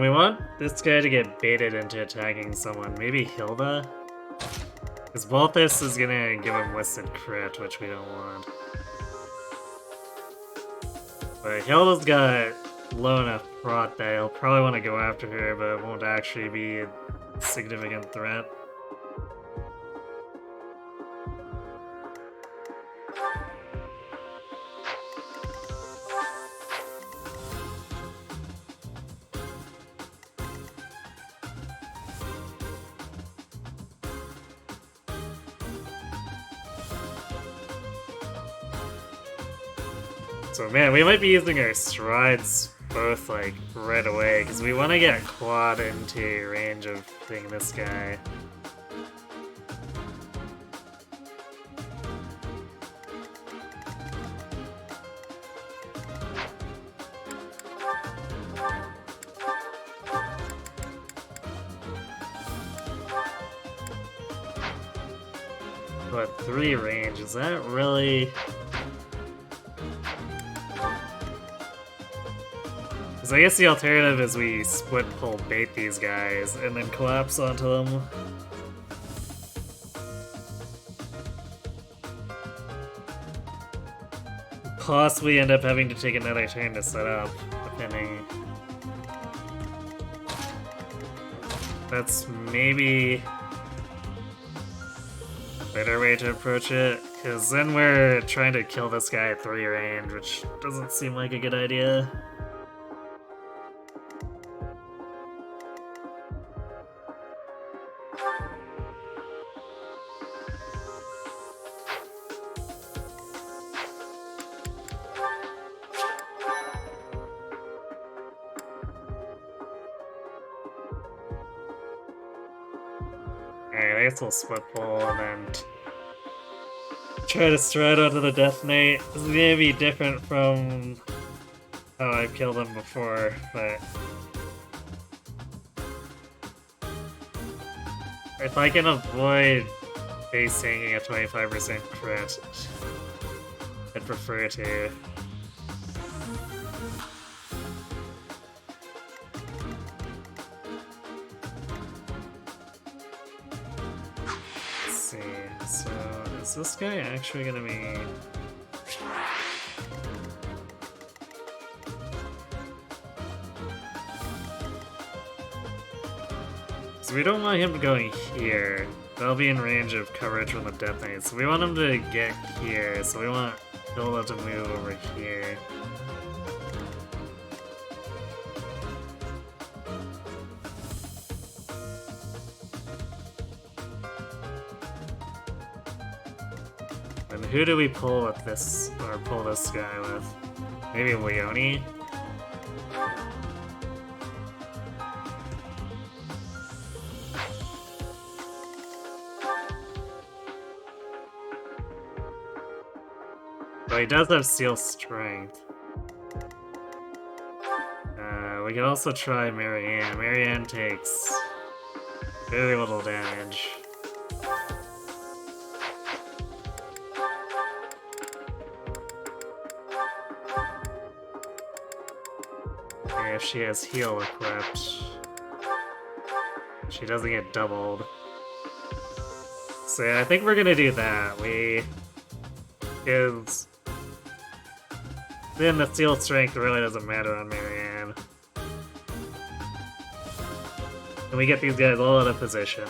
we want this guy to get baited into attacking someone. Maybe Hilda? Because Balthus is gonna give him listed crit, which we don't want. But Hilda's got low enough prot that he'll probably want to go after her, but it won't actually be a significant threat. So man, we might be using our strides both like right away because we want to get Quad into range of hitting this guy. But 3 range, is that really... I guess the alternative is we split pull bait these guys and then collapse onto them. Possibly end up having to take another turn to set up, depending. That's maybe a better way to approach it, because then we're trying to kill this guy at 3 range, which doesn't seem like a good idea. I guess we'll split pull and then try to stride onto the Death Knight. This is gonna be different from how I've killed him before, but if I can avoid base tanking a 25% crit, I'd prefer to. Is this guy actually gonna be... So we don't want him going here. That'll be in range of coverage from the Death Knight. So we want him to get here. So we want Hilda to move over here. And who do we pull with this, or pull this guy with? Maybe Leone? But he does have Seal Strength. We could also try Marianne. Marianne takes very little damage. If she has heal equipped, she doesn't get doubled. So yeah, I think we're gonna do that. Then the Seal Strength really doesn't matter on Marianne. And we get these guys all out of position.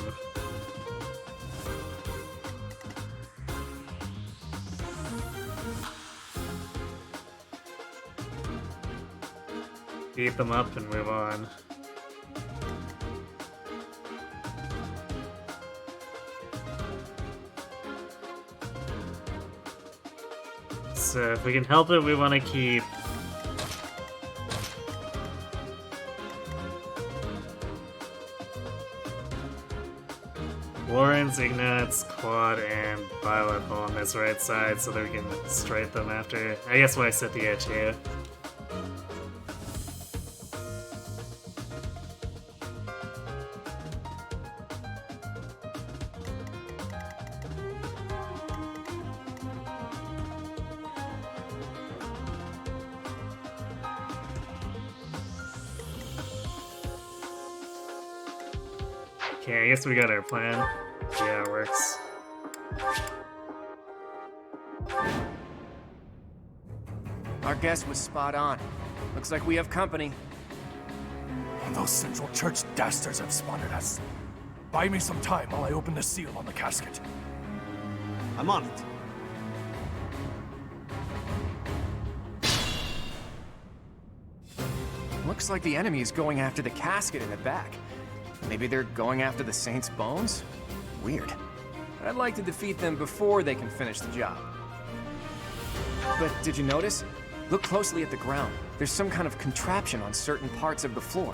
Beat them up and move on. So if we can help it, we want to keep Lawrence, Ignatz, Quad, and Violet all on this right side so that we can strike them after. I guess when I set the edge here. Okay, I guess we got our plan. Yeah, it works. Our guess was spot on. Looks like we have company. Those Central Church dastards have spotted us. Buy me some time while I open the seal on the casket. I'm on it. Looks like the enemy is going after the casket in the back. Maybe they're going after the Saint's bones? Weird. I'd like to defeat them before they can finish the job. But did you notice? Look closely at the ground. There's some kind of contraption on certain parts of the floor.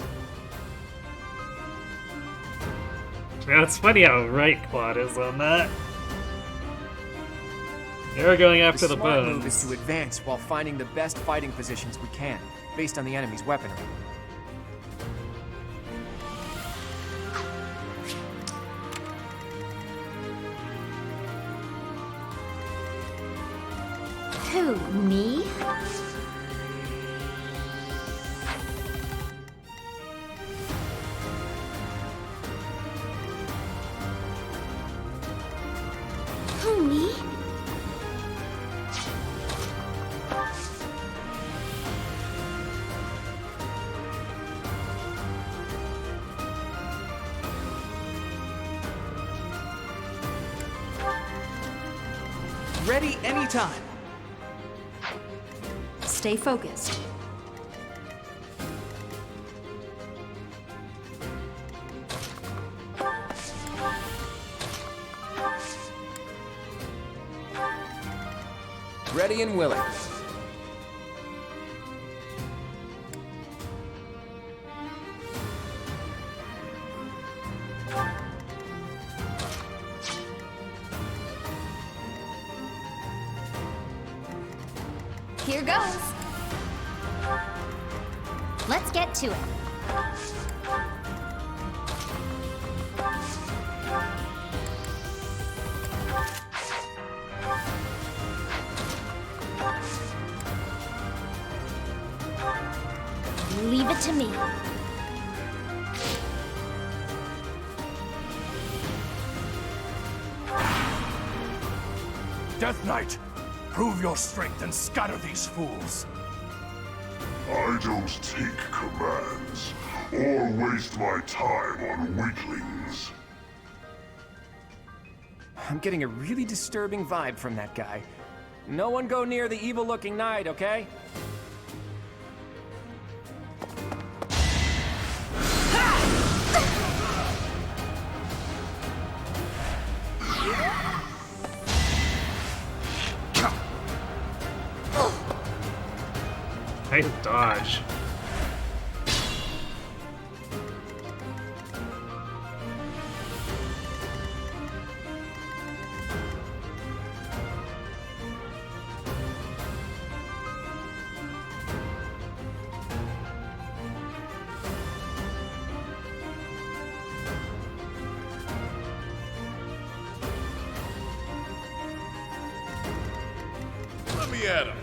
Now it's funny how right Quad is on that. They're going after the smart bones. move is to advance while finding the best fighting positions we can, based on the enemy's weaponry. Who, me? Who, me? Ready anytime. Stay focused. Ready and willing. Here goes. Let's get to it. Leave it to me. Death Knight, prove your strength and scatter these fools. I don't take commands, or waste my time on weaklings. I'm getting a really disturbing vibe from that guy. No one go near the evil-looking knight, okay? Nice dodge. Let me at him.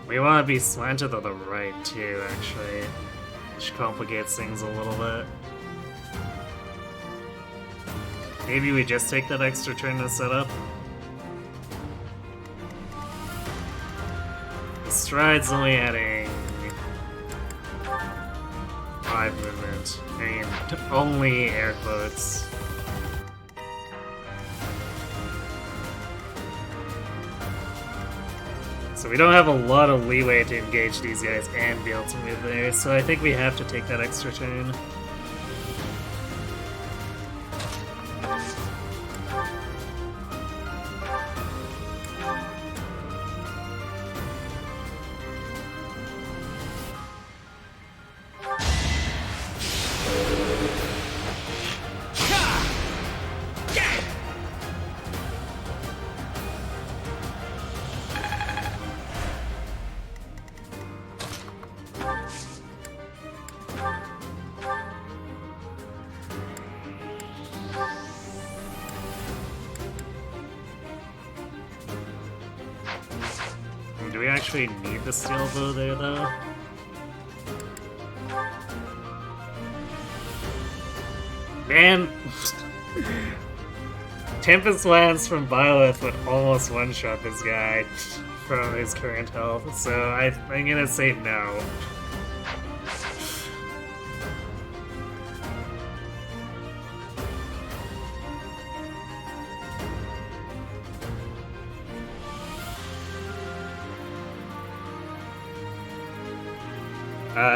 We want to be slanted to the right too, actually, which complicates things a little bit. Maybe we just take that extra turn to set up. The stride's only adding 5 movement. I mean, only air quotes. So we don't have a lot of leeway to engage these guys and be able to move there, so I think we have to take that extra turn. Do we actually need the steel bow there, though? Man! Tempest Lance from Byleth would almost one-shot this guy from his current health, so I'm gonna say no.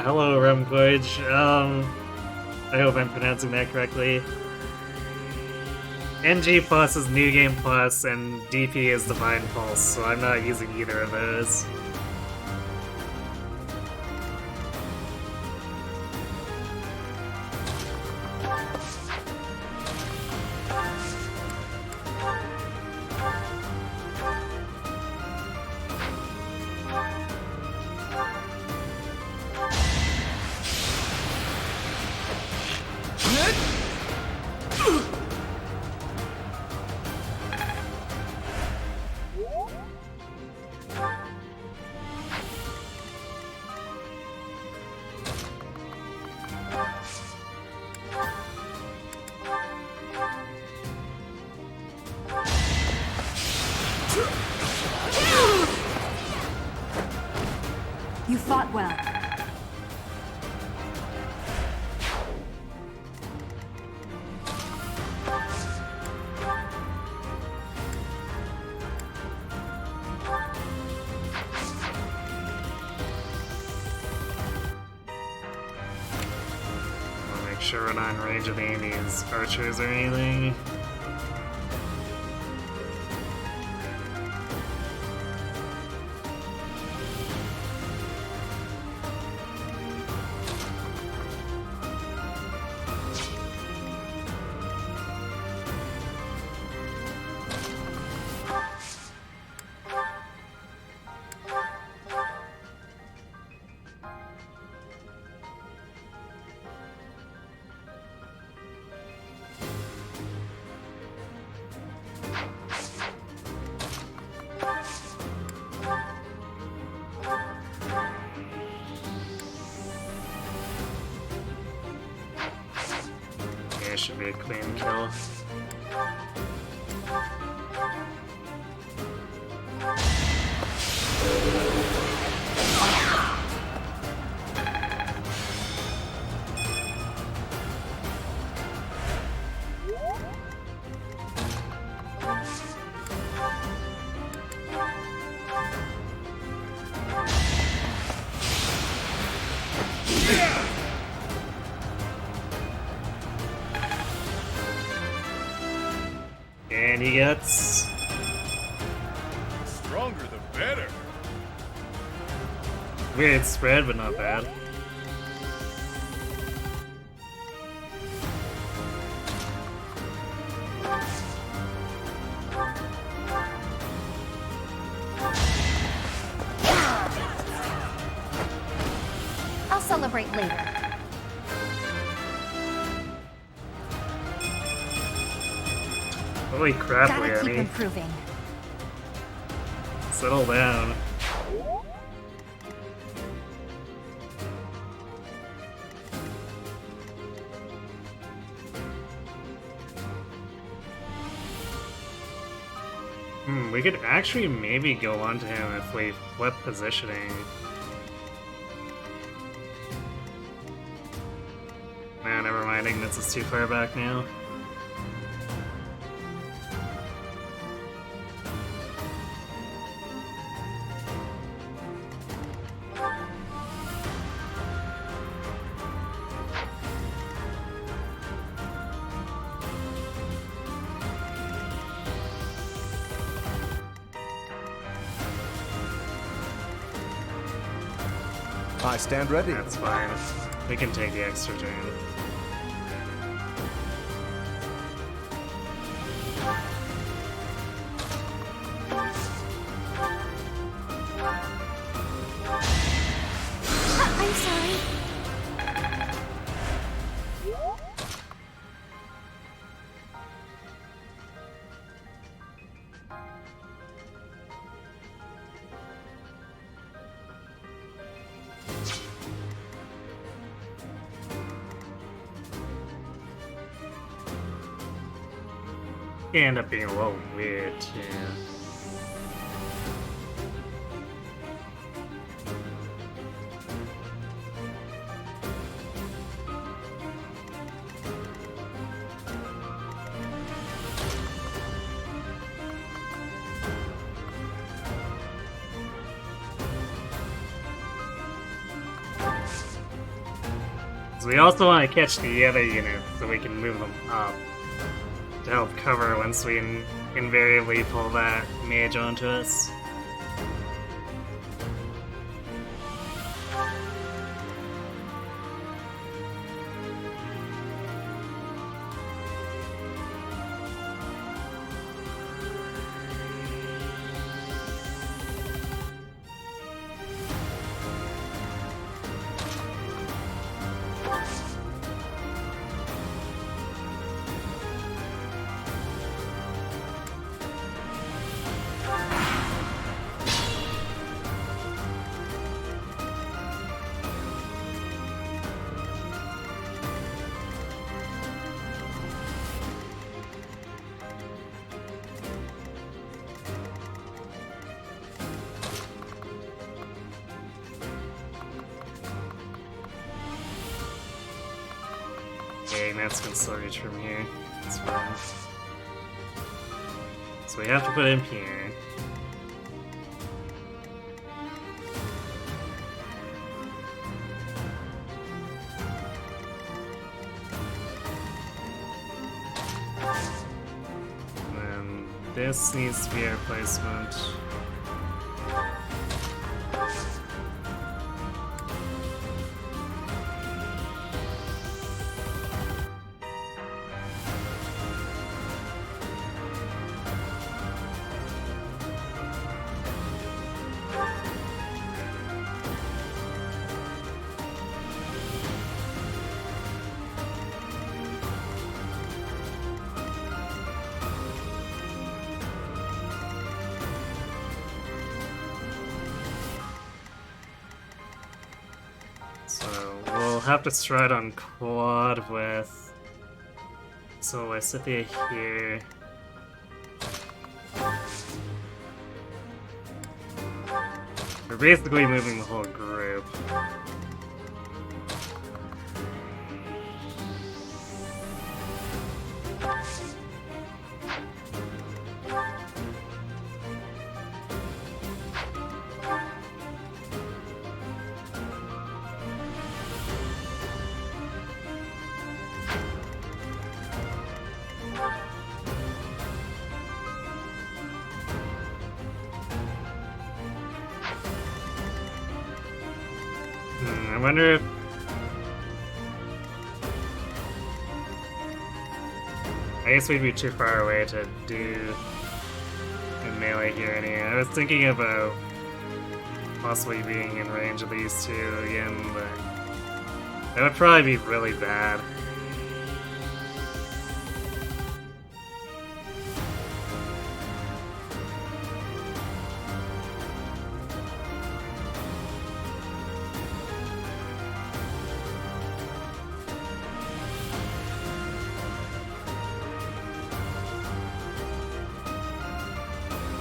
Hello, Rumquage. I hope I'm pronouncing that correctly. NG Plus is New Game Plus, and DP is Divine Pulse, so I'm not using either of those. You fought well. I'll make sure we're not in range of Amy's archers or anything. Should be a clean kill. And he gets... Stronger the better. Weird spread, but not bad. I'll celebrate later. Holy crap, Gotta keep Leonie. improving. Settle down. We could actually maybe go on to him if we flip positioning. Nah, never mind. Ignis is too far back now. I stand ready. That's fine. We can take the extra turn. I'm sorry. It end up being a little weird too. So we also want to catch the other units so we can move them up to help cover once we invariably pull that mage onto us. Okay, Matt's can still reach from here. That's fine. So we have to put him here. And then this needs to be a replacement. Have to stride on quad with Lysithia here. We're basically moving the whole group. I wonder if... I guess we'd be too far away to do in melee here anyway. I was thinking about possibly being in range of these two again, but that would probably be really bad.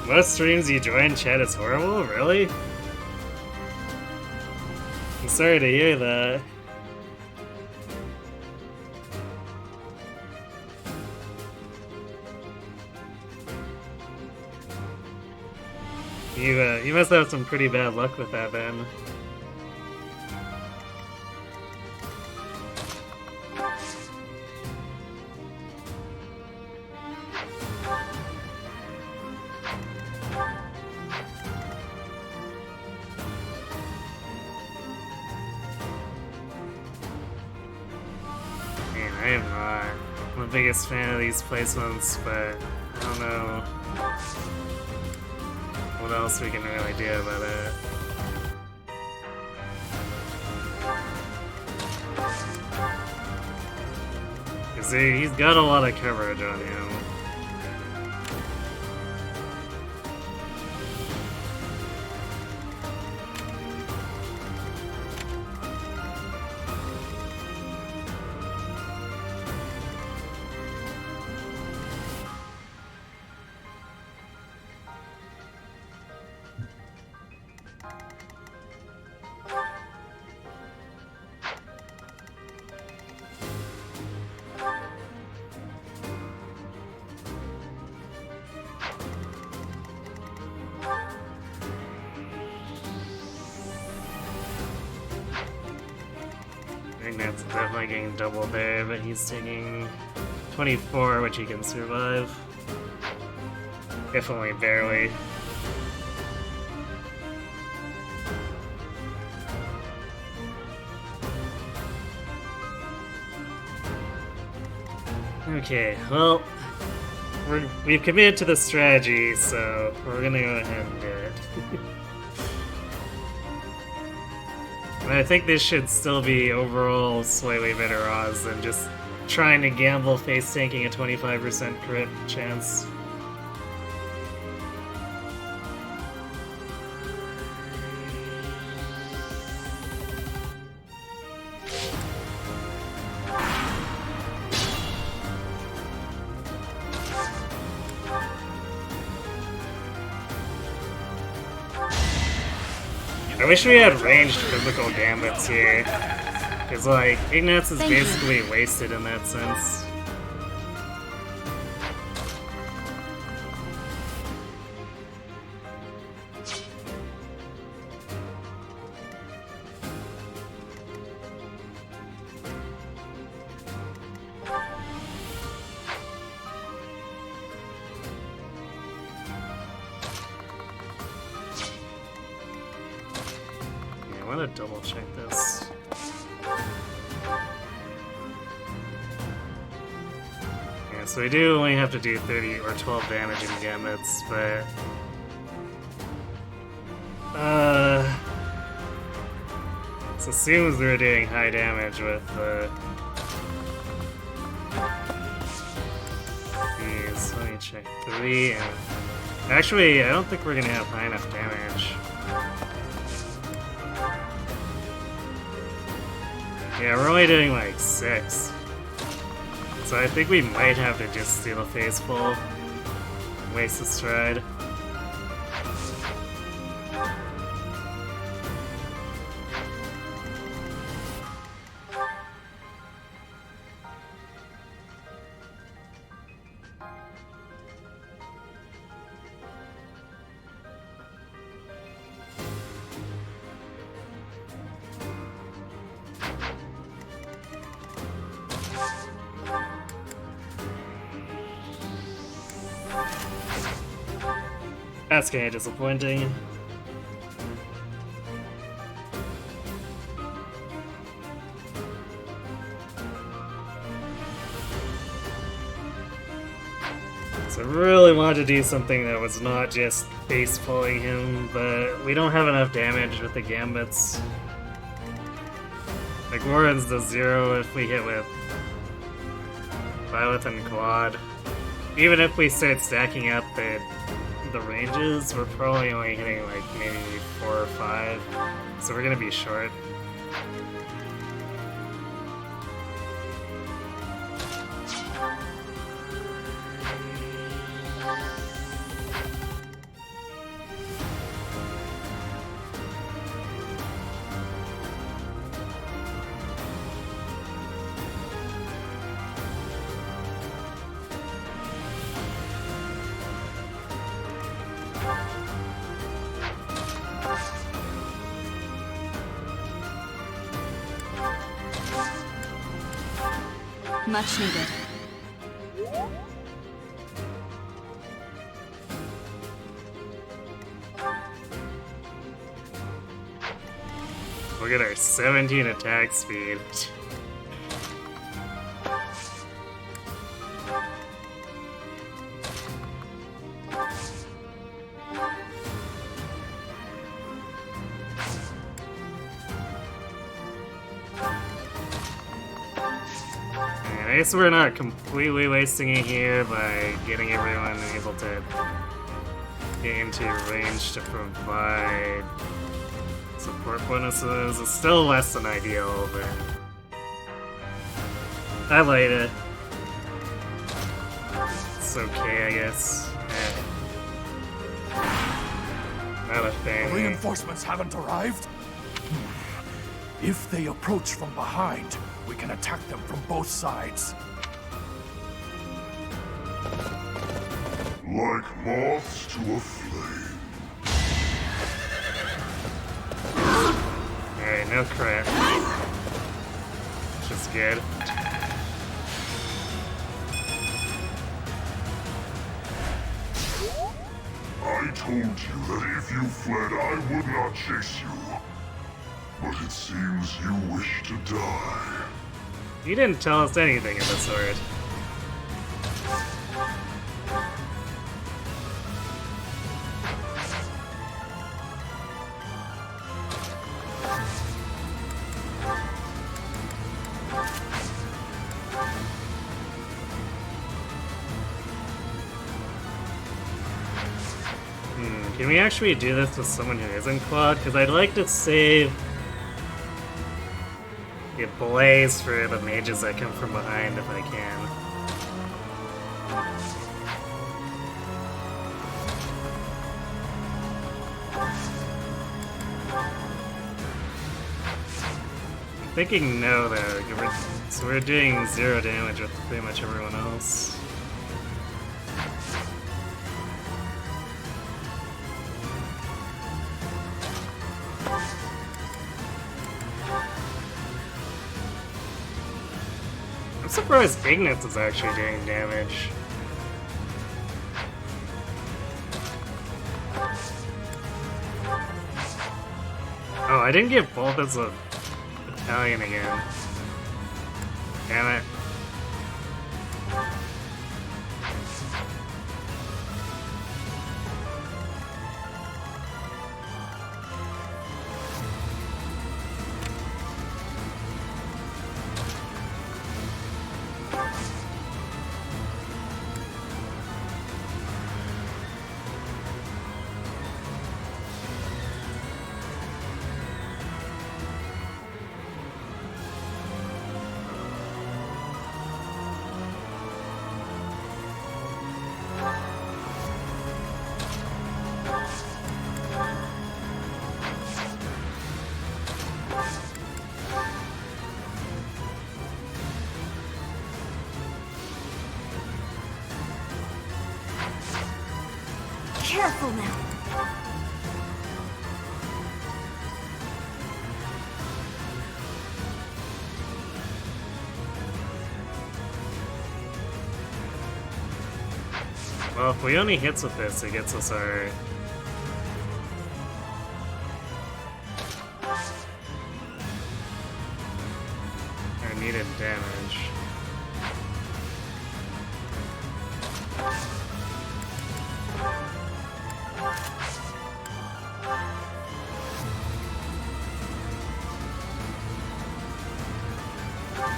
Most streams you join chat is horrible? Really? I'm sorry to hear that. You must have some pretty bad luck with that then. I am not. I'm the biggest fan of these placements, but I don't know what else we can really do about it. Cause he's got a lot of coverage on him. That's definitely getting double there, but he's taking 24, which he can survive. If only barely. Okay, well, we've committed to the strategy, so we're gonna go ahead and do it. And I think this should still be overall slightly better odds than just trying to gamble face tanking a 25% crit chance. I wish we had ranged physical gambits here, because like, Ignatz is basically wasted in that sense. I want to double check this. Yeah, so we do only have to do 30 or 12 damage in gambits, but this assumes we're doing high damage with these. Let me check 3 and actually I don't think we're gonna have high enough damage. Yeah, we're only doing like 6. So I think we might have to just steal a face full. Waste the stride. That's kinda disappointing. So I really wanted to do something that was not just face pulling him, but we don't have enough damage with the gambits. Like Warren's does 0 if we hit with Violet and Quad. Even if we start stacking up the ranges, we're probably only hitting like maybe 4 or 5, so we're gonna be short. Much needed. Look at our 17 attack speed. I guess we're not completely wasting it here by getting everyone able to get into range to provide support bonuses. It's still less than ideal, but I like it. It's okay, I guess. Not a thing. Reinforcements haven't arrived? If they approach from behind, we can attack them from both sides. Like moths to a flame. Alright, no crit. Which is good. I told you that if you fled, I would not chase you. But it seems you wish to die. You didn't tell us anything of the sort. Can we actually do this with someone who isn't Claude? Because I'd like to save the blaze for the mages that come from behind if I can. I'm thinking no though, so we're doing 0 damage with pretty much everyone else. I'm surprised Ignatz is actually doing damage. Oh, I didn't get both as a battalion again. Damn it. Careful now. Well, if we only hits with this, it gets us our needed damage.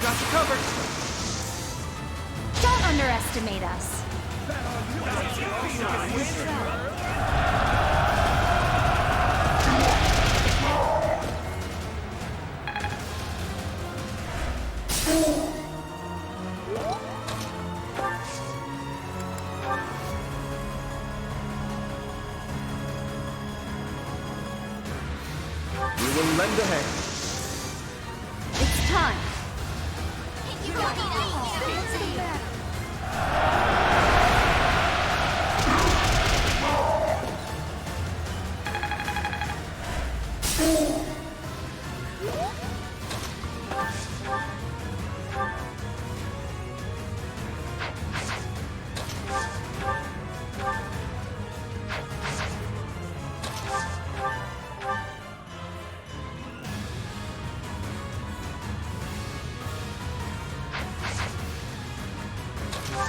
Got you covered. Don't underestimate us. We will lend a hand. It's time.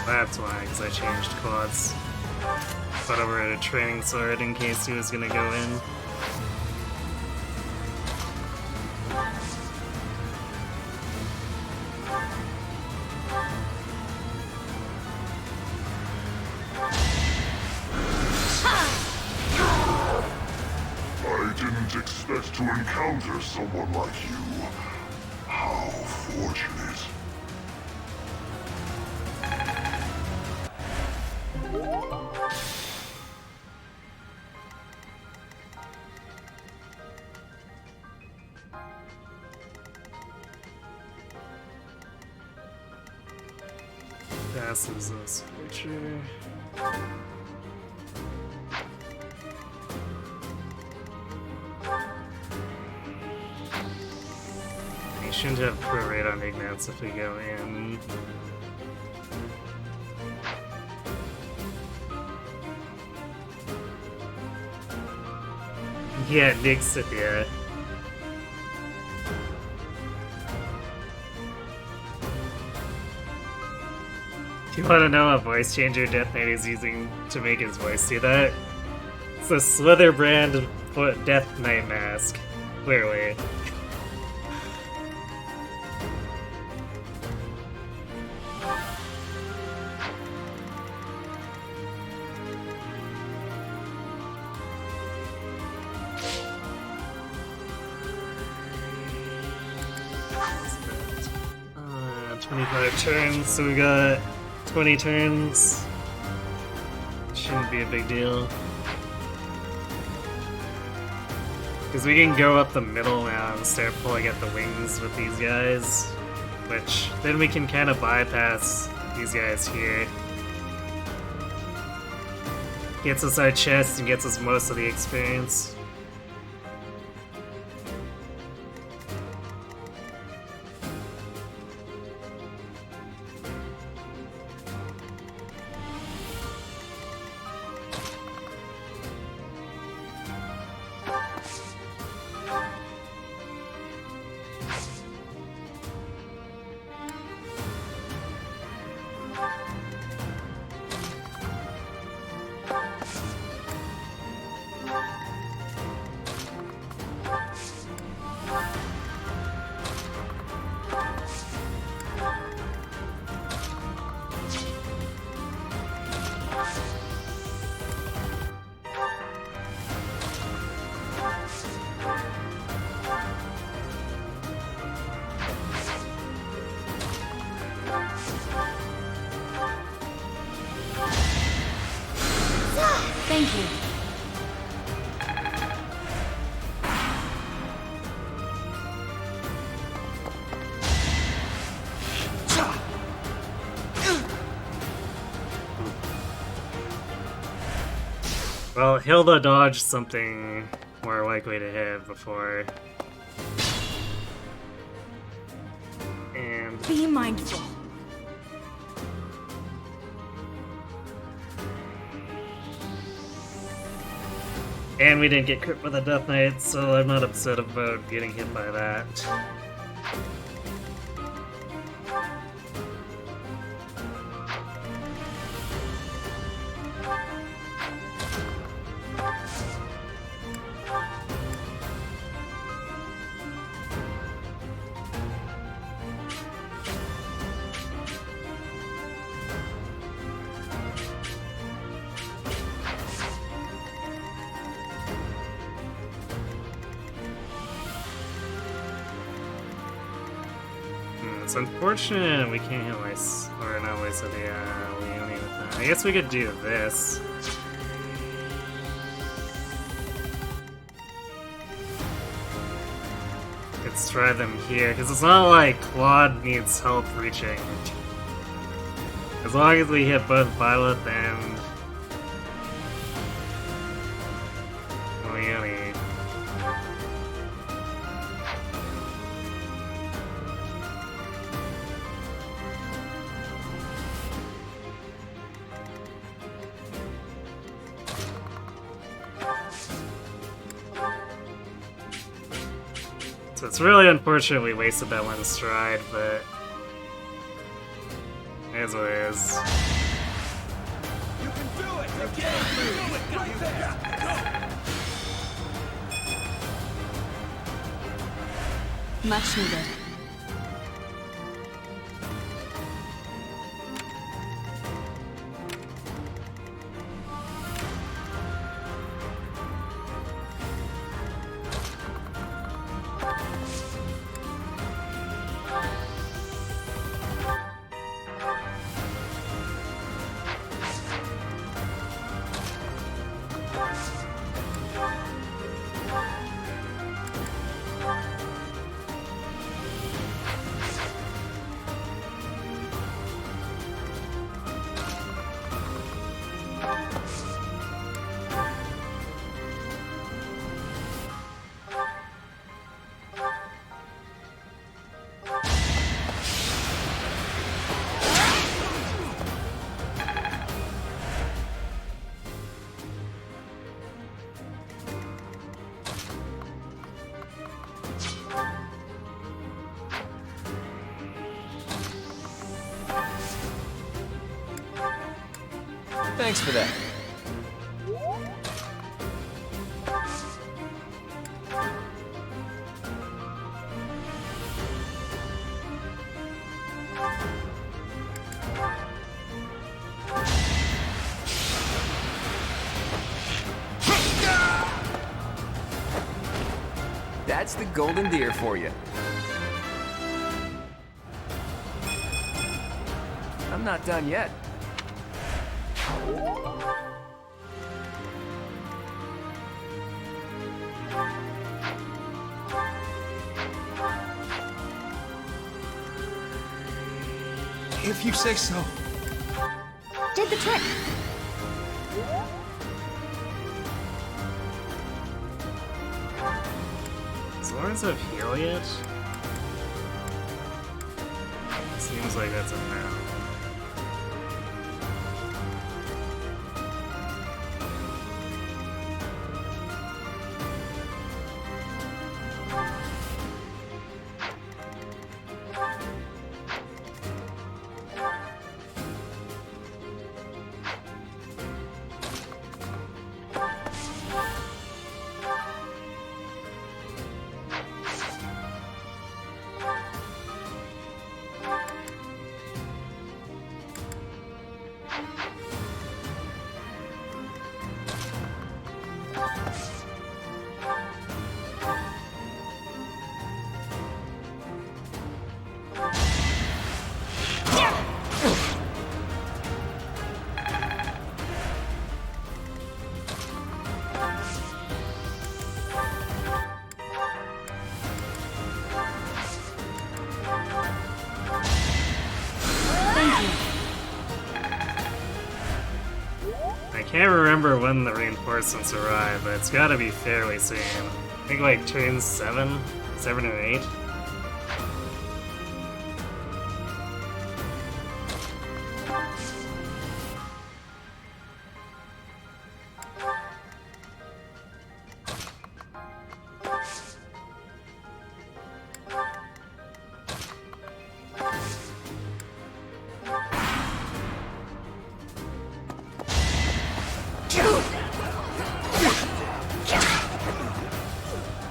That's why, because I changed quads. Put over at a training sword in case he was gonna go in. expect to encounter someone like you. How fortunate. Passes this picture. We shouldn't have pro rate on Ignats if we go in. Yeah, nix it, yeah. Do you want to know what voice changer Death Knight is using to make his voice do that? It's a Slither brand Death Knight mask, clearly. Uh, 25 turns, so we got 20 turns. Shouldn't be a big deal. Because we can go up the middle now and start pulling at the wings with these guys. Which, then we can kind of bypass these guys here. Gets us our chest and gets us most of the experience. Thank you. Well, Hilda dodged something more likely to hit before. And be mindful. And we didn't get crit with a Death Knight, so I'm not upset about getting hit by that. It's unfortunate we can't hit Lysa, or not Lysa, the Leone with that. I guess we could do this. Let's try them here, because it's not like Claude needs help reaching. As long as we hit both Violet and Leone. So it's really unfortunate we wasted that one stride, but it is what it is. You can do it! You can do it! Right there! Go! Much needed. Thanks for that. That's the golden deer for you. I'm not done yet. If you say so. Did the trick. Does Lawrence have heal yet? Seems like that's a no. I can't remember when the reinforcements arrive, but it's gotta be fairly soon. I think like turn 7 or 8.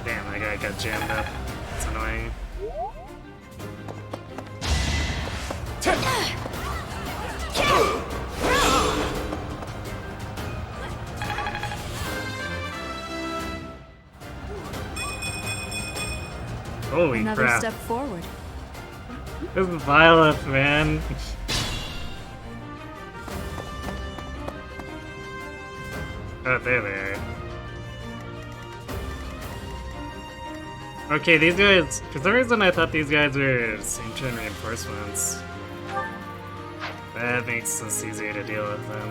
Damn, that guy got jammed up. It's annoying. Holy Another crap. step forward. This is violent, man. Oh, there they are. Okay, these guys, for some reason I thought these guys were same turn reinforcements. That makes this easier to deal with them.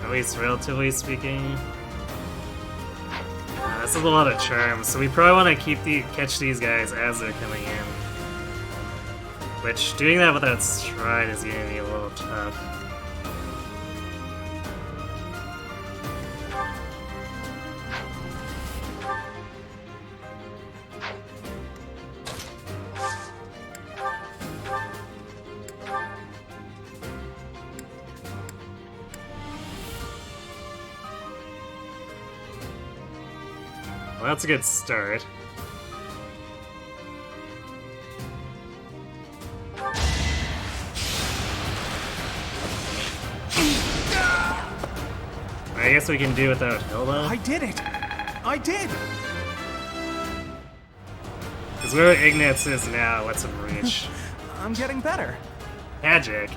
At least relatively speaking. This is a lot of charms, so we probably want to catch these guys as they're coming in. Which, doing that without stride is going to be a little tough. Well, that's a good start. I guess we can do without Hilda. I did it! I did! Because where Ignatz is now, lets him reach. I'm getting better. Magic.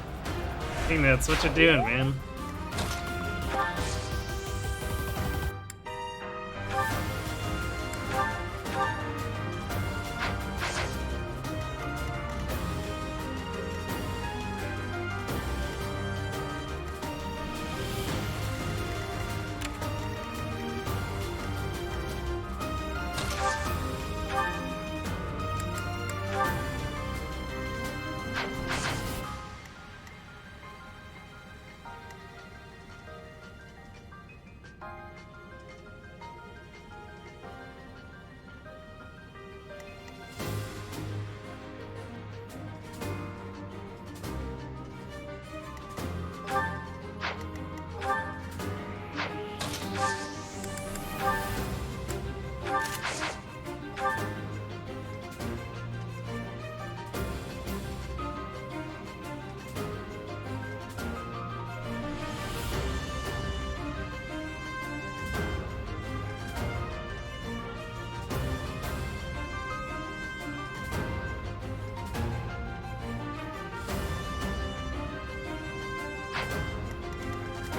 Ignatz, what you doing, man?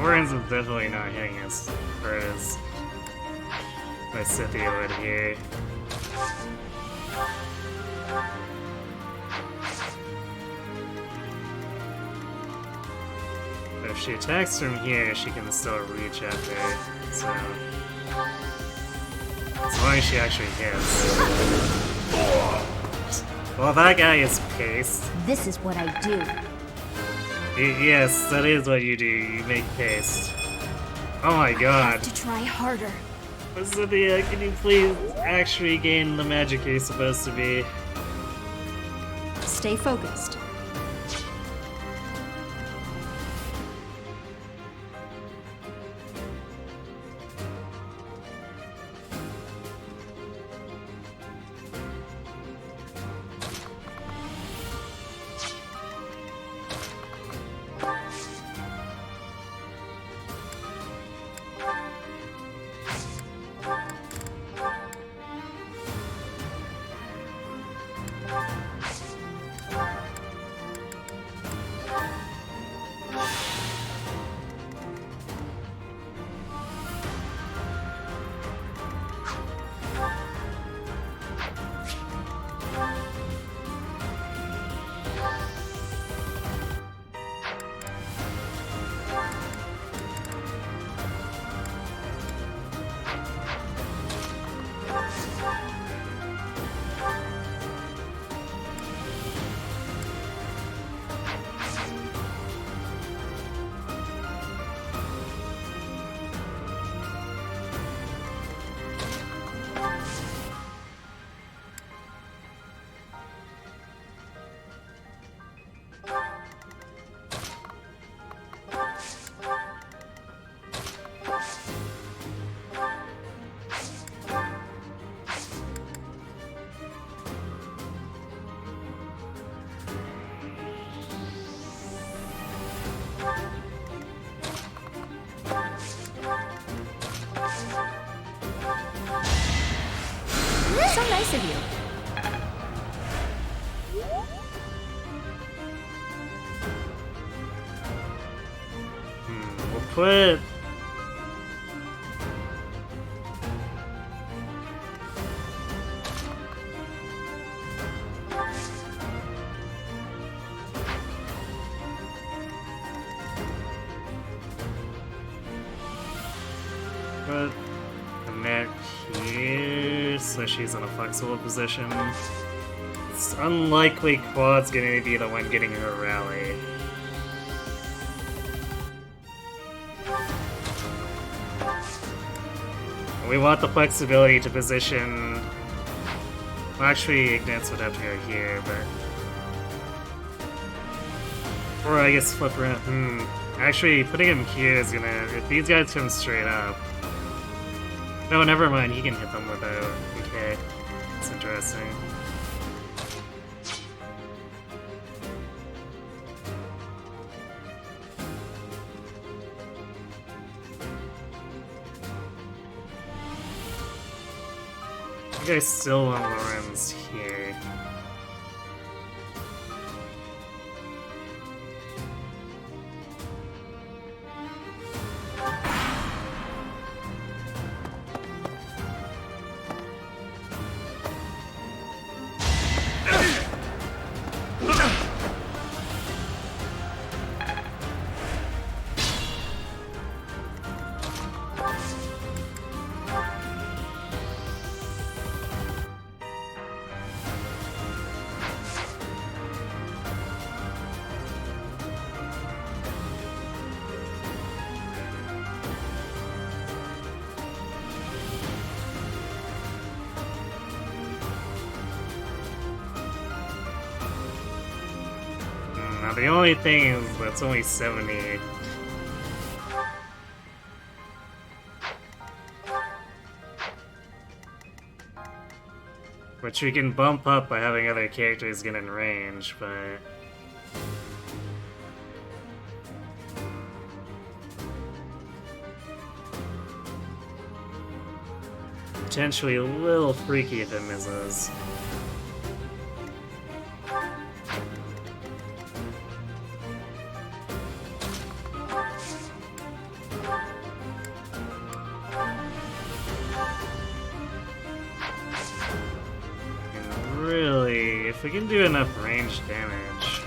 Warren's is definitely not hitting as far as my Scythia would here. But if she attacks from here, she can still reach after, so... As long as she actually hits. Well, that guy is paced. This is what I do. Yes, that is what you do. You make paste. Oh my god. I have to try harder. Cynthia, can you please actually gain the magic you're supposed to be? Stay focused. So nice of you. We'll put... Put the net here, so she's in a flexible position. It's unlikely Quad's gonna be the one getting her rally. We want the flexibility to position... Well, actually, Ignatz would have to go here, but... Or I guess flip around. Actually, putting him here is gonna... If these guys come straight up... No, never mind, he can hit them without... Okay, that's interesting. I think I still want Lorenz here. Now the only thing is that's only 70. Which we can bump up by having other characters get in range, but... Potentially a little freaky if it misses. if we can do enough range damage.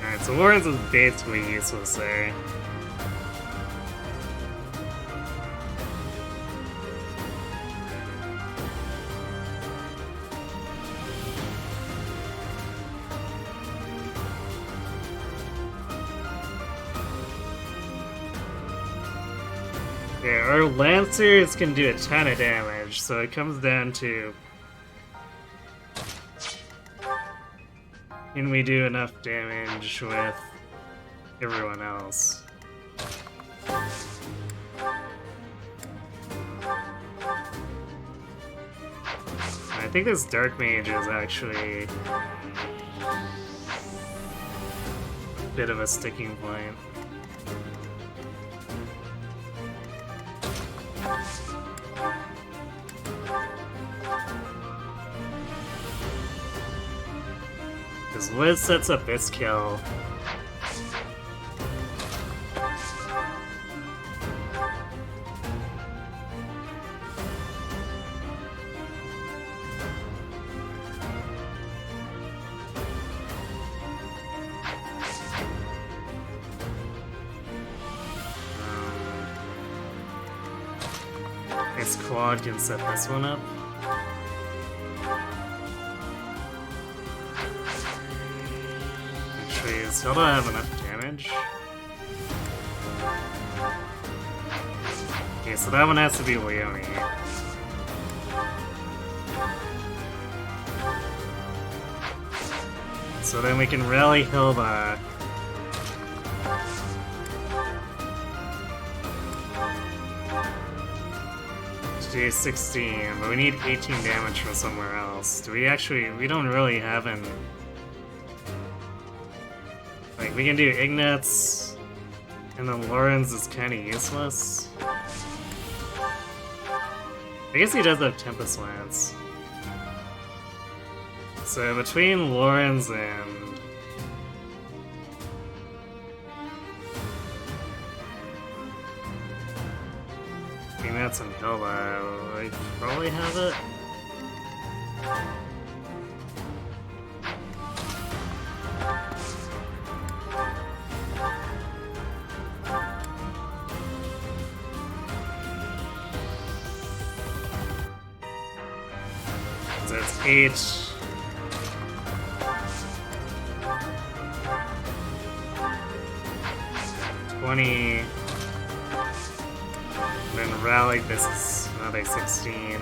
Alright, so Lawrence is basically useless there. Yeah, our Lancers can do a ton of damage, so it comes down to... can we do enough damage with everyone else? I think this Dark Mage is actually a bit of a sticking point. Because Liz sets up this kill. This Claude can set this one up. Still don't have enough damage. Okay, so that one has to be Leone. So then we can rally Hilda. To do 16, but we need 18 damage from somewhere else. Do we actually... we don't really have an... like, we can do Ignatz, and then Lorenz is kind of useless. I guess he does have Tempest Lance. So between Lorenz and... Ignatz and Hilda, I probably have it. That's 8. $20. Then rally, this is another 16.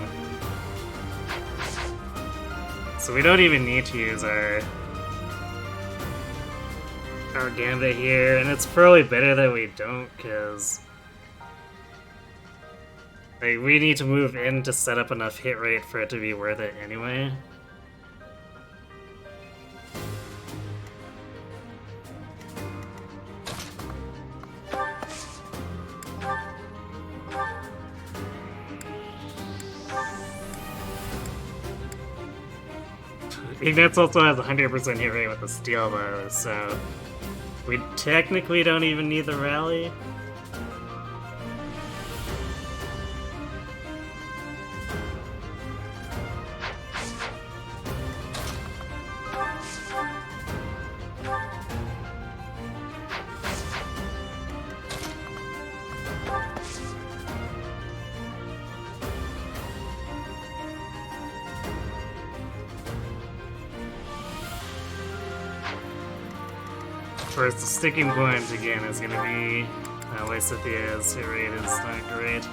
So we don't even need to use our Gambit here, and it's probably better that we don't, because like, we need to move in to set up enough hit rate for it to be worth it anyway. Ignatz also has 100% hit rate with the steel bow, so we technically don't even need the rally. First, the sticking point again is going to be Lysithia's hit rate is not great.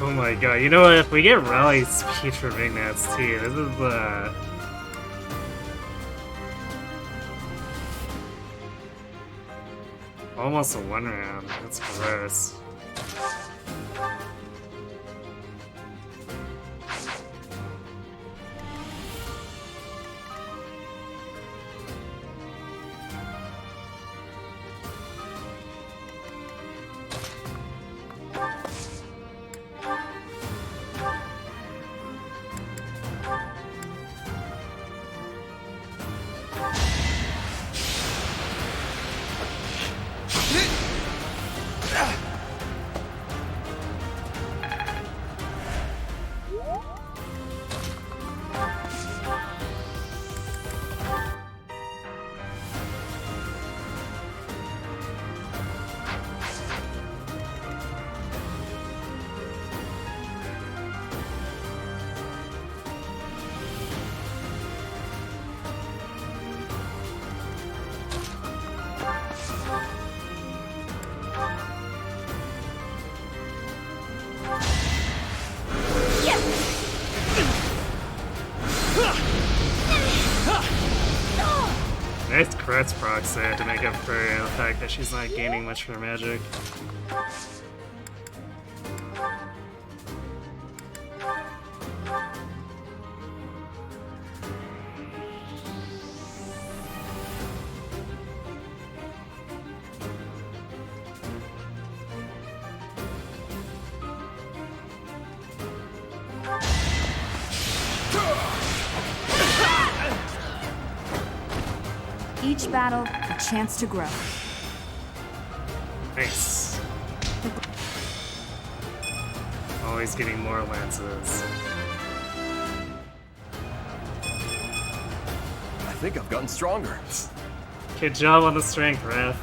Oh my god, you know what? If we get rally speed for Ignatz too, this is almost a one round. That's gross. Nice crits procs there to make up for the fact that she's not gaining much for magic. Each battle, a chance to grow. Nice. Always getting more lances. I think I've gotten stronger. Good job on the strength, Raph.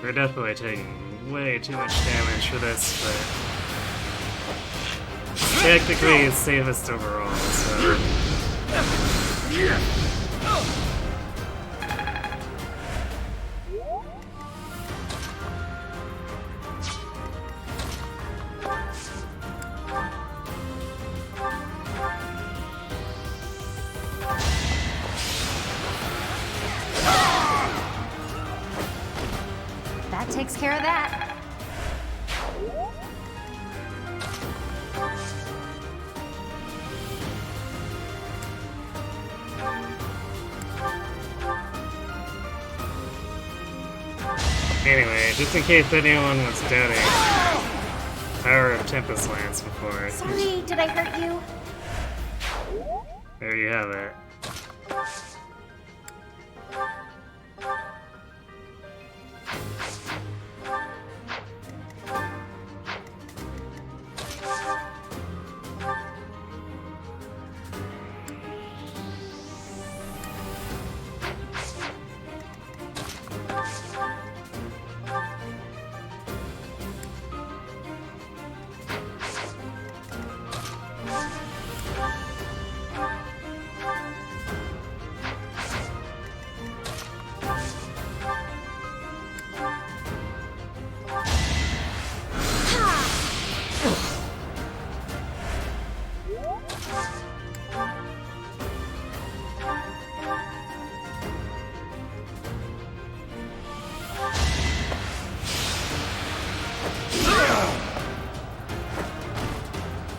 We're definitely taking way too much damage for this, but technically it's safest overall, so... That takes care of that. Anyway, just in case anyone was doubting, Power of Tempest Lance before. Sorry, did I hurt you? There you have it.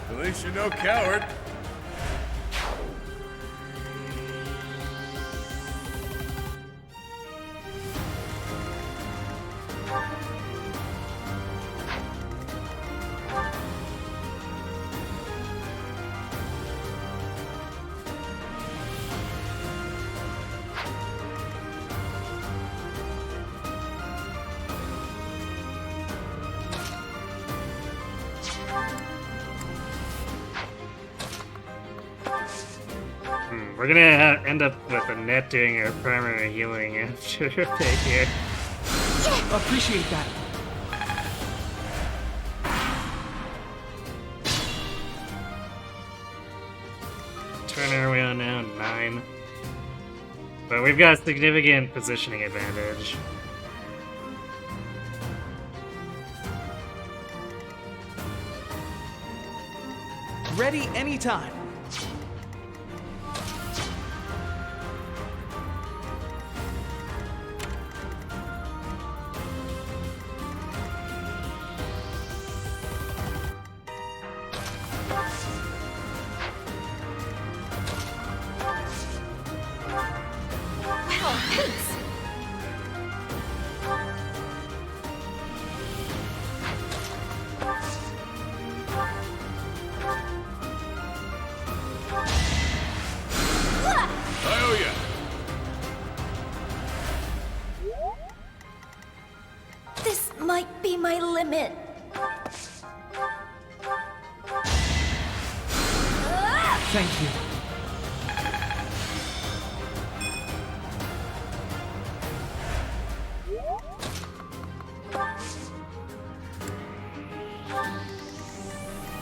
At least you're no coward. We're gonna end up with Annette doing her primary healing after her pick here. Appreciate that. Turn our way on now, 9. But we've got significant positioning advantage. Ready anytime. This might be my limit. Thank you.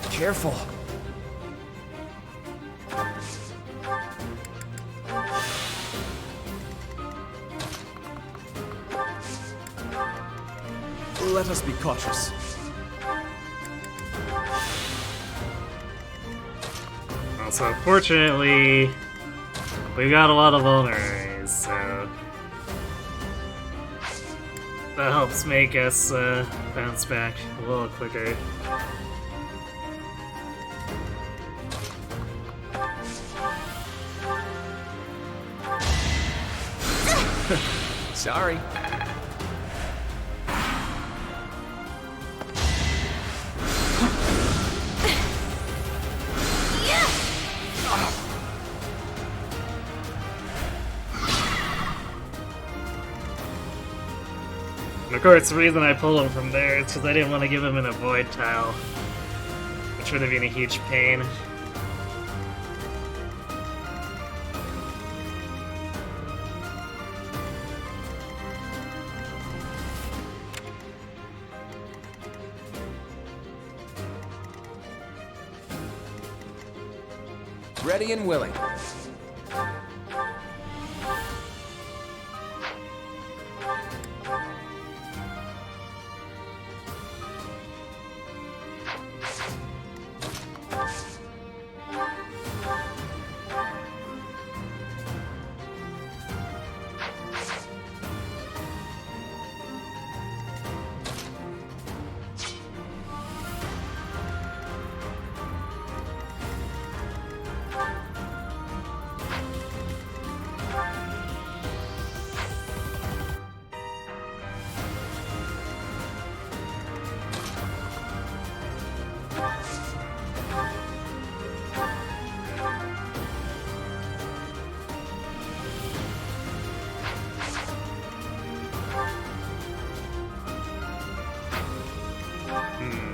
Careful. Let us be cautious. Also, fortunately, we've got a lot of vulneraries, so that helps make us bounce back a little quicker. Sorry. And of course, the reason I pulled him from there is because I didn't want to give him an avoid tile, which would have been a huge pain. Ready and willing.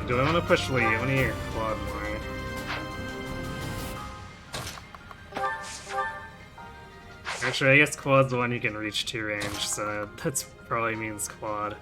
Do I want to push Leone or Claude more? Actually, I guess Claude's the one who can reach 2 range, so that probably means Claude.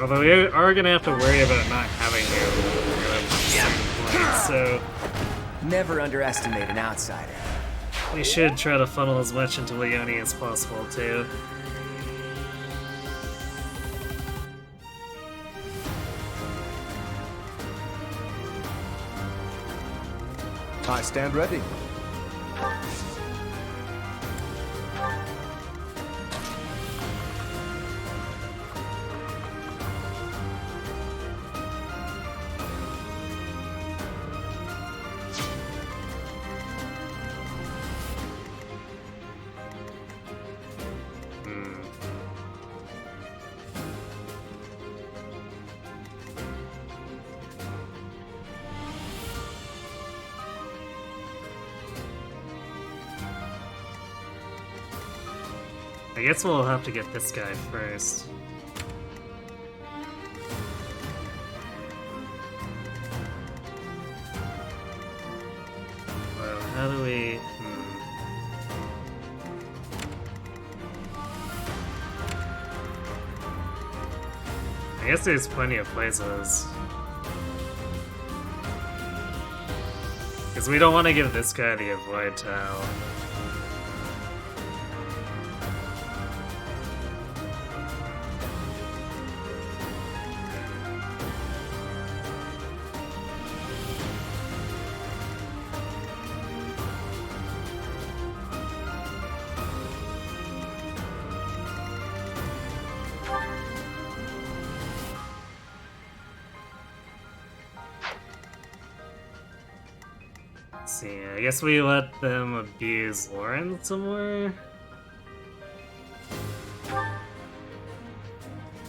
Although we are gonna have to worry about not having you, so Never underestimate an outsider. we should try to funnel as much into Leone as possible too. I stand ready. I guess we'll have to get this guy first. Well, how do we... I guess there's plenty of places. Because we don't want to give this guy the avoid towel. See, I guess we let them abuse Lauren some more.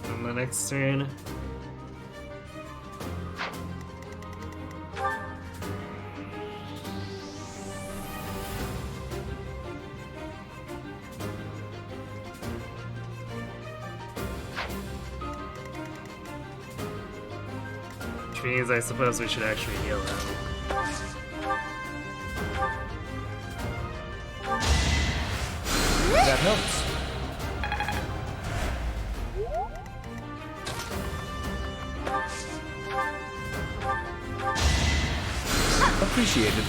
On the next turn. Which means I suppose we should actually heal him. That helps. Appreciated.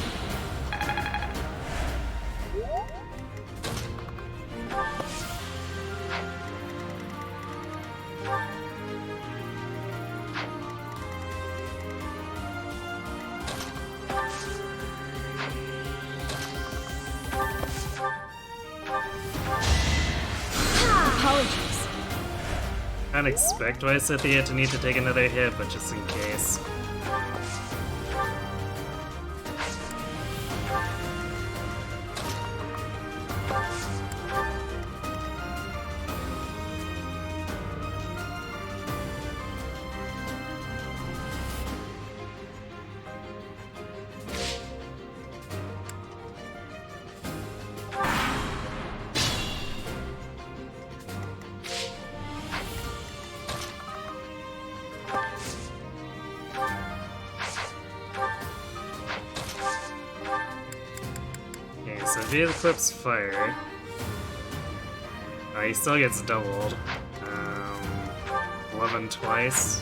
Apologies. I didn't expect Lysithea to need to take another hit, but just in case. So if he equips fire, he still gets doubled. 11 twice.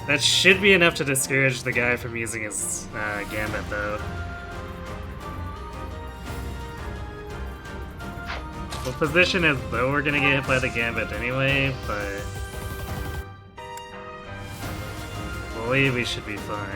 That should be enough to discourage the guy from using his gambit, though. We'll position as though we're gonna get hit by the gambit anyway, but... believe we should be fine.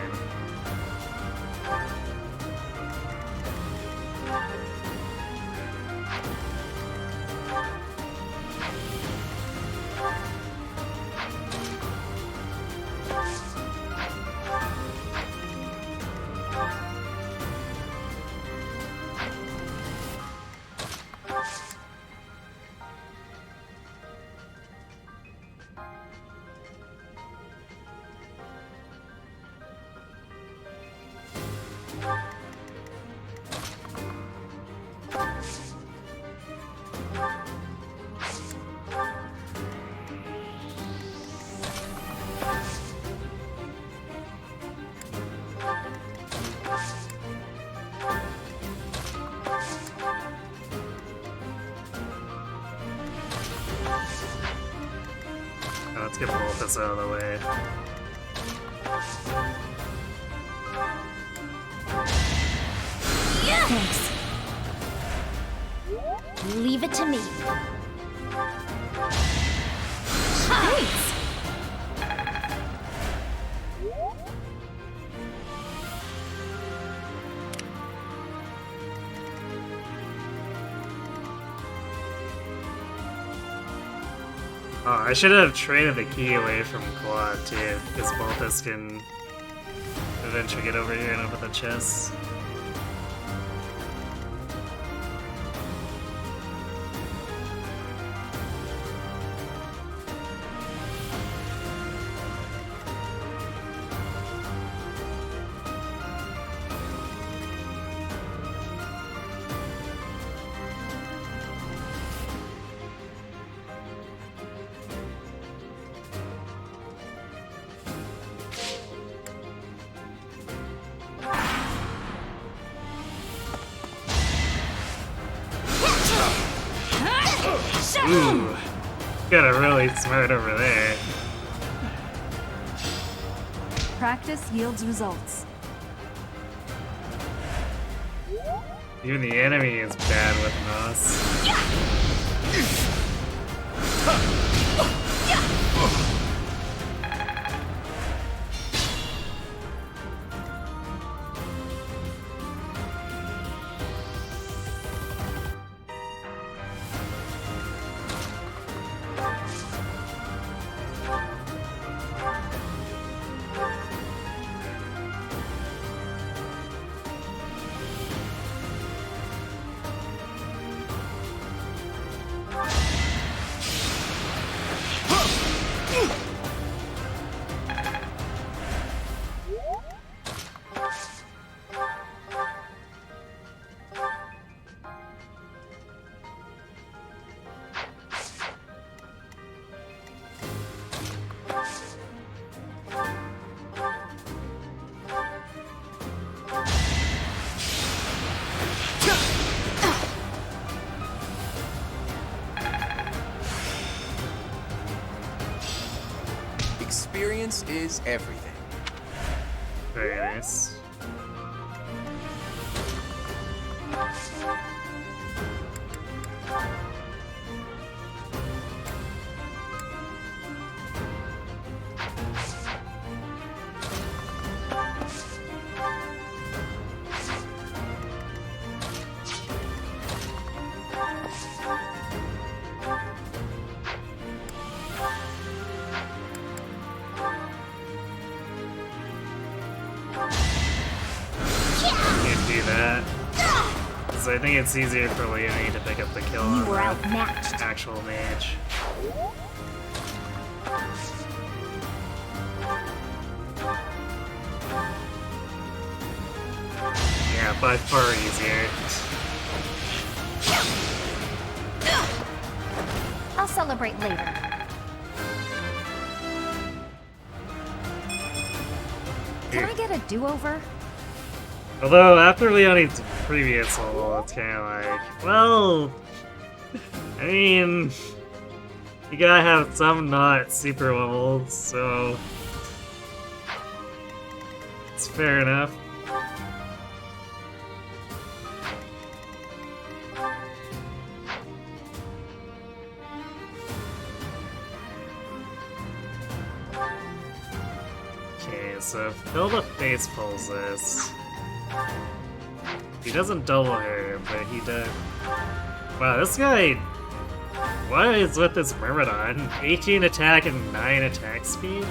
Let's get both this out of the way. Thanks. Leave it to me. Thanks. Oh, I should have traded the key away from Quad too, because Balthus can eventually get over here and open the chest. Ooh, got it really smart over there. Practice yields results. Even the enemy is bad with Nos. Experience is everything. Very nice. Can't do that. So I think it's easier for Leonie to pick up the kill on were the outmatched. actual mage. Yeah, by far easier. I'll celebrate later. Can I get a do-over? Although, after Leonie's previous level, it's kind of like, well, I mean, you gotta have some not super levels, so it's fair enough. Okay, so if Hilda face pulls this, he doesn't double her, but he does. Wow, this guy. What is with this Myrmidon? 18 attack and 9 attack speed?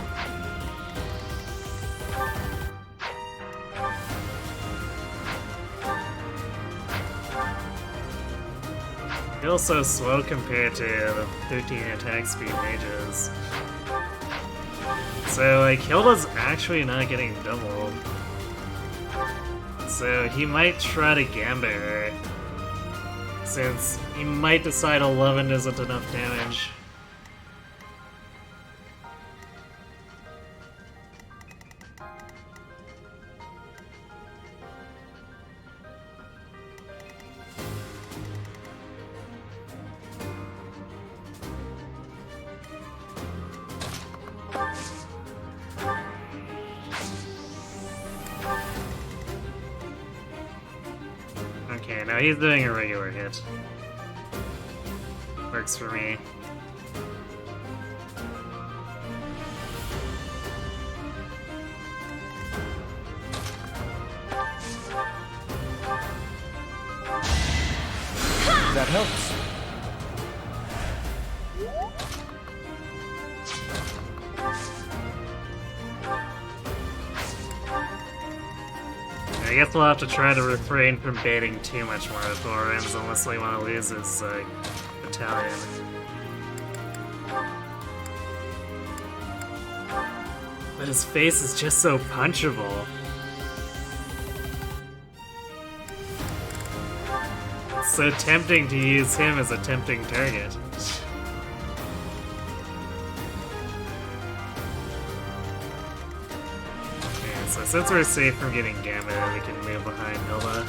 Feels so slow compared to the 13 attack speed mages. So, like, Hilda's actually not getting doubled. So he might try to gambit her, since he might decide 11 isn't enough damage. Okay, now he's doing a regular hit. Works for me. That helps. I guess we'll have to try to refrain from baiting too much more with Thorins unless we want to lose his battalion. But his face is just so punchable. It's so tempting to use him as a tempting target. Okay, so since we're safe from getting gamma, we can move behind Hilda.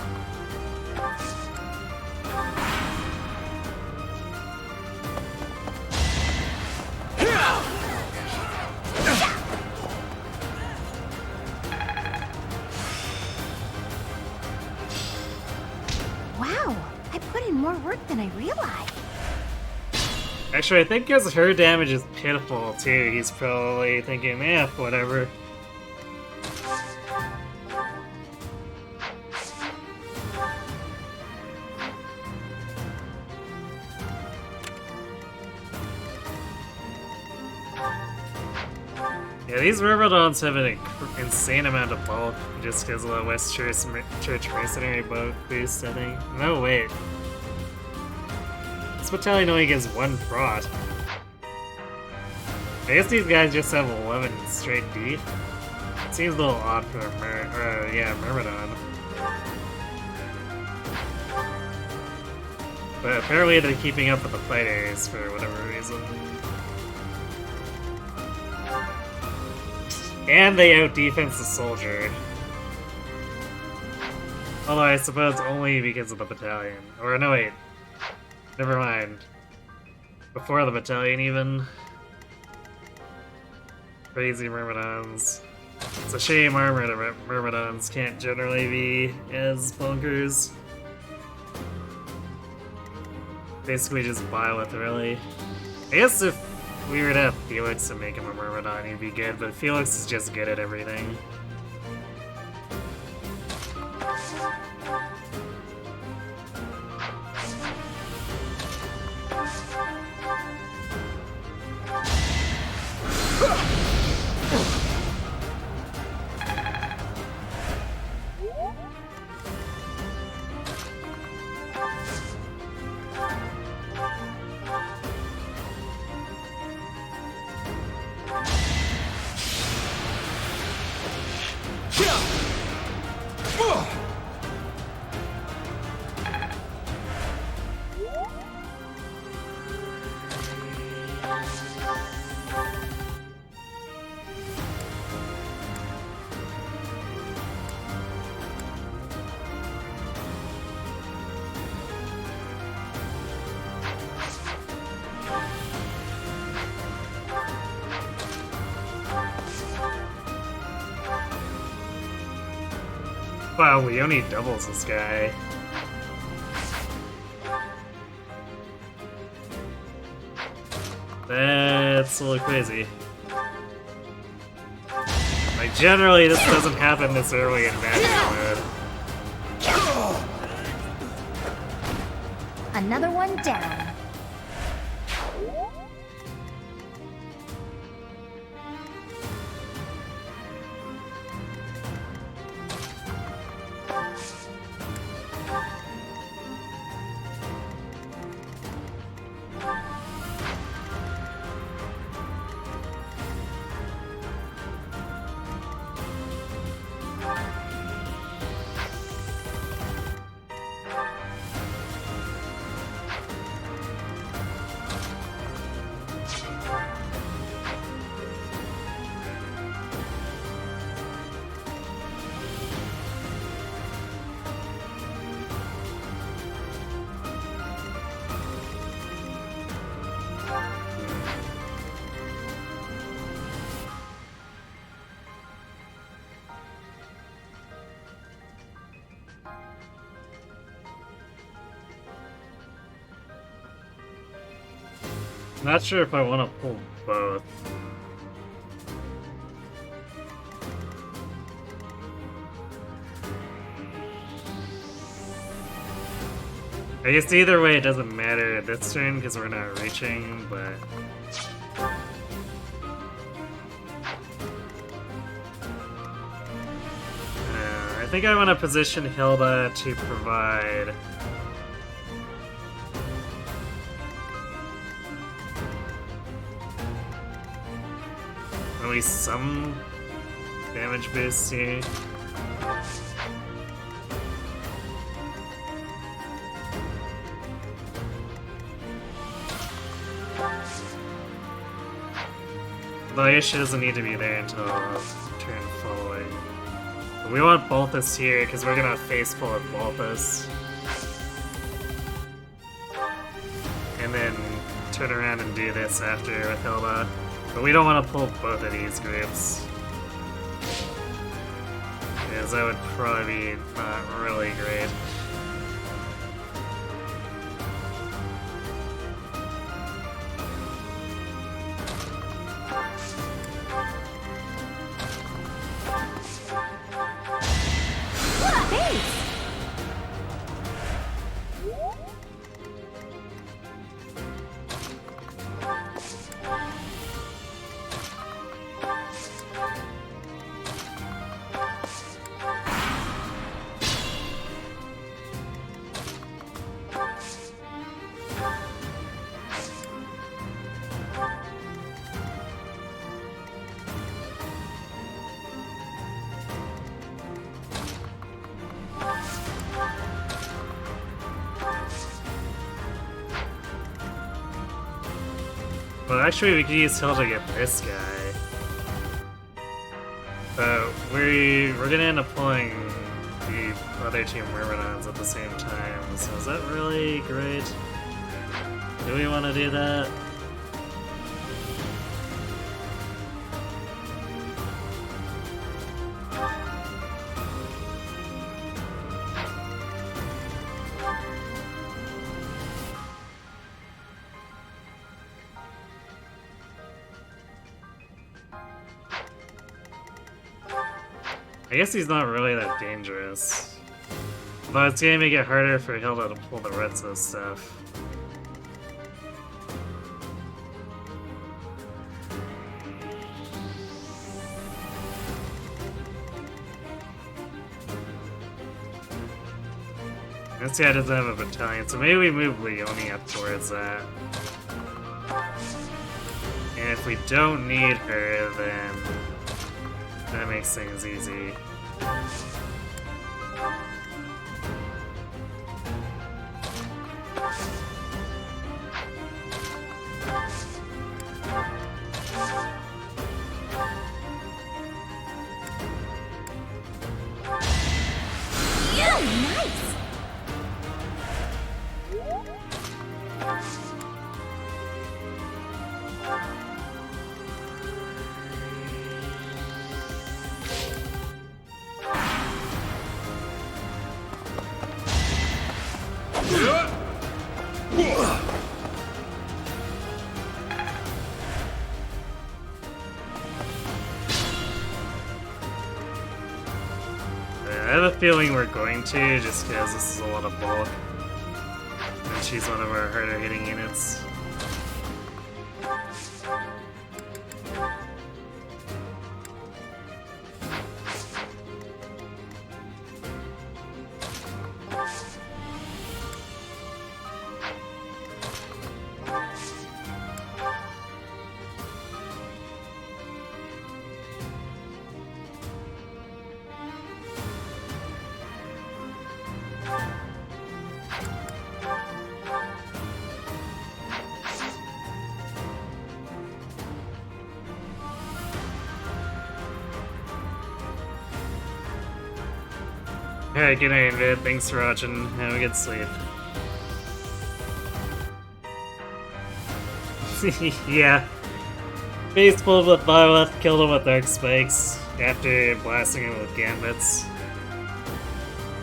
Wow, I put in more work than I realized. Actually, I think because her damage is pitiful too, he's probably thinking, eh, whatever. Yeah, these Myrmidons have an insane amount of bulk just because of the West Church Mercenary boost, I think. No, wait. This battalion only gets 1 prot. I guess these guys just have 11 straight D. It seems a little odd for a Myrmidon. But apparently they're keeping up with the fighters for whatever reason. And they out-defense the soldier. Although I suppose only because of the battalion. Or no, wait. Never mind. Before the battalion, even. Crazy Myrmidons. It's a shame our Myrmidons can't generally be as bunkers. Basically just Byleth, really. I guess if we were to have Felix to make him a Myrmidon, he'd be good, but Felix is just good at everything. Wow, Leone doubles this guy. That's a little crazy. Like, Like, generally, this doesn't happen this early in Maddening mode. Another one down. Not sure if I want to pull both. I guess either way it doesn't matter this turn because we're not reaching, but... I think I want to position Hilda to provide... at least some damage boost here. Though I guess she doesn't need to be there until turn following. But we want Balthus here because we're gonna face pull with Balthus. And then turn around and do this after with Hilda. But we don't want to pull both of these groups. Because that would probably be not really great. Well, actually, we could use Hilda to get this guy. But we're gonna end up pulling the other two Myrmidons at the same time, so is that really great? Do we want to do that? I guess he's not really that dangerous. But it's gonna make it harder for Hilda to pull the Retso stuff. This guy doesn't have a battalion, so maybe we move Leonie up towards that. And if we don't need her, then that makes things easy. I have a feeling we're going to, just because this is a lot of bulk. And she's one of our harder hitting units. Alright, good night, Vid. Thanks for watching. Have a good sleep. Yeah. Face pulled with Byleth, killed him with Dark Spikes after blasting him with Gambits.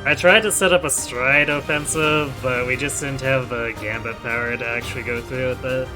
I tried to set up a stride offensive, but we just didn't have the Gambit power to actually go through with it.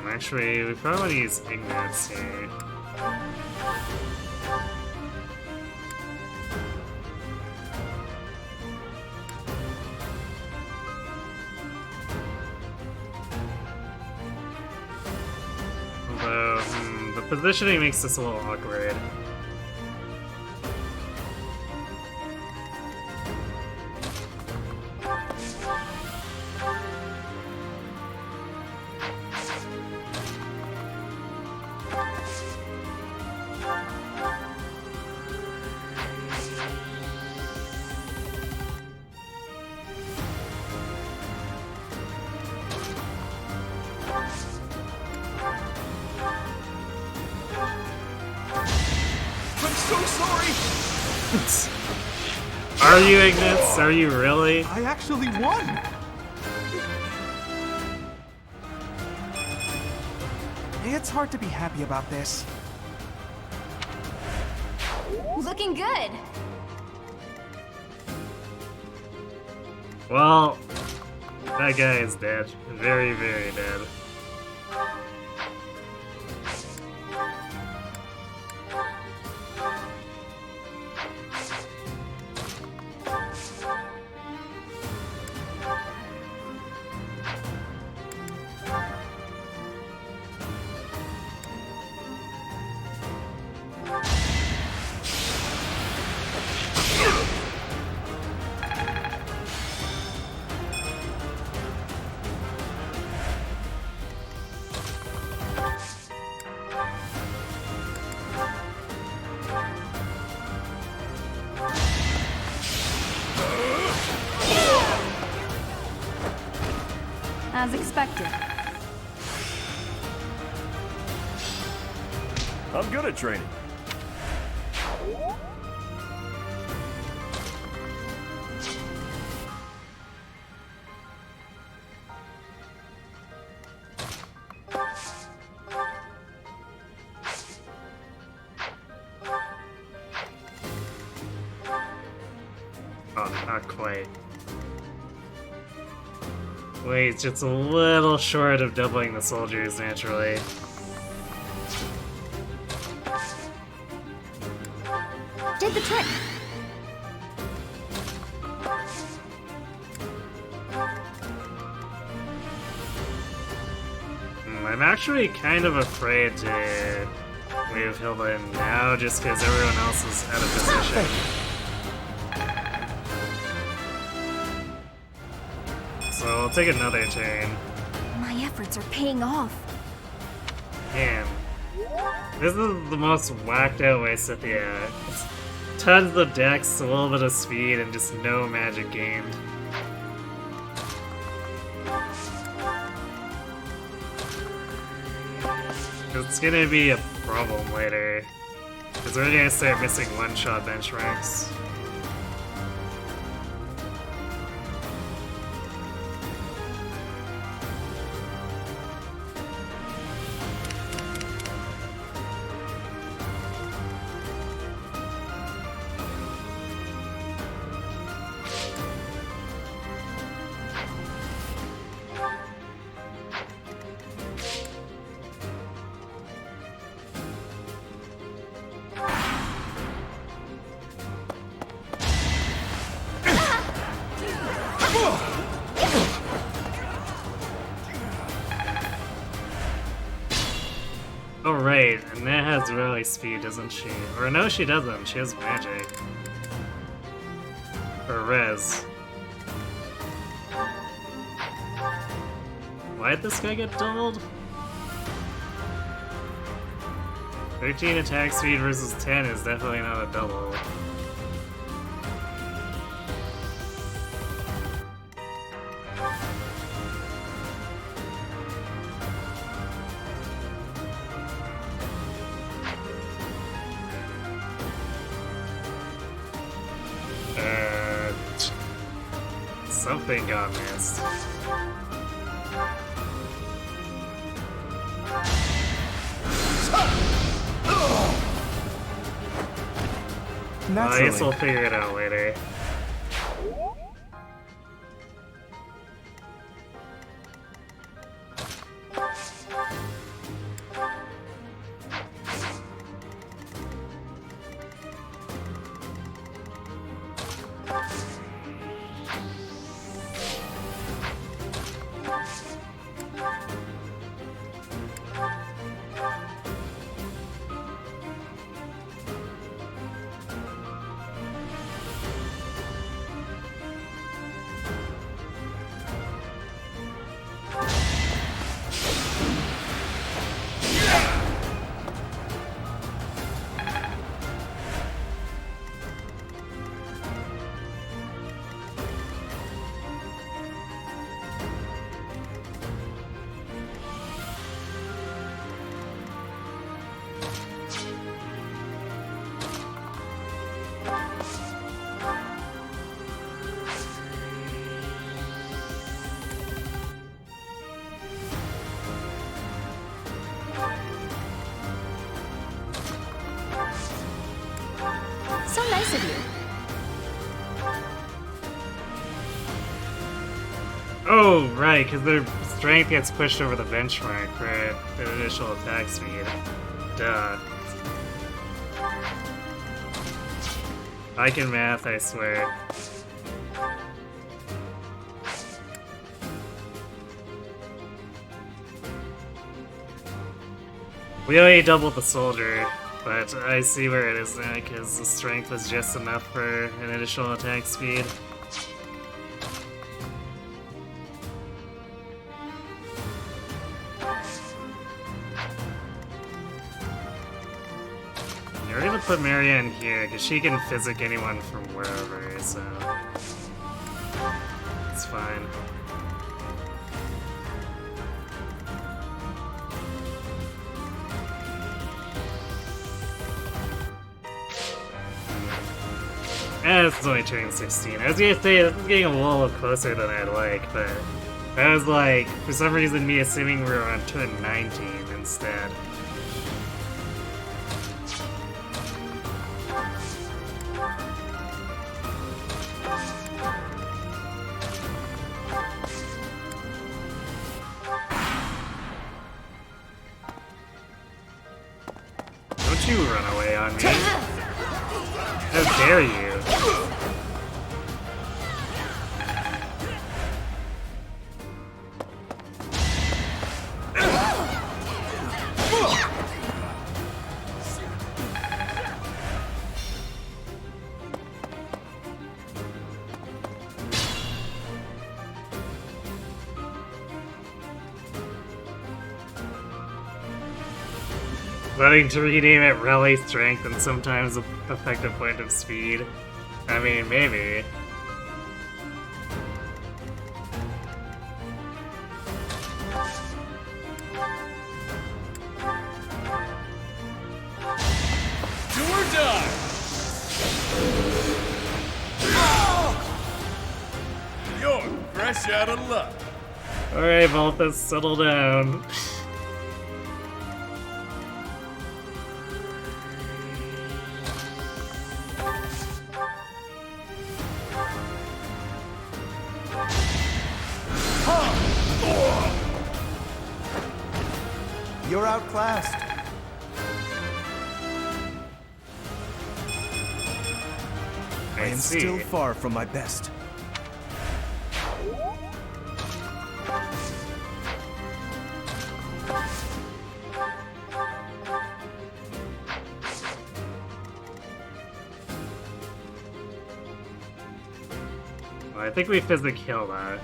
Actually, we probably want to use Ignats here. Although, the positioning makes this a little awkward. Are you, Ignatz? Are you really? I actually won! It's hard to be happy about this. Looking good. Well, that guy is dead. Very, very dead. As expected. I'm good at training. Oh, not quite. Wait, it's just a little short of doubling the soldiers naturally. Did the trick. I'm actually kind of afraid to move Hilda in now just because everyone else is out of position. So I'll take another turn. My efforts are paying off. Man, this is the most whacked out way Scythia. It's tons of dex, a little bit of speed, and just no magic gained. It's gonna be a problem later. Because we're gonna start missing one-shot benchmarks. Oh right, and that has really speed, doesn't she? Or no, she doesn't. She has magic. Or res. Why'd this guy get doubled? 13 attack speed versus 10 is definitely not a double. Something got missed. I guess we'll figure it out later. So nice of you. Oh, right, because their strength gets pushed over the benchmark for an initial attack speed. Duh. I can math, I swear. We already doubled the soldier, but I see where it is now because the strength was just enough for an additional attack speed. We're gonna put Marianne here because she can physic anyone from wherever, so it's fine. This is only turning 16. I was gonna say, this is getting a little closer than I'd like, but I was like, for some reason, me assuming we were on turn 19 instead. Don't you run away on me. How dare you? Letting to rename it Rally Strength and sometimes a effective point of speed. I mean, maybe. out of luck. Alright, Volthus, settle down. You're outclassed. I am still far from my best. Well, I think we physically kill that.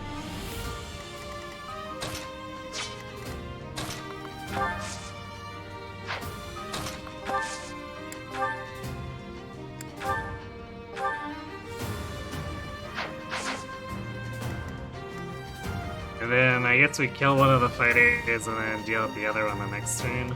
And then I guess we kill one of the fighters and then deal with the other one the next turn.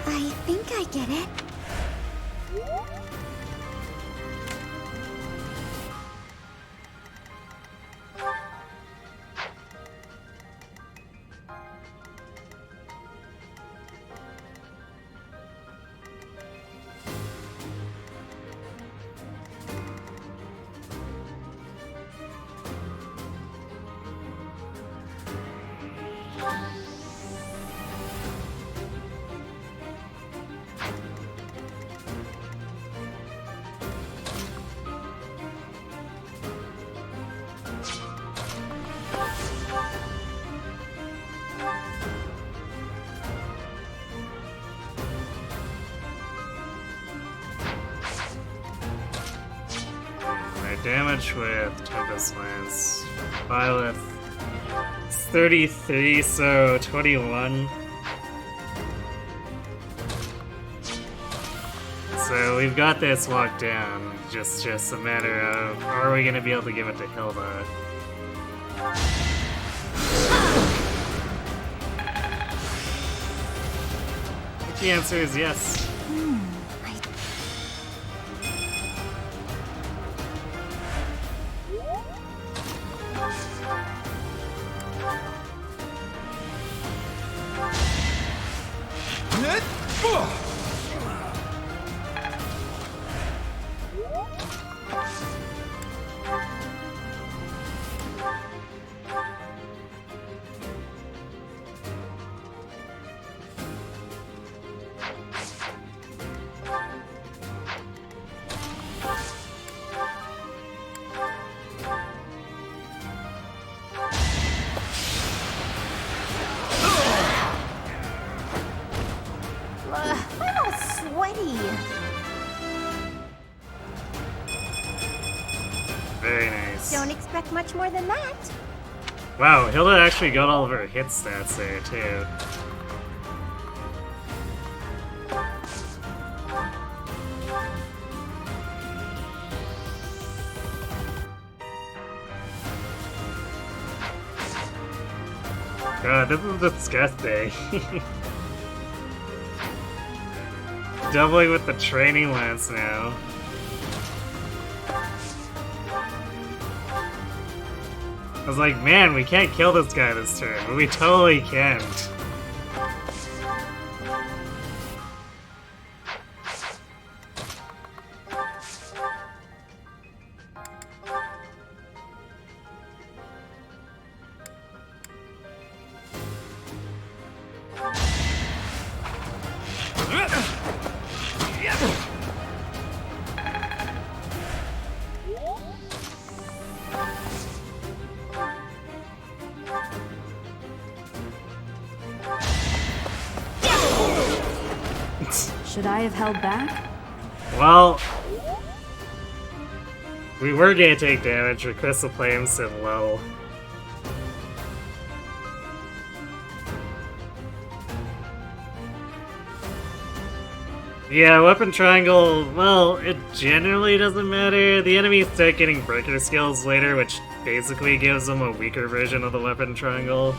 I think I get it. Damage with Tempest Lance. Violet. It's 33, so 21. So we've got this locked down. Just a matter of, are we gonna be able to give it to Hilda? The answer is yes. I'm all sweaty. Very nice. Don't expect much more than that. Wow, Hilda actually got all of her hit stats there, too. God, this is disgusting. Doubling with the training lance now. I was like, man, we can't kill this guy this turn, but we totally can't. Should I have held back? Well, we were gonna take damage, but Crystal Flames said low. Yeah, weapon triangle, well, it generally doesn't matter. The enemies start getting breaker skills later, which basically gives them a weaker version of the weapon triangle.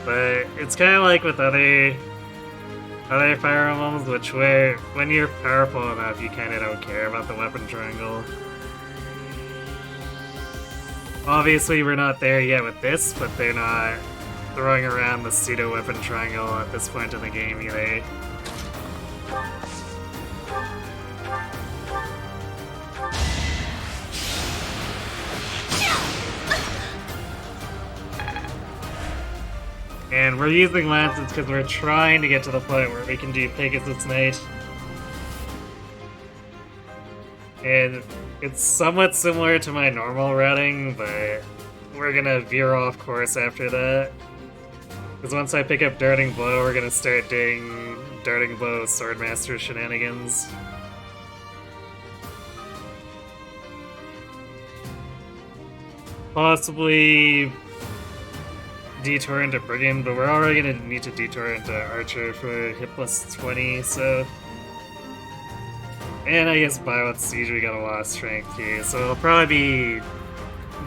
But it's kind of like with other Fire Emblems, which when you're powerful enough, you kind of don't care about the weapon triangle. Obviously, we're not there yet with this, but they're not throwing around the pseudo-weapon triangle at this point in the game either. And we're using lances because we're trying to get to the point where we can do Pegasus Knight. And it's somewhat similar to my normal routing, but we're gonna veer off course after that. Because once I pick up Darting Blow, we're gonna start doing Darting Blow Swordmaster shenanigans. Possibly detour into Brigand, but we're already gonna need to detour into Archer for hit plus 20, so... And I guess Byleth Siege we got a lot of strength here, so it'll probably be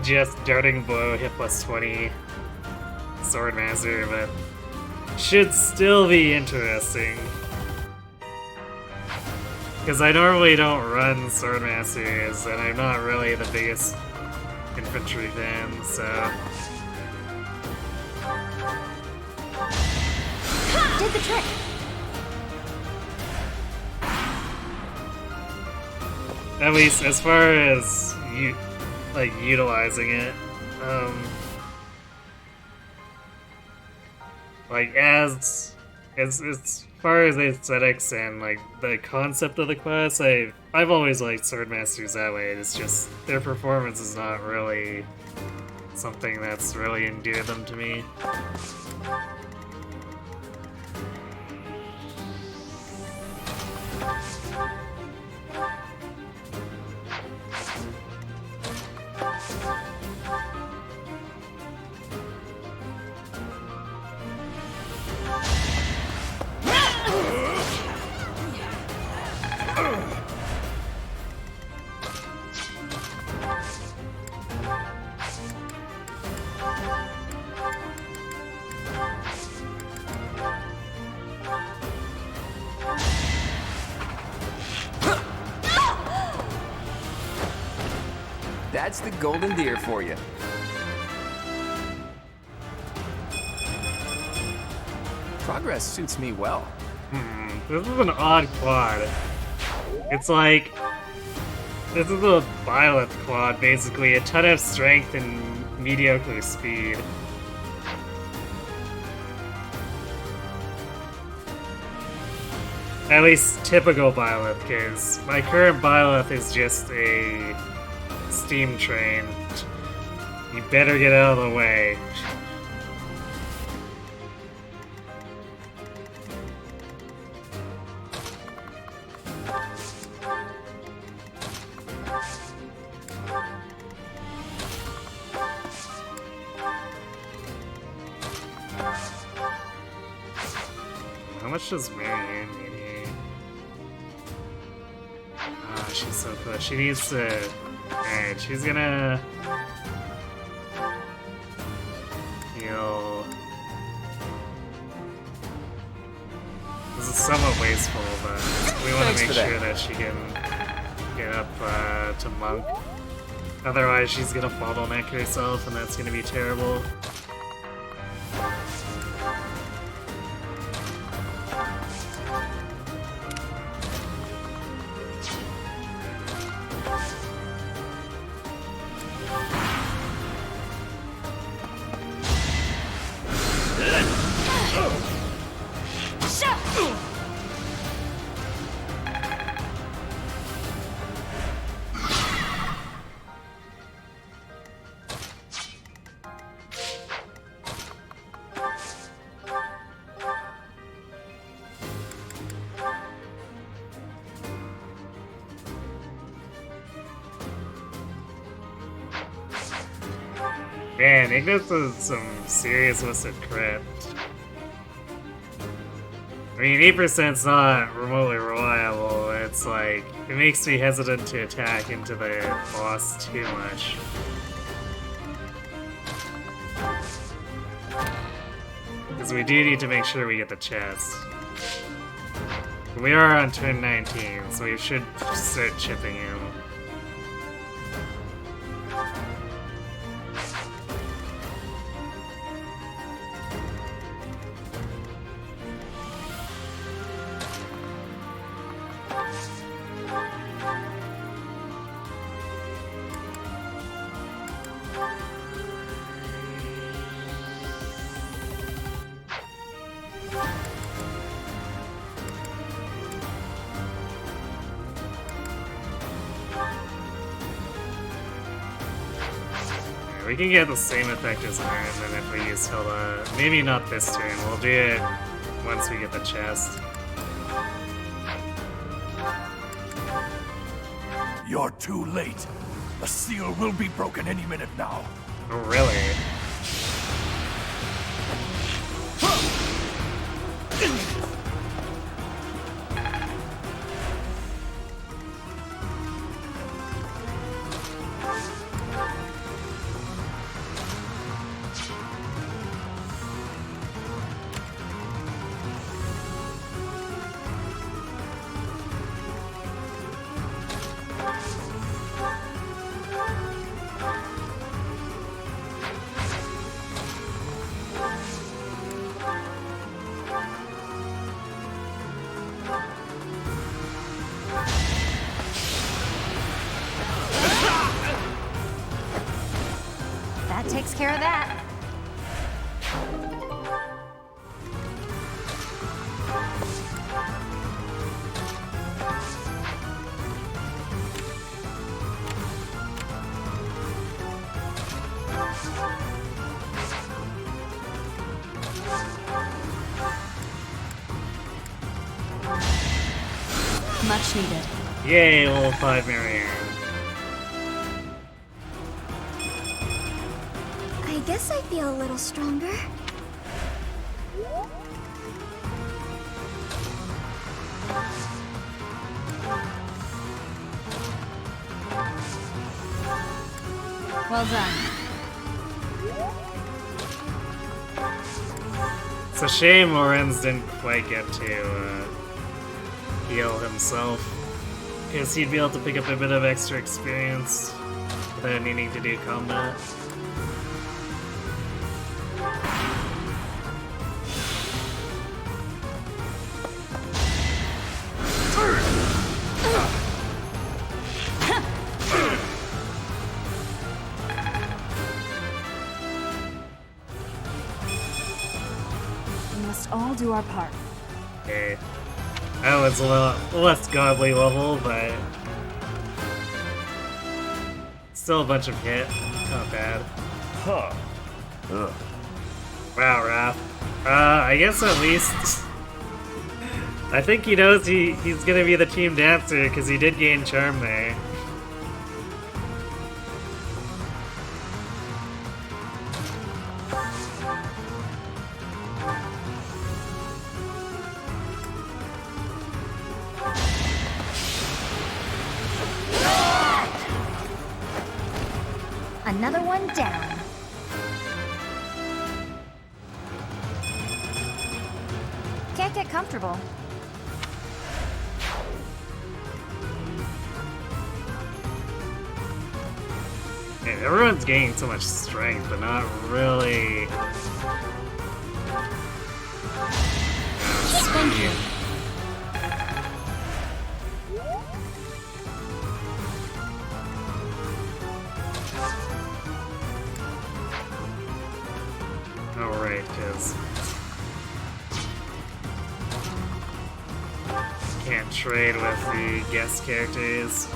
just Darting Blow, hit plus 20, Swordmaster, but should still be interesting. Because I normally don't run Swordmasters, and I'm not really the biggest infantry fan, so... Did the trick! At least as far as utilizing it, like as far as the aesthetics and like the concept of the class, I've always liked Swordmasters that way. It's just their performance is not really something that's really endeared them to me. That's the golden deer for you. Progress suits me well. This is an odd quad. It's like... This is a Byleth quad, basically. A ton of strength and mediocre speed. At least typical Byleth, because my current Byleth is just a steam train. You better get out of the way. How much does Marianne need here? Ah, she's so close. She needs to... Alright, she's gonna... heal... This is somewhat wasteful, but we want to make sure that she can get up to Monk. Otherwise, she's gonna bottleneck herself, and that's gonna be terrible. Man, Ignis is some serious listed crit. I mean, 8%'s not remotely reliable. It's like, it makes me hesitant to attack into the boss too much. Because we do need to make sure we get the chest. We are on turn 19, so we should start chipping him. We can get the same effect as Iron than if we use Hilda. Maybe not this turn, we'll do it once we get the chest. You're too late. The seal will be broken any minute now. Oh, really? That takes care of that. Much needed. Yay, level 5 Marianne. I guess I feel a little stronger. Well done. It's a shame Lorenz didn't quite get to heal himself, because he'd be able to pick up a bit of extra experience without needing to do combat. We must all do our part. Okay. That was a little less godly level, but still a bunch of hit. Not bad. Huh. Ugh. Wow, Raph. I guess at least I think he knows he's gonna be the team dancer because he did gain charm there. Another one down. Can't get comfortable. Man, everyone's gaining so much strength, but not really. Thank you. Alright, because can't trade with the guest characters.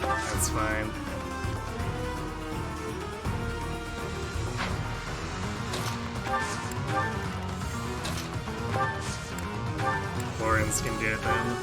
That's fine. Lorenz can do it then.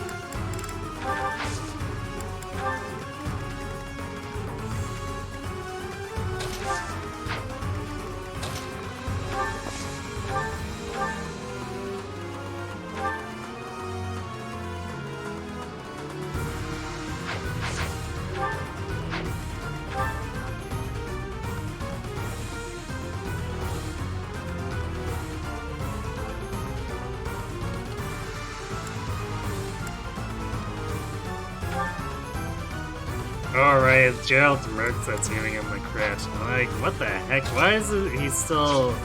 Oh right, it's Gerald's merc that's giving him the crit. I'm like, what the heck? Why is he still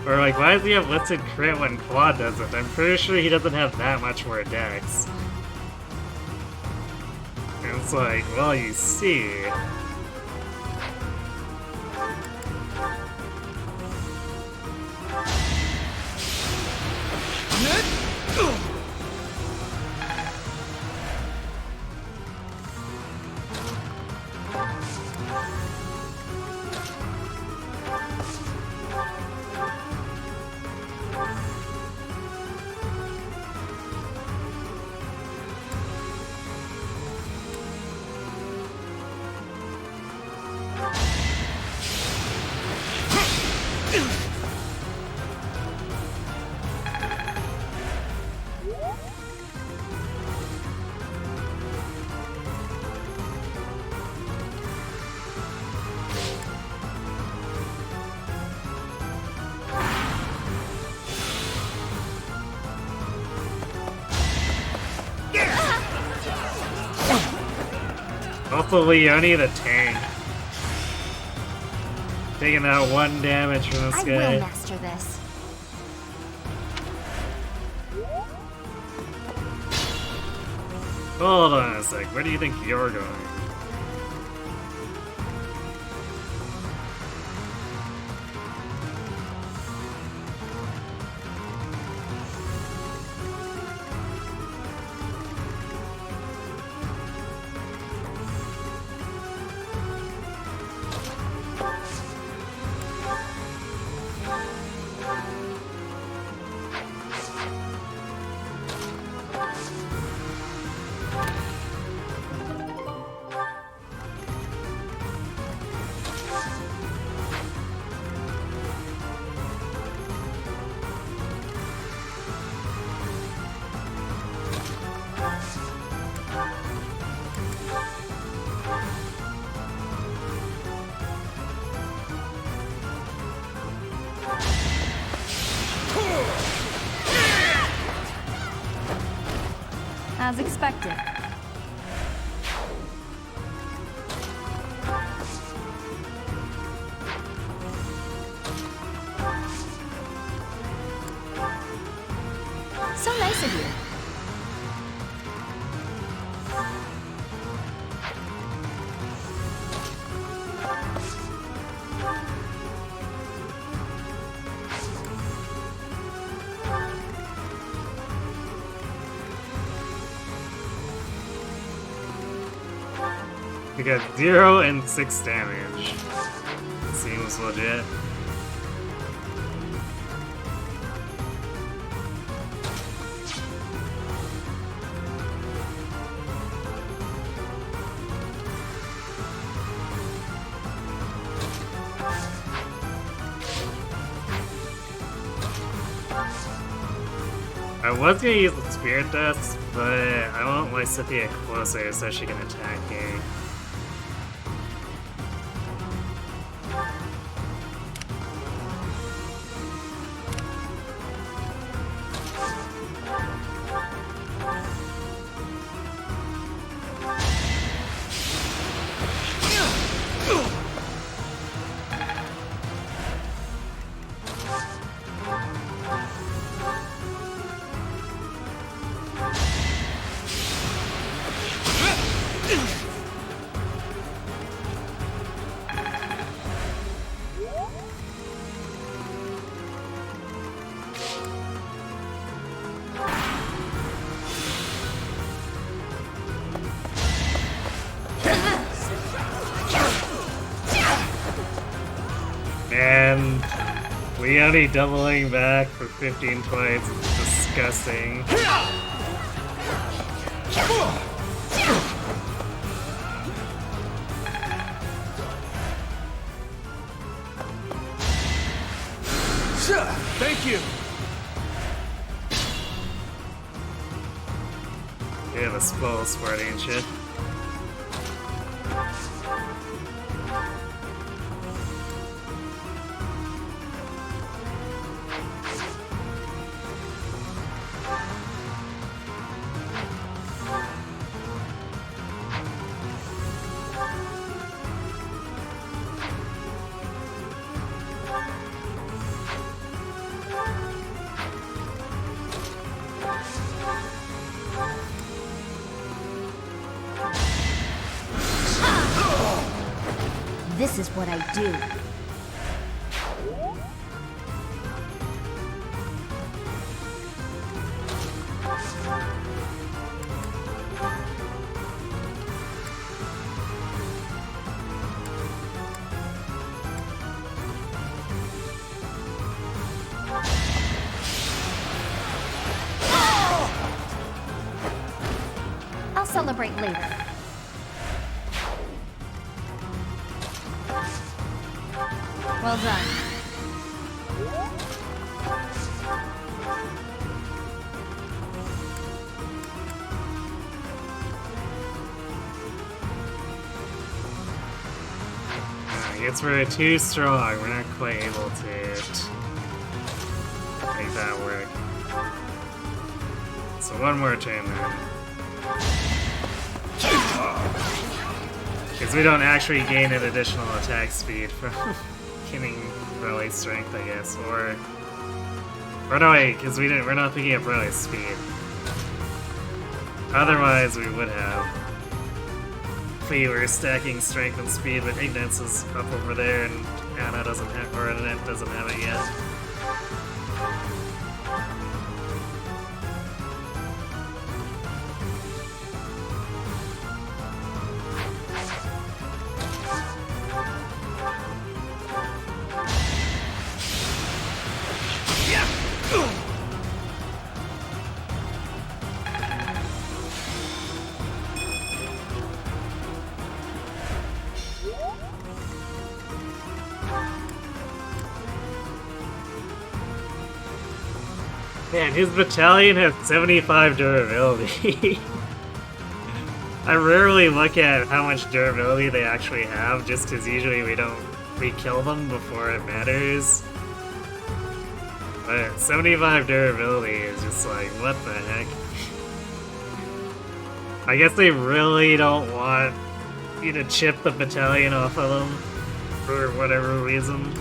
or like, why does he have listed crit when Claude does it? I'm pretty sure he doesn't have that much more dex. And it's like, well, you see. Also, Leone the tank. Taking out 1 damage from this guy. I will master this. Hold on a sec, where do you think you're going? As expected. So nice of you. We got 0 and 6 damage. Seems legit. I was gonna use the Spirit Dust, but I want Lysithea closer so she can attack me. And Leone doubling back for 15 points is disgusting. Thank you. Yeah, the spoil sport, ain't you? is what I do. I'll celebrate later. Well done. I guess we're too strong. We're not quite able to make that work. So one more turn then. Because we don't actually gain an additional attack speed from getting Reli's strength, I guess. Or no, wait, because we're not picking up Reli's speed. Otherwise, we would have. If we were stacking strength and speed, but Ignatz is up over there, and Anna doesn't have, or Annette doesn't have it yet. Man, his battalion has 75 durability. I rarely look at how much durability they actually have, just because usually we kill them before it matters. But 75 durability is just like, what the heck? I guess they really don't want you to chip the battalion off of them for whatever reason.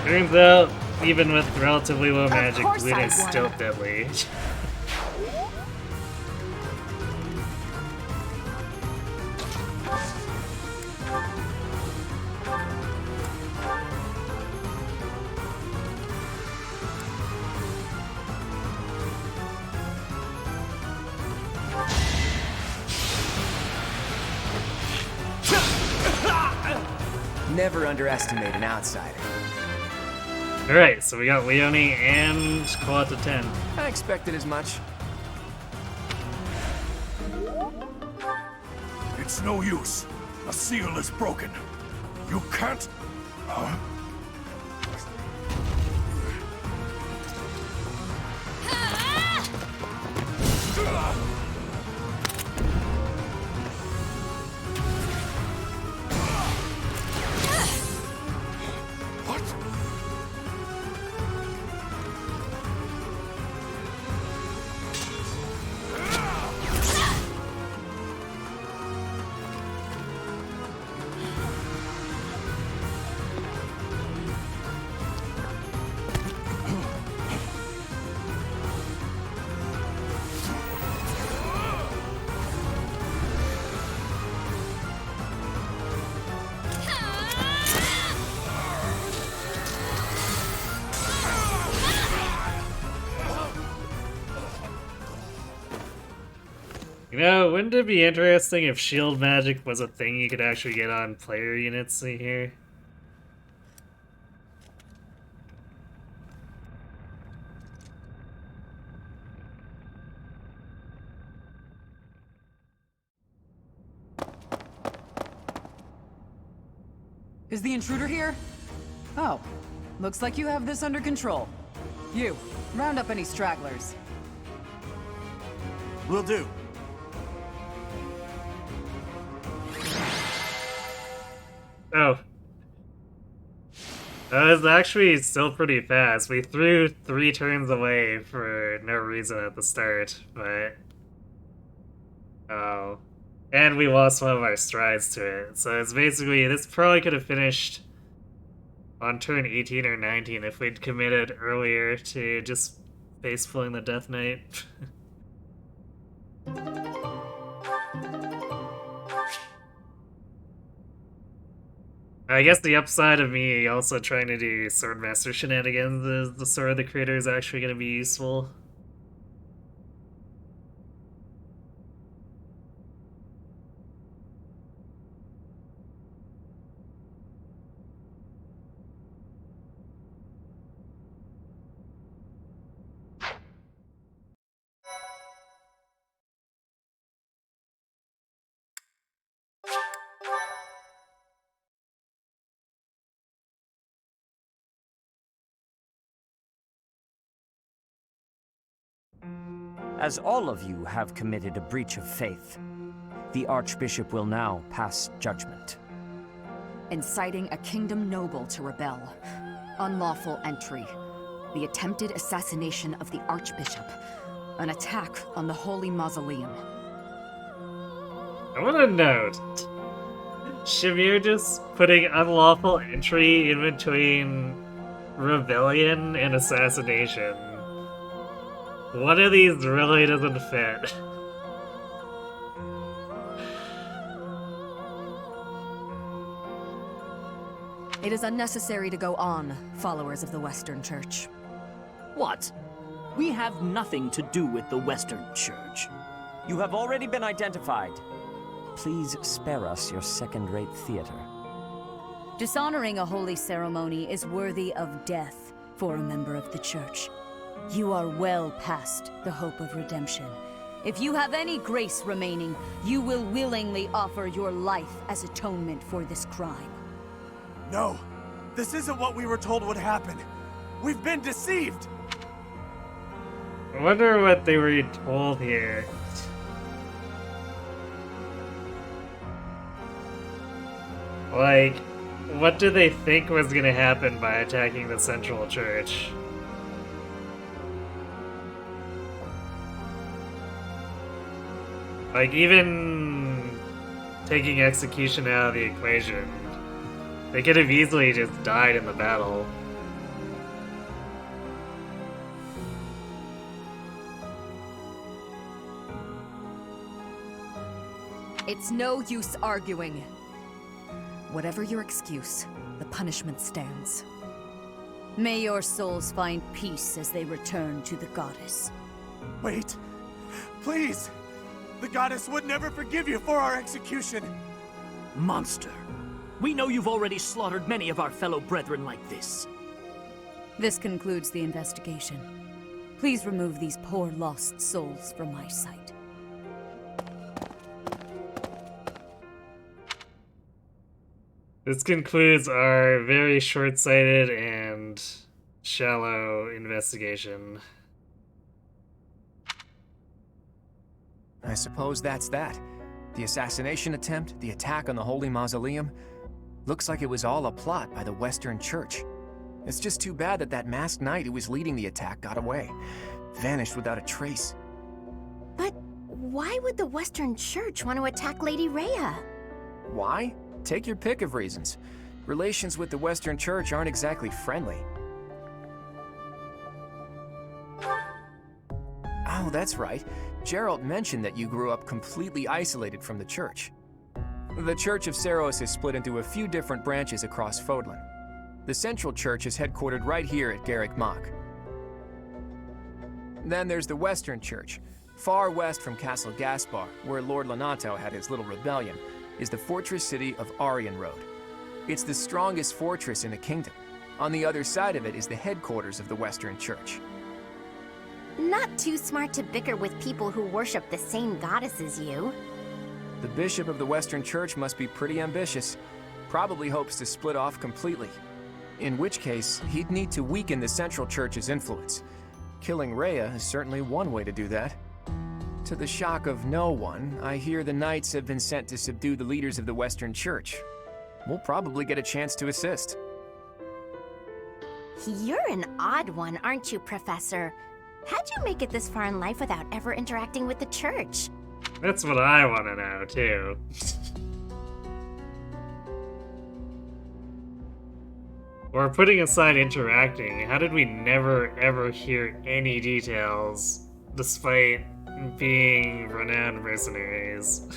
Turns out, even with relatively low magic, Luna is still deadly. Never underestimate an outsider. Alright, so we got Leone and Claw to 10. I expected as much. It's no use. A seal is broken. You can't... Huh? You know, wouldn't it be interesting if shield magic was a thing you could actually get on player units here? Is the intruder here? Oh, looks like you have this under control. You, round up any stragglers. Will do. Oh. That was actually still pretty fast. We threw 3 turns away for no reason at the start, but... Oh. And we lost one of our strides to it. So it's basically, this probably could have finished on turn 18 or 19 if we'd committed earlier to just face pulling the Death Knight. I guess the upside of me also trying to do Swordmaster shenanigans is the Sword of the Creator is actually going to be useful. As all of you have committed a breach of faith, the Archbishop will now pass judgment. Inciting a kingdom noble to rebel. Unlawful entry. The attempted assassination of the Archbishop. An attack on the Holy Mausoleum. I want to note, Shamir just putting unlawful entry in between rebellion and assassination. One of these really doesn't fit. It is unnecessary to go on, followers of the Western Church. What? We have nothing to do with the Western Church. You have already been identified. Please spare us your second-rate theater. Dishonoring a holy ceremony is worthy of death for a member of the Church. You are well past the hope of redemption. If you have any grace remaining, you will willingly offer your life as atonement for this crime. No, this isn't what we were told would happen. We've been deceived! I wonder what they were told here. Like, what did they think was gonna happen by attacking the Central Church? Like, even taking execution out of the equation, they could have easily just died in the battle. It's no use arguing. Whatever your excuse, the punishment stands. May your souls find peace as they return to the goddess. Wait, please! The goddess would never forgive you for our execution! Monster. We know you've already slaughtered many of our fellow brethren like this. This concludes the investigation. Please remove these poor lost souls from my sight. This concludes our very short-sighted and shallow investigation. I suppose that's that. The assassination attempt, the attack on the Holy Mausoleum. Looks like it was all a plot by the Western Church. It's just too bad that that masked knight who was leading the attack got away. Vanished without a trace. But why would the Western Church want to attack Lady Rhea? Why? Take your pick of reasons. Relations with the Western Church aren't exactly friendly. Oh, that's right. Geralt mentioned that you grew up completely isolated from the Church. The Church of Seiros is split into a few different branches across Fodlan. The Central Church is headquartered right here at Garreg Mach. Then there's the Western Church. Far west from Castle Gaspar, where Lord Lonato had his little rebellion, is the fortress city of Arianrode. It's the strongest fortress in the kingdom. On the other side of it is the headquarters of the Western Church. Not too smart to bicker with people who worship the same goddess as you. The bishop of the Western Church must be pretty ambitious. probably hopes to split off completely. In which case, he'd need to weaken the Central Church's influence. Killing Rhea is certainly one way to do that. To the shock of no one, I hear the Knights have been sent to subdue the leaders of the Western Church. We'll probably get a chance to assist. You're an odd one, aren't you, Professor? How'd you make it this far in life without ever interacting with the Church? That's what I want to know, too. Or putting aside interacting, how did we never ever hear any details, despite being renowned mercenaries?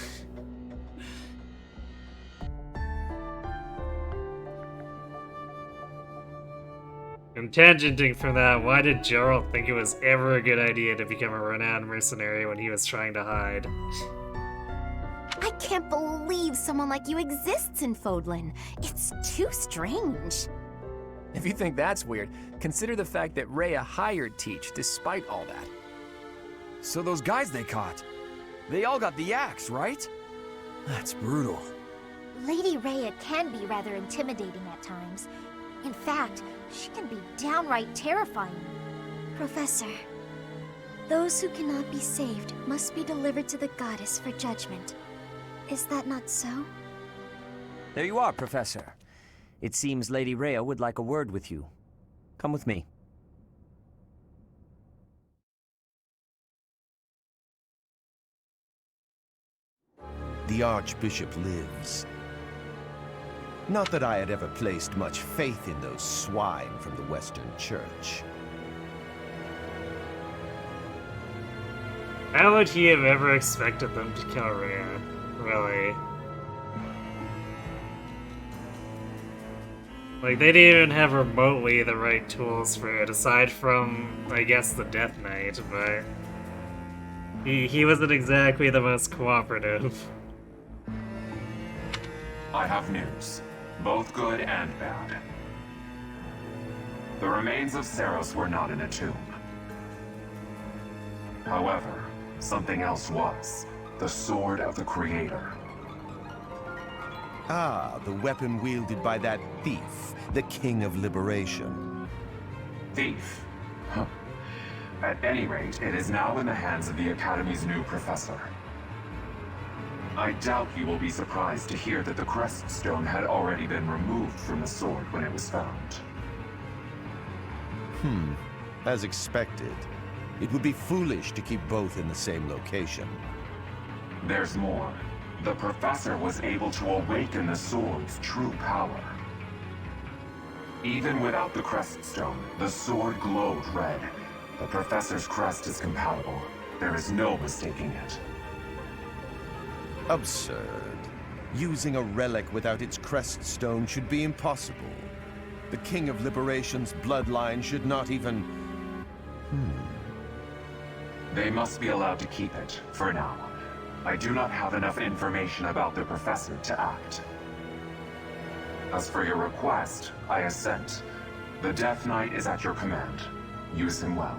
And tangenting from that, why did Gerald think it was ever a good idea to become a renowned mercenary when he was trying to hide? I can't believe someone like you exists in Fodlan. It's too strange. If you think that's weird, consider the fact that Rhea hired Teach despite all that. So those guys they caught, they all got the axe, right? That's brutal. Lady Rhea can be rather intimidating at times. In fact, she can be downright terrifying. Professor, those who cannot be saved must be delivered to the goddess for judgment. Is that not so? There you are, Professor. It seems Lady Rhea would like a word with you. Come with me. The Archbishop lives. Not that I had ever placed much faith in those swine from the Western Church. How would he have ever expected them to kill Rhea? Really? Like, they didn't even have remotely the right tools for it, aside from, I guess, the Death Knight, but he wasn't exactly the most cooperative. I have news, both good and bad. The remains of Saros were not in a tomb. However, something else was. The Sword of the Creator. Ah, the weapon wielded by that thief, the King of Liberation. Thief? Huh. At any rate, it is now in the hands of the Academy's new professor. I doubt you will be surprised to hear that the Crest Stone had already been removed from the sword when it was found. As expected. It would be foolish to keep both in the same location. There's more. The professor was able to awaken the sword's true power. Even without the crest stone, the sword glowed red. The professor's crest is compatible. There is no mistaking it. Absurd. Using a relic without its crest stone should be impossible. The King of Liberation's bloodline should not even... They must be allowed to keep it, for now. I do not have enough information about the professor to act. As for your request, I assent. The Death Knight is at your command. Use him well.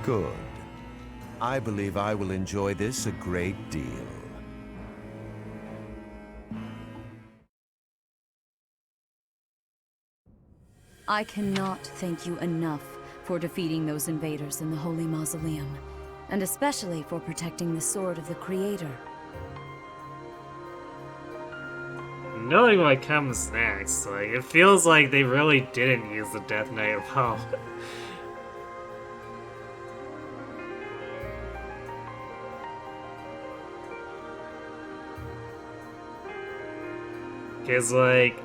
Good. I believe I will enjoy this a great deal. I cannot thank you enough for defeating those invaders in the Holy Mausoleum, and especially for protecting the Sword of the Creator. Knowing what comes next, like, it feels like they really didn't use the Death Knight well. Because, like,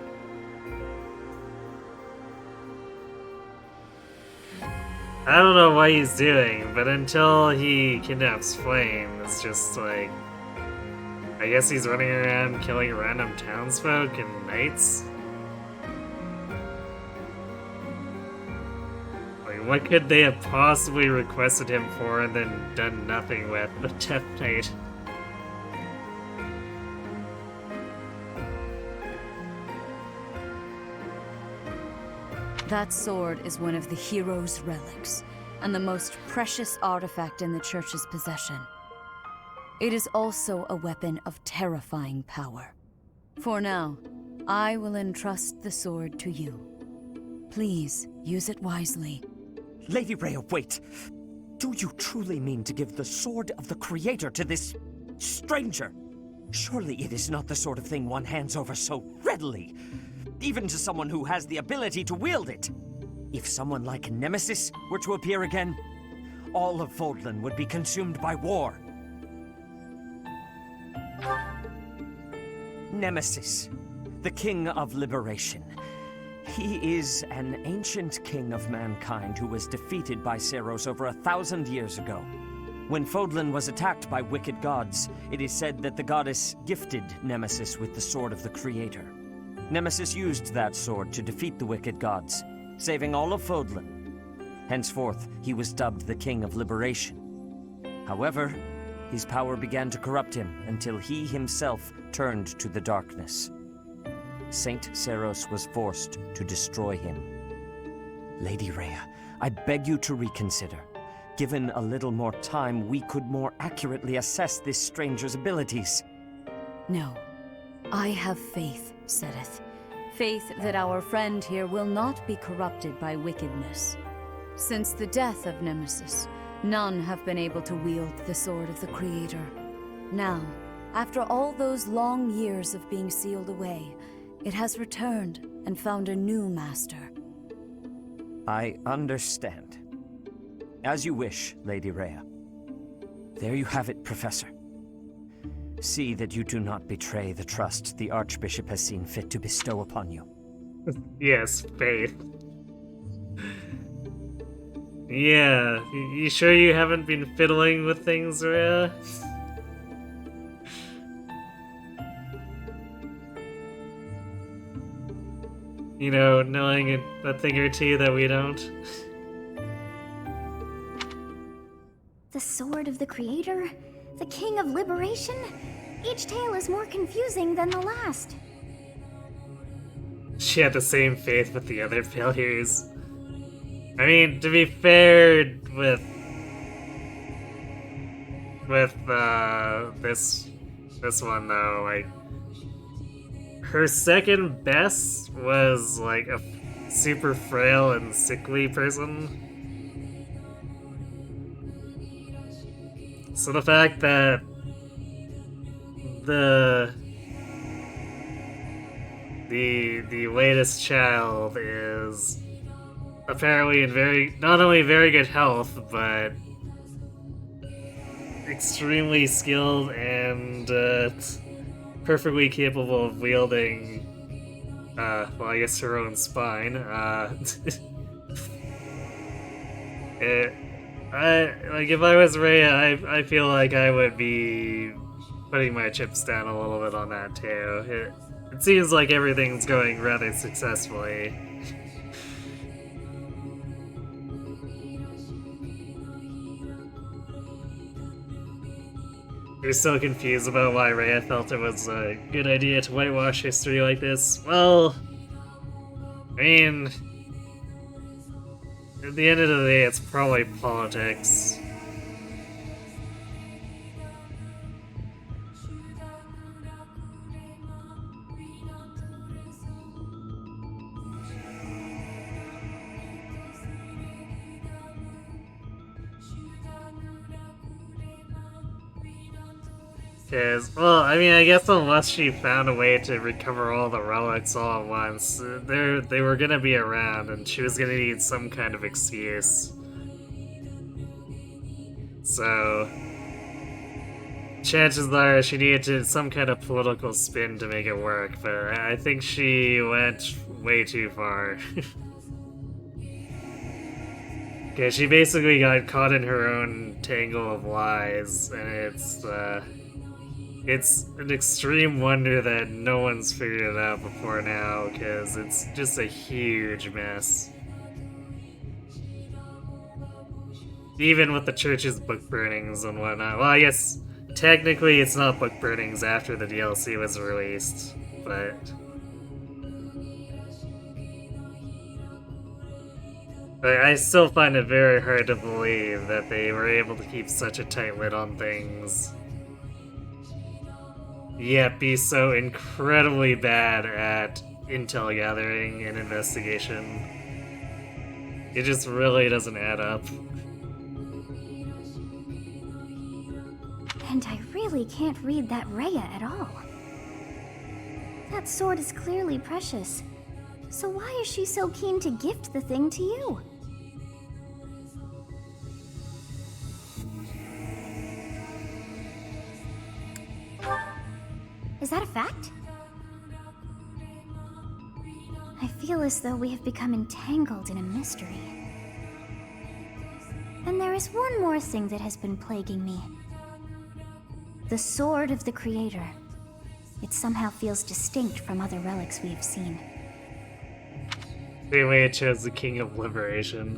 I don't know what he's doing, but until he kidnaps Flame, it's just like, I guess he's running around killing random townsfolk and knights? Like, what could they have possibly requested him for and then done nothing with the Death Knight? That sword is one of the hero's relics, and the most precious artifact in the Church's possession. It is also a weapon of terrifying power. For now, I will entrust the sword to you. Please, use it wisely. Lady Rhea, wait! Do you truly mean to give the sword of the Creator to this stranger? Surely it is not the sort of thing one hands over so readily, even to someone who has the ability to wield it. If someone like Nemesis were to appear again, all of Fodlan would be consumed by war. Nemesis, the King of Liberation. He is an ancient king of mankind who was defeated by Seiros over 1,000 years ago. When Fodlan was attacked by wicked gods, it is said that the goddess gifted Nemesis with the sword of the Creator. Nemesis used that sword to defeat the wicked gods, saving all of Fodlan. Henceforth, he was dubbed the King of Liberation. However, his power began to corrupt him until he himself turned to the darkness. Saint Seiros was forced to destroy him. Lady Rhea, I beg you to reconsider. Given a little more time, we could more accurately assess this stranger's abilities. No. I have faith, Seteth. Faith that our friend here will not be corrupted by wickedness. Since the death of Nemesis, none have been able to wield the sword of the Creator. Now, after all those long years of being sealed away, it has returned and found a new master. I understand. As you wish, Lady Rhea. There you have it, Professor. See that you do not betray the trust the Archbishop has seen fit to bestow upon you. Yes, faith. Yeah, you sure you haven't been fiddling with things, Rhea? You know, knowing a thing or two that we don't. The sword of the Creator? The King of Liberation? Each tale is more confusing than the last. She had the same faith with the other failures. I mean, to be fair with this one though, like, her second best was like a super frail and sickly person. So the fact that the latest child is apparently in not only very good health, but extremely skilled and perfectly capable of wielding, well, I guess her own spine. If I was Rhea, I feel like I would be putting my chips down a little bit on that too. It seems like everything's going rather successfully. You're still confused about why Rhea felt it was a good idea to whitewash history like this? Well, I mean, at the end of the day, it's probably politics. Because, well, I mean, I guess unless she found a way to recover all the relics all at once, they were gonna be around, and she was gonna need some kind of excuse. So, chances are she needed some kind of political spin to make it work, but I think she went way too far. Okay, she basically got caught in her own tangle of lies, and it's an extreme wonder that no one's figured it out before now, because it's just a huge mess. Even with the church's book burnings and whatnot. Well, I guess technically it's not book burnings after the DLC was released, but I still find it very hard to believe that they were able to keep such a tight lid on things. yet be so incredibly bad at intel gathering and investigation. It just really doesn't add up. And I really can't read that Rhea at all. That sword is clearly precious. So why is she so keen to gift the thing to you? Is that a fact? I feel as though we have become entangled in a mystery. And there is one more thing that has been plaguing me. The Sword of the Creator. It somehow feels distinct from other relics we have seen. Same way it chose the King of Liberation.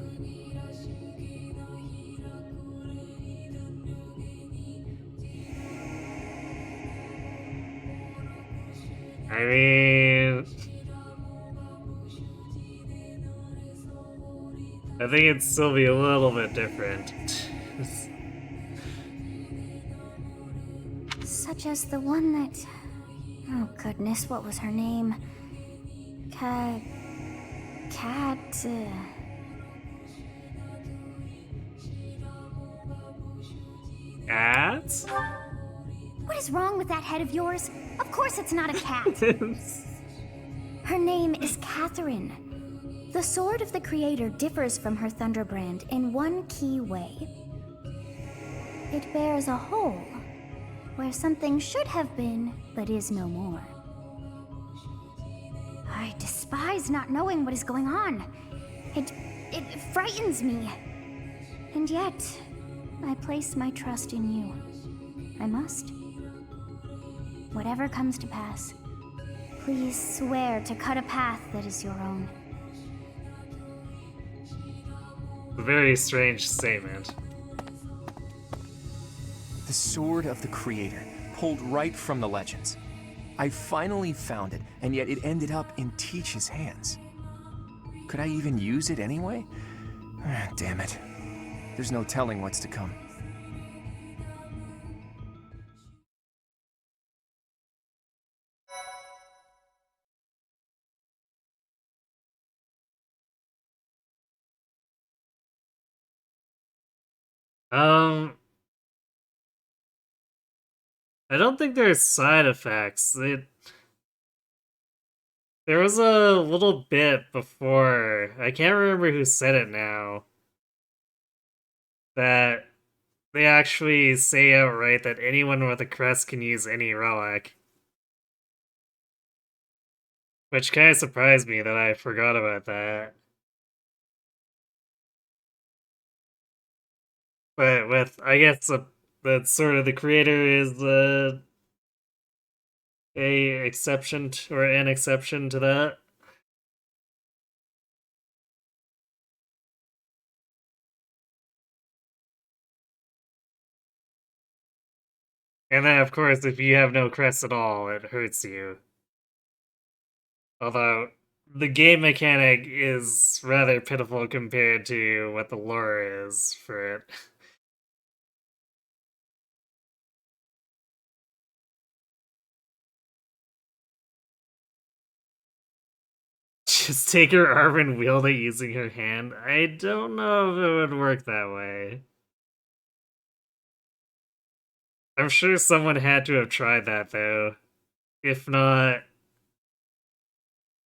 I mean, I think it'd still be a little bit different. Such as the one that... Oh goodness, what was her name? Cat... Cat? What is wrong with that head of yours? Of course it's not a cat. Her name is Catherine. The Sword of the Creator differs from her Thunderbrand in one key way. It bears a hole where something should have been, but is no more. I despise not knowing what is going on. It frightens me. And yet, I place my trust in you. I must. Whatever comes to pass, please swear to cut a path that is your own. A very strange statement. The Sword of the Creator, pulled right from the legends. I finally found it, and yet it ended up in Teach's hands. Could I even use it anyway? Damn it. There's no telling what's to come. I don't think there's side effects. There was a little bit before, I can't remember who said it now, that they actually say outright that anyone with a crest can use any relic. Which kind of surprised me that I forgot about that. But with, I guess, the Sword of the Creator is an exception to that. And then, of course, if you have no crest at all, it hurts you. Although, the game mechanic is rather pitiful compared to what the lore is for it. Just take her arm and wield it using her hand? I don't know if it would work that way. I'm sure someone had to have tried that, though. If not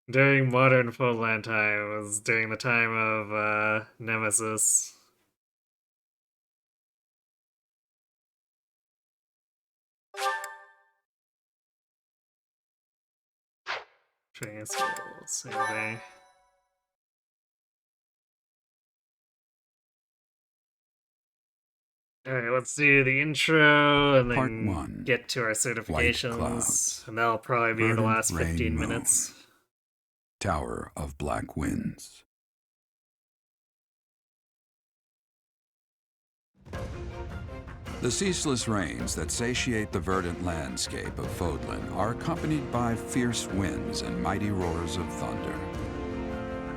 during modern Fodland time, it was during the time of Nemesis. Training skills, same thing. Alright, let's do the intro and Part then 1. get to our certifications. And that'll probably be the Verdant last Rain 15 Moon. minutes. Tower of Black Winds. The ceaseless rains that satiate the verdant landscape of Fodlan are accompanied by fierce winds and mighty roars of thunder.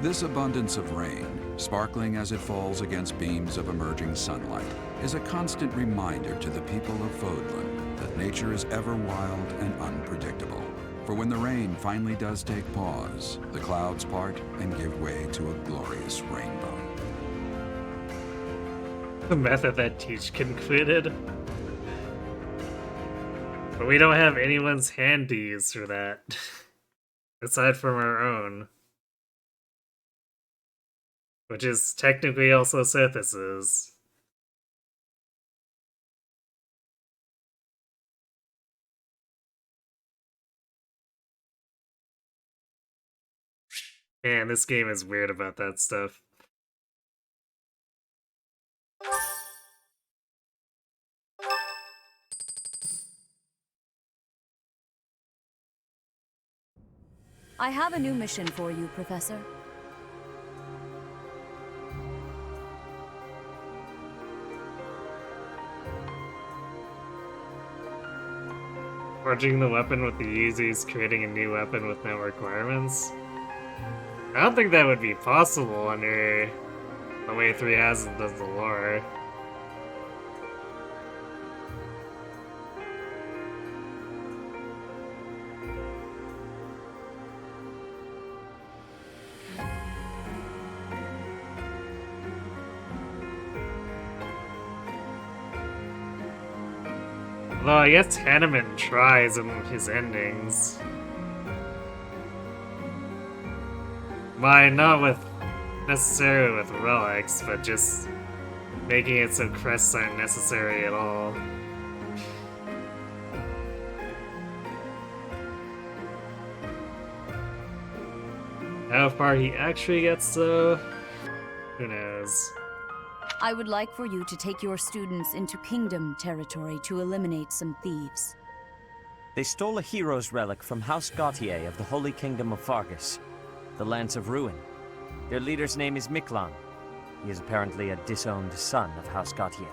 This abundance of rain, sparkling as it falls against beams of emerging sunlight, is a constant reminder to the people of Vodland that nature is ever wild and unpredictable. For when the rain finally does take pause, the clouds part and give way to a glorious rainbow. The method that Teach concluded. But we don't have anyone's hand to use for that. Aside from our own. Which is technically also Sith's. Man, this game is weird about that stuff. I have a new mission for you, Professor. Forging the weapon with the Yeezys, creating a new weapon with no requirements? I don't think that would be possible under the way 3 Houses does the lore. Although I guess Hanneman tries in his endings. Mine, not with necessarily with relics, but just making it so crests aren't necessary at all. How far he actually gets though, who knows. I would like for you to take your students into Kingdom territory to eliminate some thieves. They stole a hero's relic from House Gautier of the Holy Kingdom of Fargus, the Lance of Ruin. Their leader's name is Miklan. He is apparently a disowned son of House Gautier.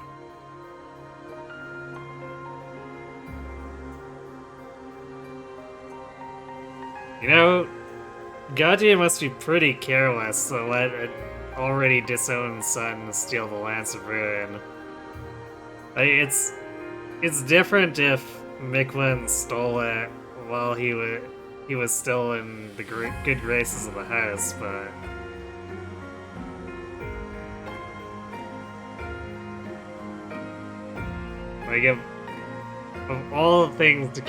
You know, Gautier must be pretty careless to let an already disowned son steal the Lance of Ruin. Like, it's different if Miklan stole it while he was still in the good graces of the house, but like of all the things to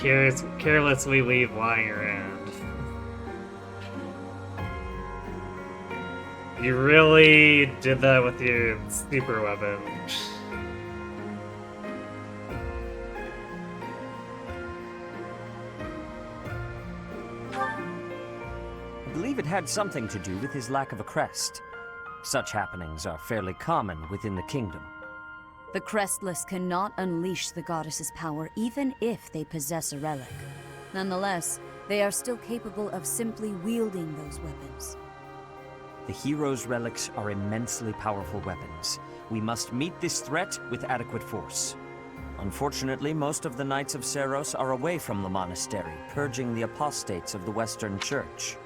carelessly leave lying around, you really did that with your super weapon. I believe it had something to do with his lack of a crest. Such happenings are fairly common within the kingdom. The Crestless cannot unleash the goddess's power even if they possess a relic. Nonetheless, they are still capable of simply wielding those weapons. The hero's relics are immensely powerful weapons. We must meet this threat with adequate force. Unfortunately, most of the Knights of Seiros are away from the monastery, purging the apostates of the Western Church.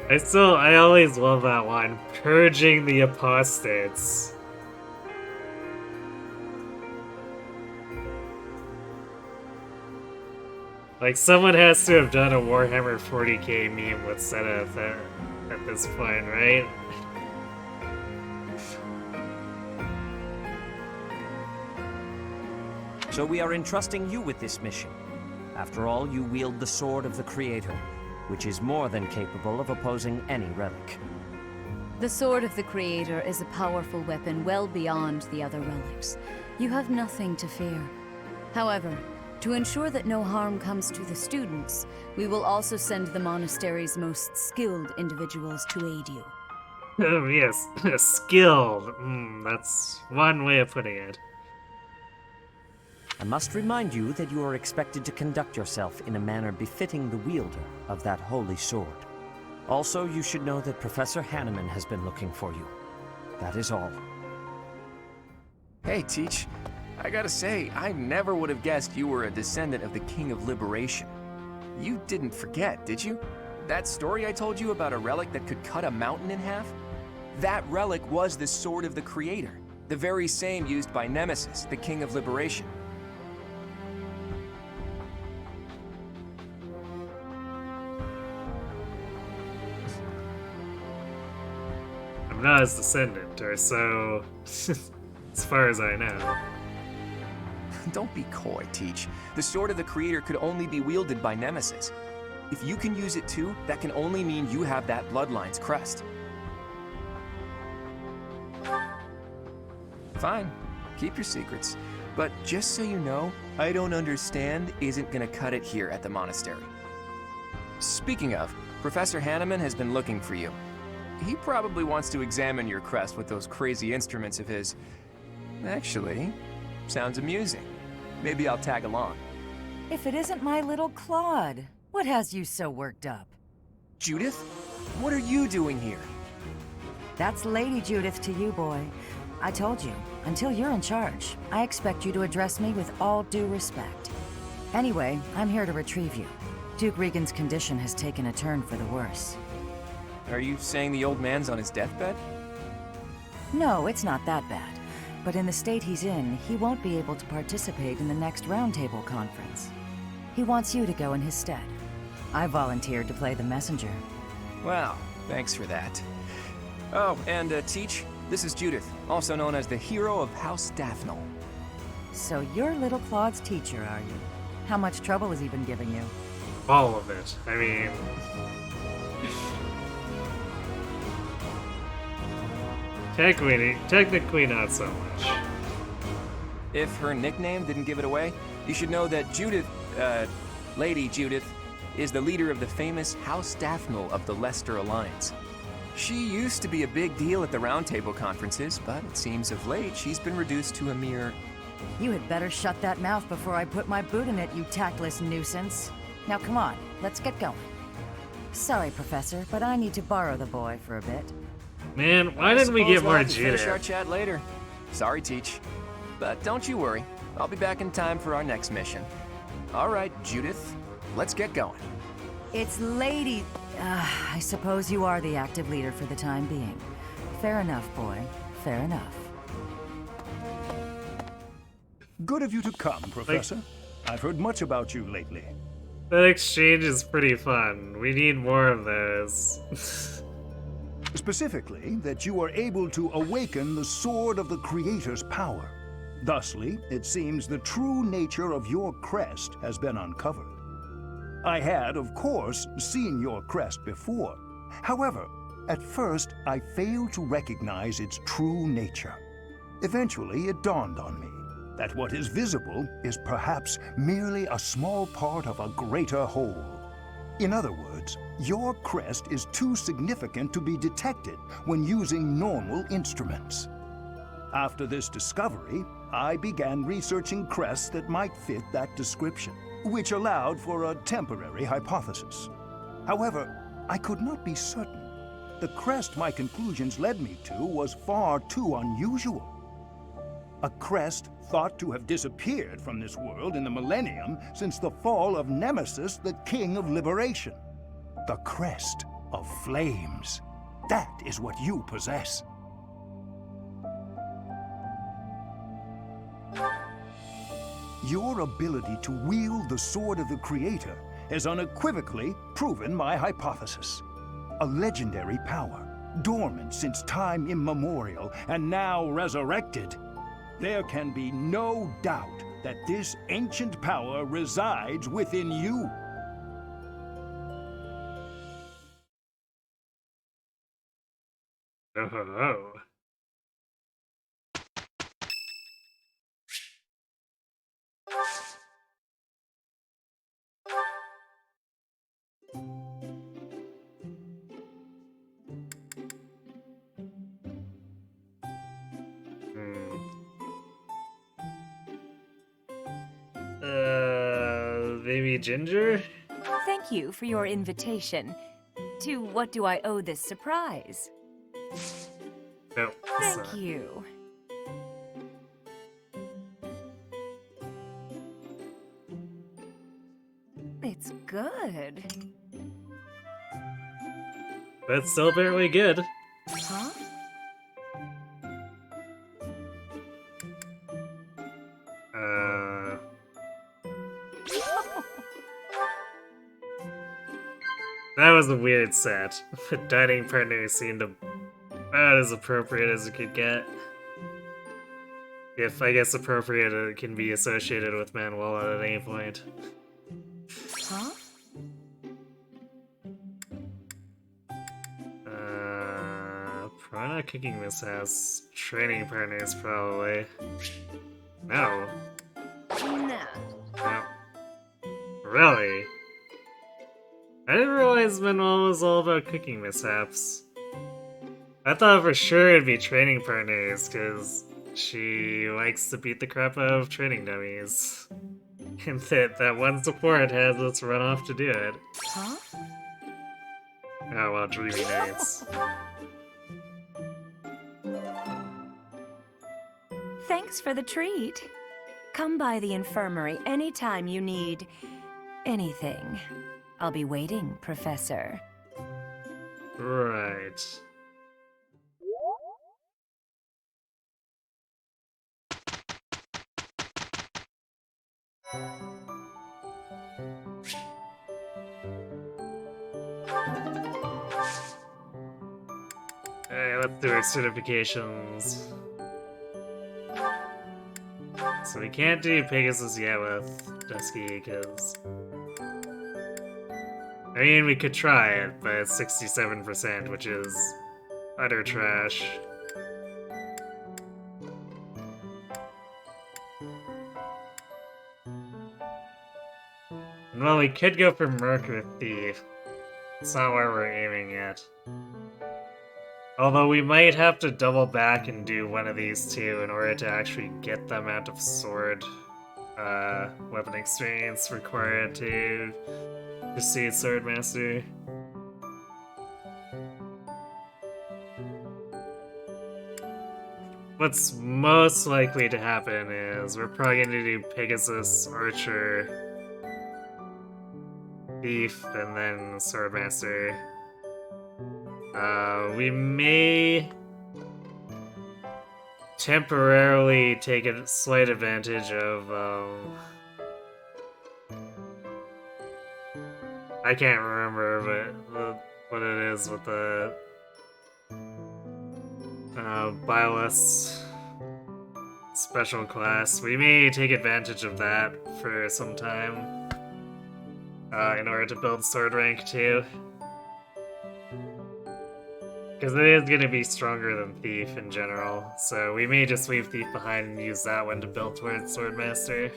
I always love that line, purging the apostates. Like, someone has to have done a Warhammer 40k meme with Zenith at this point, right? So we are entrusting you with this mission. After all, you wield the Sword of the Creator, which is more than capable of opposing any relic. The Sword of the Creator is a powerful weapon well beyond the other relics. You have nothing to fear. However, to ensure that no harm comes to the students, we will also send the monastery's most skilled individuals to aid you. Oh yes, skilled. That's one way of putting it. I must remind you that you are expected to conduct yourself in a manner befitting the wielder of that holy sword. Also, you should know that Professor Hanneman has been looking for you. That is all. Hey, Teach. I gotta say, I never would have guessed you were a descendant of the King of Liberation. You didn't forget, did you? that story I told you about a relic that could cut a mountain in half? That relic was the Sword of the Creator, the very same used by Nemesis, the King of Liberation. I'm not his descendant, or so, as far as I know. Don't be coy, Teach. The Sword of the Creator could only be wielded by Nemesis. If you can use it too, that can only mean you have that Bloodline's crest. Fine, keep your secrets. But just so you know, I don't understand isn't gonna cut it here at the monastery. Speaking of, Professor Hanneman has been looking for you. He probably wants to examine your crest with those crazy instruments of his. Actually, sounds amusing. Maybe I'll tag along. If it isn't my little Claude, what has you so worked up? Judith? What are you doing here? That's Lady Judith to you, boy. I told you, until you're in charge, I expect you to address me with all due respect. Anyway, I'm here to retrieve you. Duke Regan's condition has taken a turn for the worse. Are you saying the old man's on his deathbed? No, it's not that bad. But in the state he's in, he won't be able to participate in the next Roundtable conference. He wants you to go in his stead. I volunteered to play the messenger. Wow, thanks for that. Oh, and Teach, this is Judith, also known as the hero of House Daphnel. So you're little Claude's teacher, are you? How much trouble has he been giving you? All of it. I mean... Technically not so much. If her nickname didn't give it away, you should know that Judith, Lady Judith, is the leader of the famous House Daphnel of the Leicester Alliance. She used to be a big deal at the Roundtable conferences, but it seems of late she's been reduced to a mere... You had better shut that mouth before I put my boot in it, you tactless nuisance. Now come on, let's get going. Sorry, Professor, but I need to borrow the boy for a bit. Man, why didn't we get more Judith? Finish our Judith? chat later. Sorry, Teach. But don't you worry, I'll be back in time for our next mission. All right, Judith, let's get going. It's Lady... I suppose you are the active leader for the time being. Fair enough, boy. Fair enough. Good of you to come, Professor. I've heard much about you lately. That exchange is pretty fun. We need more of those. Specifically, that you are able to awaken the Sword of the Creator's power. Thusly, it seems the true nature of your crest has been uncovered. I had, of course, seen your crest before. However, at first, I failed to recognize its true nature. Eventually, it dawned on me that what is visible is perhaps merely a small part of a greater whole. In other words, your crest is too significant to be detected when using normal instruments. After this discovery, I began researching crests that might fit that description, which allowed for a temporary hypothesis. However, I could not be certain. The crest my conclusions led me to was far too unusual. A crest thought to have disappeared from this world in the millennium since the fall of Nemesis, the King of Liberation. The crest of flames. That is what you possess. Your ability to wield the Sword of the Creator has unequivocally proven my hypothesis. A legendary power, dormant since time immemorial and now resurrected. There can be no doubt that this ancient power resides within you. Oh. Maybe Ginger? Thank you for your invitation. To what do I owe this surprise? No. Thank you. It's good. but still barely good. Huh? That was a weird set. The dining partner seemed about as appropriate as it could get. If I guess appropriate it can be associated with Manuela at any point. Huh? Probably not cooking this house. Training partners, probably. No. Nah. No. Really? I didn't realize Manuel was all about cooking mishaps. I thought for sure it'd be training partners, because she likes to beat the crap out of training dummies. And that one support has us run off to do it. Huh? Oh well, dreamy nights. Thanks for the treat. Come by the infirmary anytime you need anything. I'll be waiting, Professor. Right. Alright, let's do our certifications. So we can't do Pegasus yet with Dusky, because... I mean, we could try it, but it's 67%, which is utter trash. Well, we could go for Merc with Thief. It's not where we're aiming yet. Although we might have to double back and do one of these two in order to actually get the amount of sword weapon experience required to proceed Swordmaster. What's most likely to happen is we're probably going to do Pegasus, Archer, Thief, and then Swordmaster. We may temporarily take a slight advantage of, I can't remember, but what it is with the Byless special class. We may take advantage of that for some time in order to build sword rank too. Because it is going to be stronger than Thief in general, so we may just leave Thief behind and use that one to build towards Swordmaster.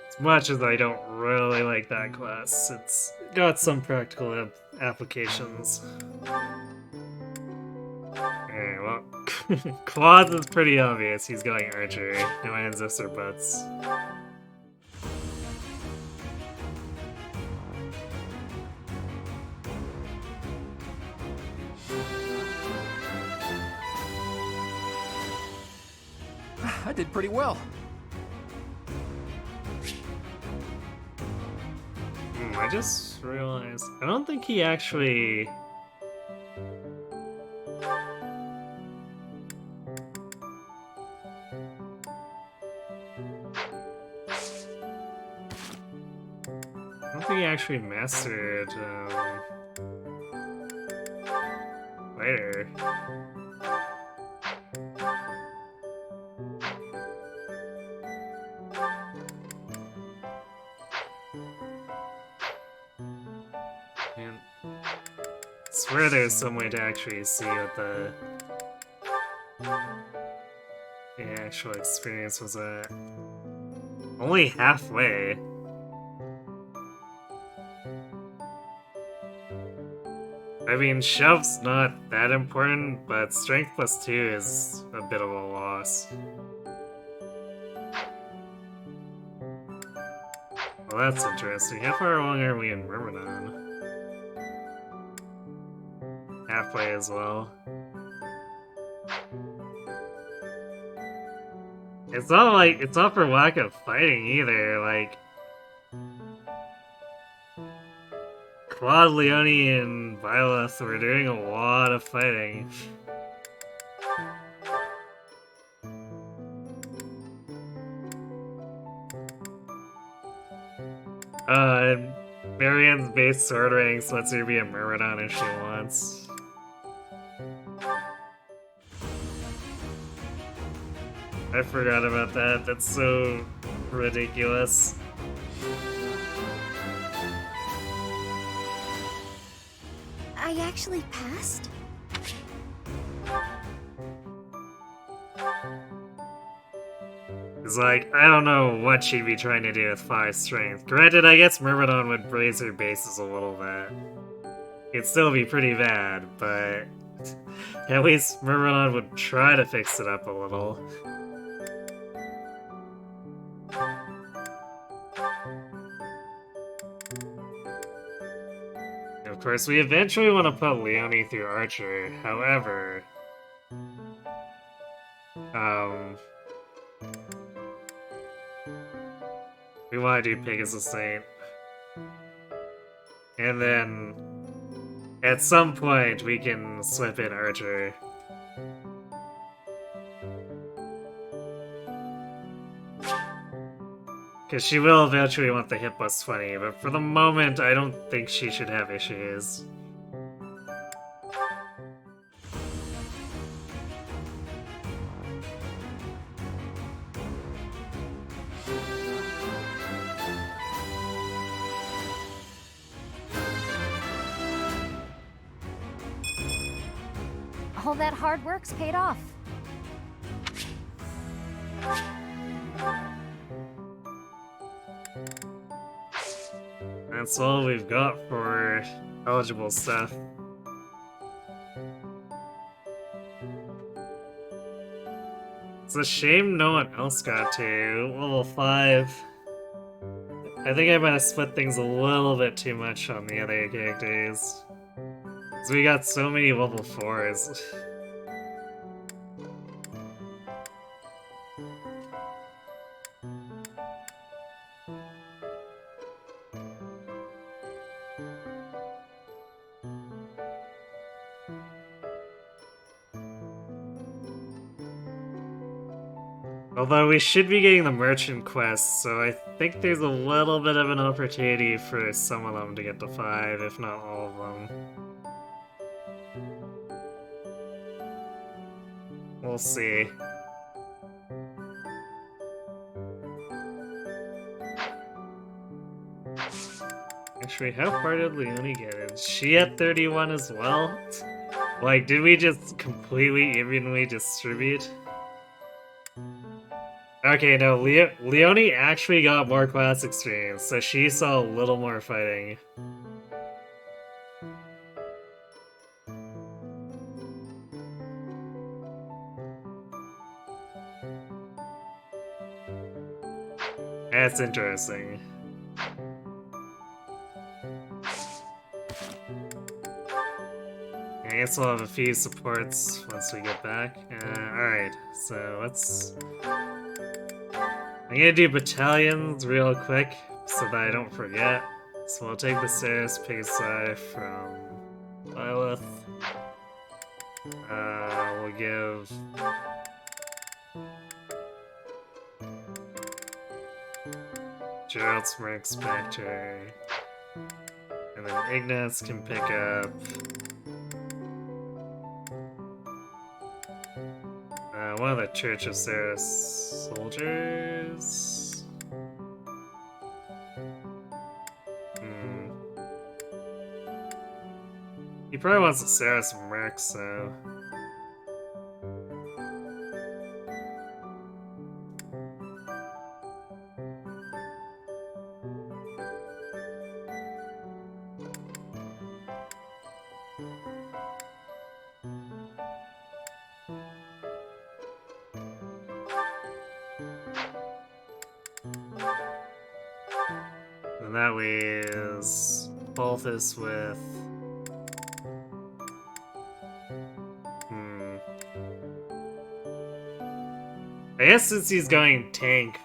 As much as I don't really like that class, it's got some practical applications. Okay, well, Claws is pretty obvious. He's going Archer. No hands, ifs, or buts. I did pretty well. I just realized... I don't think he actually... I don't think he actually mastered, later. Man, I swear there's some way to actually see what the actual experience was at. Only halfway. I mean, Shove's not that important, but Strength plus 2 is a bit of a loss. Well, that's interesting. How far along are we in Myrmidon? halfway as well. It's not for lack of fighting either, like... Claude, Leone, and Violet were doing a lot of fighting. Marianne's base sword ranks lets her be a Myrmidon if she wants. I forgot about that. That's so ridiculous. I actually passed? It's like, I don't know what she'd be trying to do with 5 strength. Granted, I guess Myrmidon would raise her bases a little bit. It'd still be pretty bad, but at least Myrmidon would try to fix it up a little. Of course, we eventually want to put Leone through Archer, however... we want to do Pegasus Saint. And then, at some point, we can slip in Archer. Because she will eventually want the hit plus 20, but for the moment, I don't think she should have issues. All that hard work's paid off. That's all we've got for eligible stuff. It's a shame no one else got to level 5. I think I might have split things a little bit too much on the other characters. Because we got so many level 4s. Although we should be getting the merchant quest, so I think there's a little bit of an opportunity for some of them to get to 5, if not all of them. We'll see. Actually, how far did Leone get? Is she at 31 as well? Like, did we just completely evenly distribute? Okay, no, Leone actually got more class experience, so she saw a little more fighting. That's interesting. I guess we'll have a few supports once we get back. Alright, so let's... I'm gonna do battalions real quick so that I don't forget. So we'll take the Ceres Pegasi from Lilith. We'll give... Gerald Smirk Spectre. And then Ignatz can pick up... one of the Church of Ceres soldiers? He probably wants the Ceres Merc, so... And that leaves Balthus with I guess since he's going tank,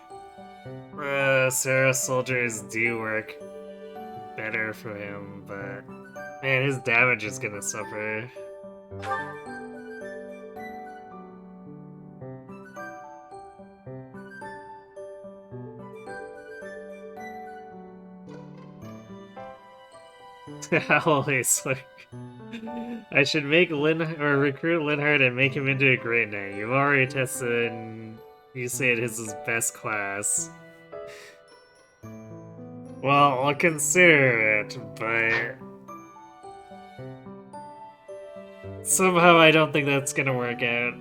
Sarah soldiers do work better for him, but man, his damage is gonna suffer. Always like I should make recruit Linhardt and make him into a Great Knight. You've already tested and you say it is his best class. Well, I'll consider it, but somehow I don't think that's gonna work out.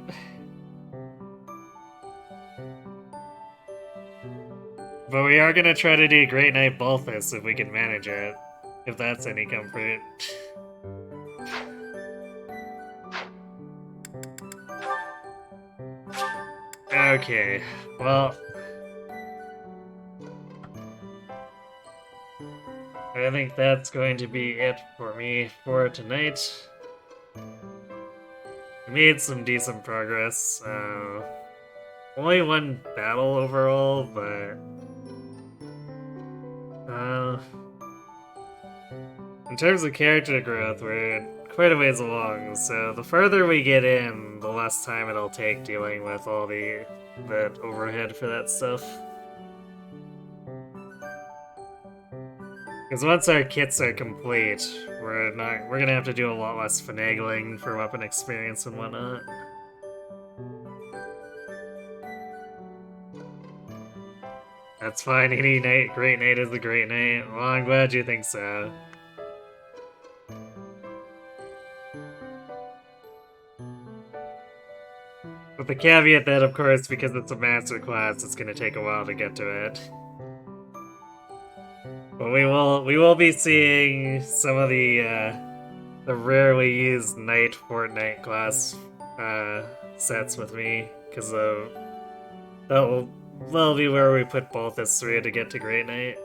But we are gonna try to do Great Knight Balthus if we can manage it. If that's any comfort. Okay, well... I think that's going to be it for me for tonight. We made some decent progress. Only one battle overall, but... in terms of character growth, we're quite a ways along, so the further we get in, the less time it'll take dealing with all the overhead for that stuff. Because once our kits are complete, we're gonna have to do a lot less finagling for weapon experience and whatnot. That's fine, any Great Knight is the Great Knight. Well, I'm glad you think so. With the caveat that, of course, because it's a master class, it's gonna take a while to get to it. But we will be seeing some of the rarely used Knight Fortnite class sets with me, because that'll be where we put both us three to get to Great Knight.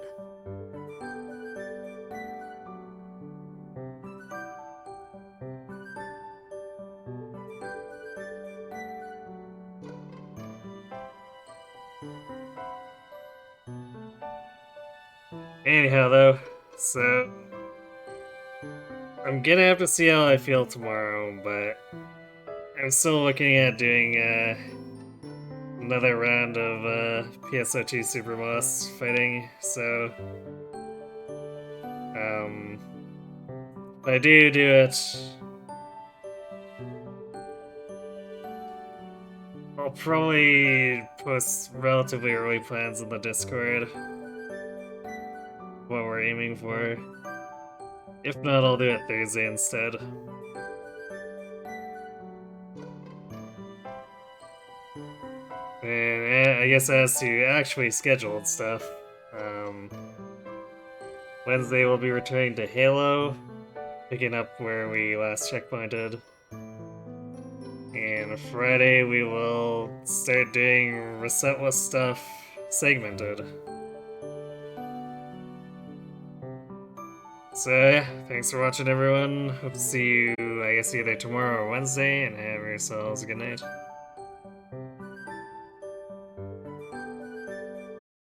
Anyhow, though, so I'm gonna have to see how I feel tomorrow, but I'm still looking at doing another round of PSO2 Superboss fighting, so if I do it, I'll probably post relatively early plans in the Discord. What we're aiming for. If not, I'll do it Thursday instead. And I guess as to actually scheduled stuff, Wednesday we'll be returning to Halo, picking up where we last checkpointed. And Friday we will start doing Resetless stuff segmented. So yeah, thanks for watching everyone. Hope to see you, I guess, either tomorrow or Wednesday, and have yourselves a good night.